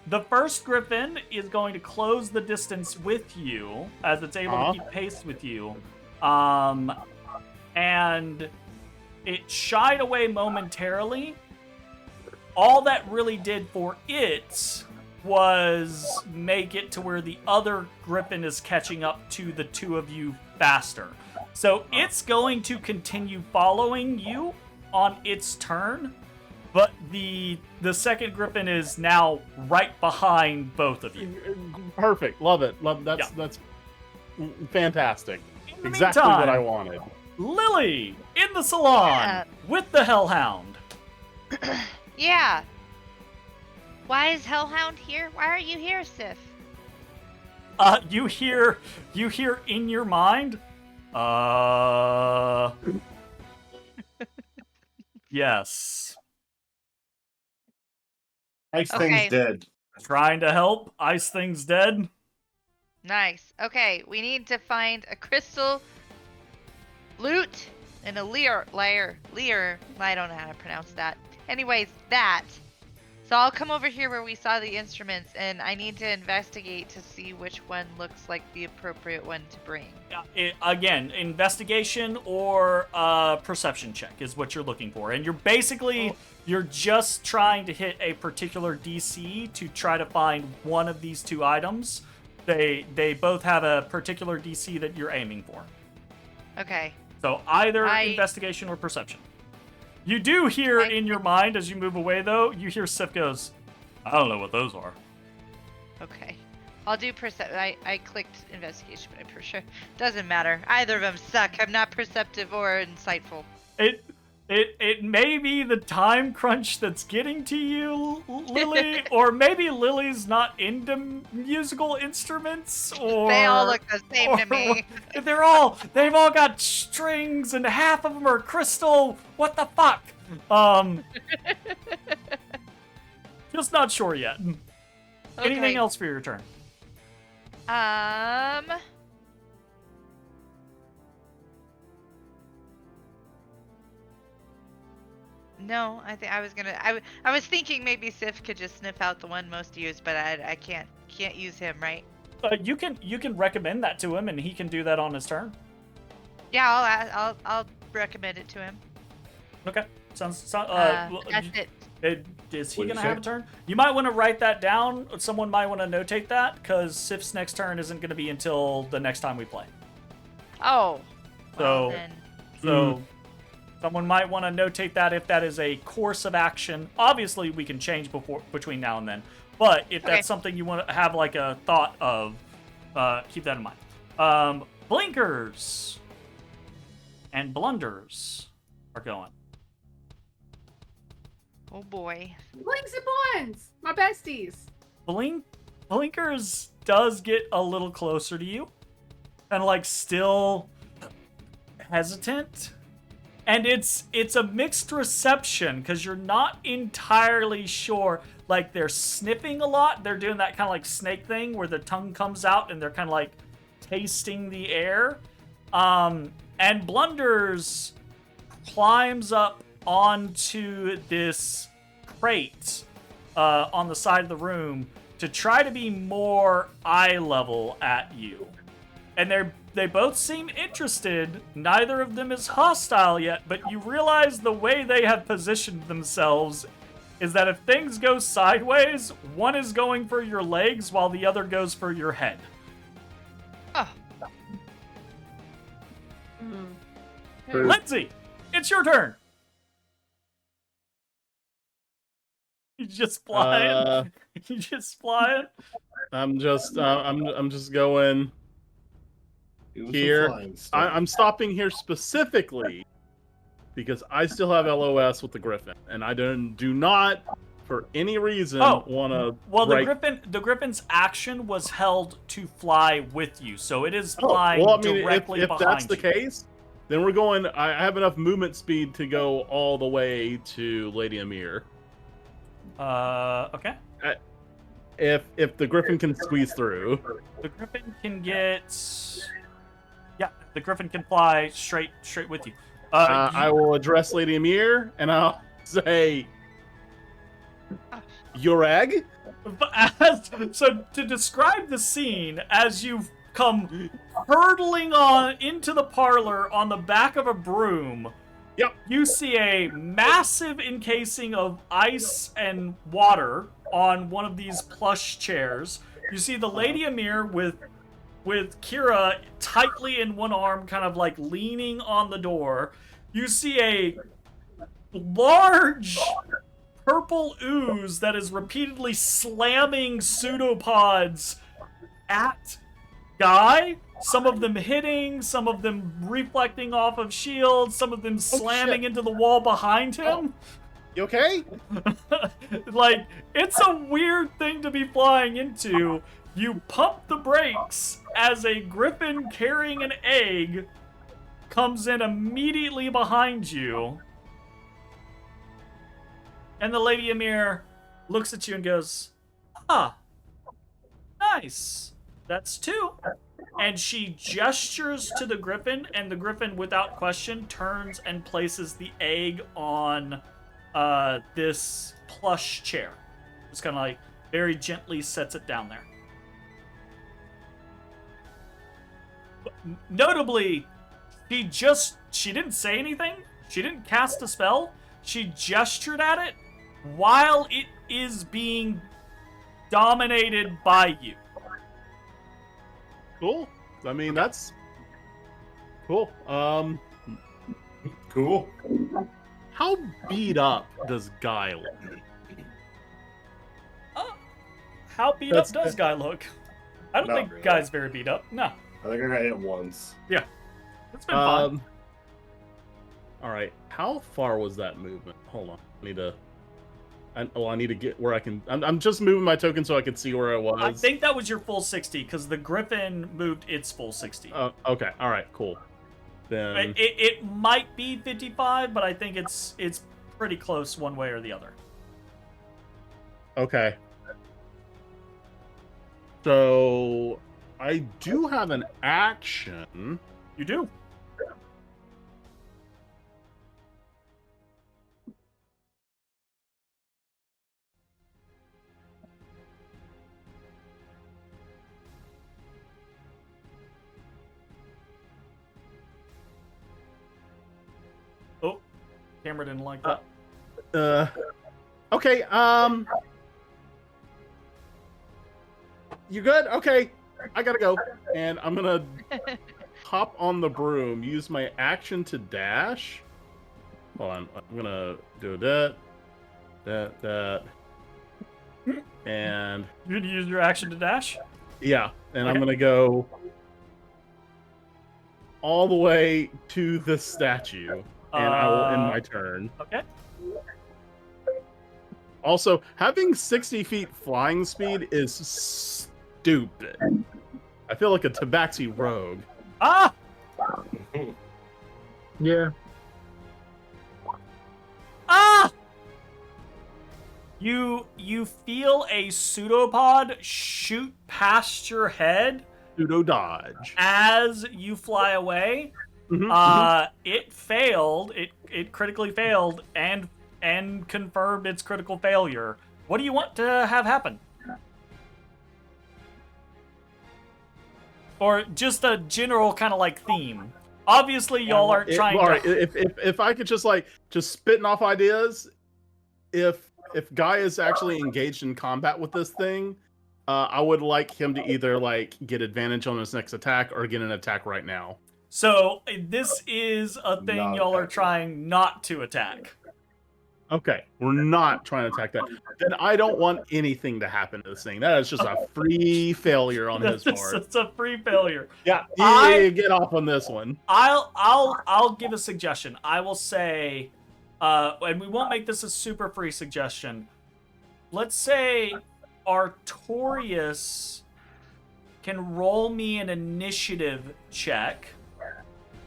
The first griffin is going to close the distance with you as it's able to keep pace with you. And it shied away momentarily. All that really did for it was make it to where the other griffin is catching up to the 2 of you faster. So it's going to continue following you on its turn. But the second griffin is now right behind both of you. Perfect. Love it. That's fantastic. In the Exactly meantime, what I wanted. Lily in the salon with the Hellhound. Yeah. Why is Hellhound here? Why are you here, Sif? You hear in your mind, yes. Ice Okay. Thing's dead. Trying to help. Ice Thing's dead. Nice. Okay, we need to find a crystal loot and a leer. I don't know how to pronounce that. Anyways, that. So I'll come over here where we saw the instruments, and I need to investigate to see which one looks like the appropriate one to bring. Again, investigation or perception check is what you're looking for. And you're basically, you're just trying to hit a particular DC to try to find one of these two items. They both have a particular DC that you're aiming for. Okay. So either investigation or perception. You do hear in your mind as you move away, though, you hear Sif goes, I don't know what those are. Okay. I'll do I clicked investigation, but I'm pretty sure doesn't matter. Either of them suck. I'm not perceptive or insightful. It may be the time crunch that's getting to you, Lily, or maybe Lily's not into musical instruments, or they all look the same to me. They've all got strings and half of them are crystal. What the fuck? Just not sure yet. Okay. Anything else for your turn? No, I think I was gonna. I was thinking maybe Sif could just sniff out the one most used, but I can't use him, right? You can recommend that to him, and he can do that on his turn. Yeah, I'll recommend it to him. Okay, sounds. That's it. Is he What'd gonna you have say? a turn? You might want to write that down. Someone might want to notate that because Sif's next turn isn't going to be until the next time we play. Oh. So, Well, then. so someone might want to notate that if that is a course of action. Obviously, we can change between now and then. But if Okay. that's something you want to have like a thought of, keep that in mind. Blinkers and blunders are going. Oh boy. Blinks and Blondes, my besties. Blinkers does get a little closer to you, and like still hesitant. And it's a mixed reception because you're not entirely sure. Like they're sniffing a lot. They're doing that kind of like snake thing where the tongue comes out and they're kind of like tasting the air. And Blunders climbs up onto this crate on the side of the room to try to be more eye level at you. And they both seem interested. Neither of them is hostile yet, but you realize the way they have positioned themselves is that if things go sideways, one is going for your legs while the other goes for your head. Oh. Linsey, it's your turn. You just flying. You just flying. I'm just going Doing some here. flying stuff. I'm stopping here specifically because I still have LOS with the Griffin, and I do not, for any reason, want to. Well, the Griffin's action was held to fly with you, so it is flying directly if behind that's the you. case, then we're going. I have enough movement speed to go all the way to Lady Amir. Okay. If the Griffin can squeeze through. The Griffin can get. Yeah, the Griffin can fly straight with you. I will address Lady Amir and I'll say, Yorag? So to describe the scene, as you come hurtling on into the parlor on the back of a broom, Yep. you see a massive encasing of ice and water on one of these plush chairs. You see the Lady Amir with Kira tightly in one arm, kind of like leaning on the door. You see a large purple ooze that is repeatedly slamming pseudopods at Guy. Some of them hitting, some of them reflecting off of shields, some of them slamming into the wall behind him. You okay? Like, it's a weird thing to be flying into. You pump the brakes as a Griffin carrying an egg comes in immediately behind you. And the Lady Amir looks at you and goes, nice. That's two. And she gestures to the Griffin, and the Griffin, without question, turns and places the egg on this plush chair. just kind of like very gently sets it down there. Notably, she didn't say anything. She didn't cast a spell. She gestured at it while it is being dominated by you. Cool. I mean, that's cool. Cool. How beat up does Guy look? How beat up does Guy look? I don't Not think really. Guy's very beat up. No. I think I got hit once. Yeah. It's been fun. All right. How far was that movement? Hold on. I need to get where I can. I'm just moving my token so I can see where I was. I think that was your full 60 because the Griffin moved its full 60. Okay. All right. Cool. Then It might be 55, but I think it's pretty close one way or the other. okay. So I do have an action. You do. Oh, camera didn't like that. Okay. You good? Okay. I gotta go, and I'm gonna hop on the broom. Use my action to dash. Hold on. I'm gonna do that, and You're gonna use your action to dash? yeah, and I'm Okay. gonna go all the way to the statue, and I will end my turn. Okay. Also, having 60 feet flying speed is stupid. I feel like a Tabaxi rogue. Ah! Yeah. Ah! You feel a pseudopod shoot past your head Pseudo dodge. as you fly away. Mhm, It failed. It critically failed and confirmed its critical failure. What do you want to have happen? Or just a general kind of like theme. Obviously, y'all aren't trying all right, to. if I could just spitting off ideas, if Guy is actually engaged in combat with this thing, I would like him to either get advantage on his next attack or get an attack right now. So this is a thing Not y'all are attacking. trying not to attack. Okay, we're not trying to attack that. Then I don't want anything to happen to this thing. That is just a free failure on his part. It's a free failure. Yeah, I- get off on this one. I'll give a suggestion. I will say, and we won't make this a super free suggestion. Let's say Artorias can roll me an initiative check,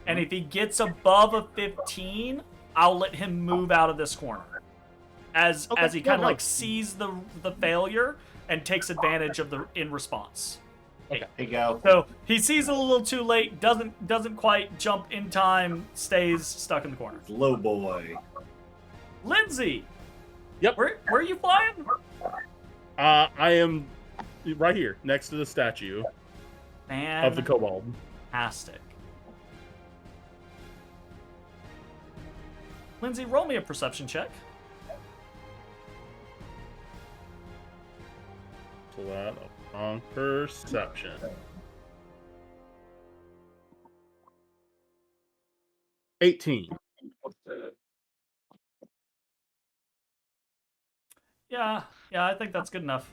and if he gets above a 15, I'll let him move out of this corner. As he yeah, kind of no. sees the failure and takes advantage of in response. Hey, Gal. So he sees it a little too late, doesn't quite jump in time, stays stuck in the corner. Low boy. Linsey! Yep. Where are you flying? I am right here, next to the statue of the kobold. Fantastic. Linsey, roll me a perception check. So that on perception. $18. Yeah, I think that's good enough.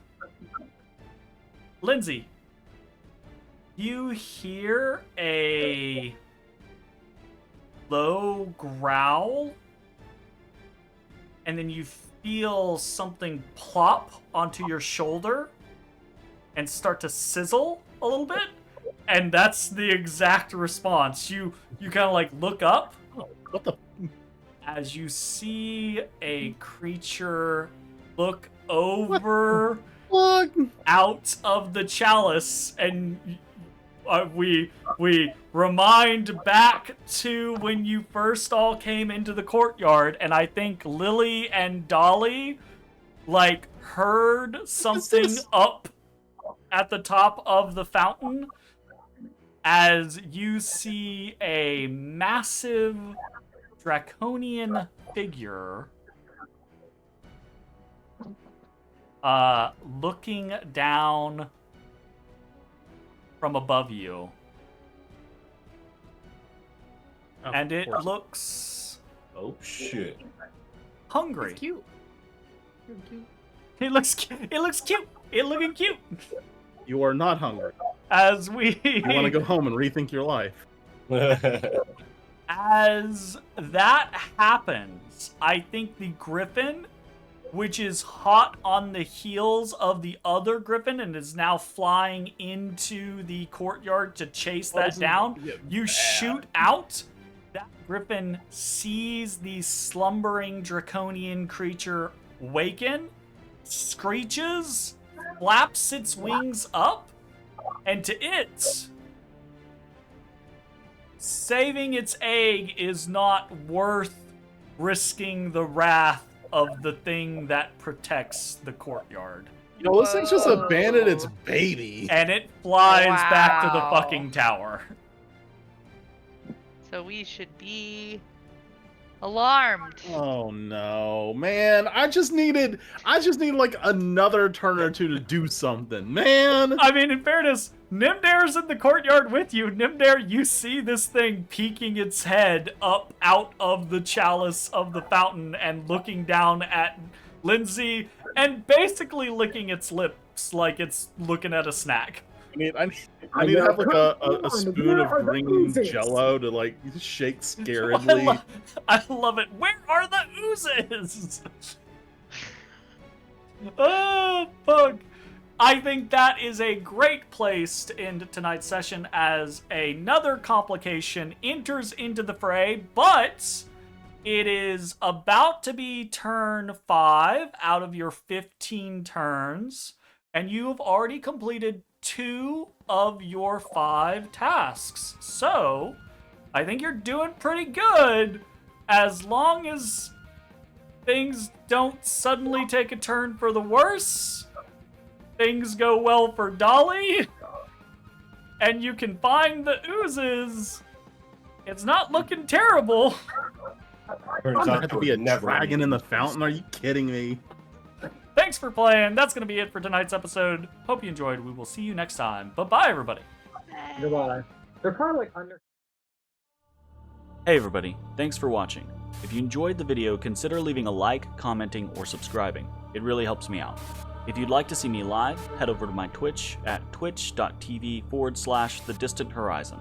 Linsey, you hear a low growl, and then you feel something plop onto your shoulder and start to sizzle a little bit, and that's the exact response. You kind of look up What the? as you see a creature look over Fuck? out of the chalice, and we remind back to when you first all came into the courtyard, and I think Lily and Dolly like heard something up at the top of the fountain as you see a massive draconian figure looking down from above you. Of And it course. looks Oh shit. hungry. It's cute. Very cute. It looks cute. It looks cute. It looking cute. You are not hungry. As we You want to go home and rethink your life. As that happens, I think the griffin, which is hot on the heels of the other griffin and is now flying into the courtyard to chase Oh, this that is down, about to get you bad. shoot out. That griffin sees the slumbering draconian creature waken, screeches, flaps its wings up, and to it, saving its egg is not worth risking the wrath of the thing that protects the courtyard. Yo, this thing's just Whoa. abandoned its baby. And it flies back to the Wow. fucking tower. So we should be alarmed. Oh no, man! I just needed like another turn or two to do something, man. I mean, in fairness, Nymdaer's in the courtyard with you. Nymdaer, you see this thing peeking its head up out of the chalice of the fountain and looking down at Linsey and basically licking its lips like it's looking at a snack. I need to have like a spoon of green jello to like shake scaredly. I love it. Where are the oozes? Oh, fuck. I think that is a great place to end tonight's session as another complication enters into the fray, but it is about to be turn 5 out of your 15 turns, and you have already completed 2 of your 5 tasks. So, I think you're doing pretty good as long as things don't suddenly take a turn for the worse. Things go well for Dolly, and you can find the oozes. It's not looking terrible. Turns There out had to there be was a never dragon in the any- fountain. Are you kidding me? Thanks for playing. That's going to be it for tonight's episode. Hope you enjoyed. We will see you next time. Bye-bye, everybody. Goodbye. They're kind of like under. Hey everybody, thanks for watching. If you enjoyed the video, consider leaving a like, commenting, or subscribing. It really helps me out. If you'd like to see me live, head over to my Twitch at twitch.tv/thedistanthorizon.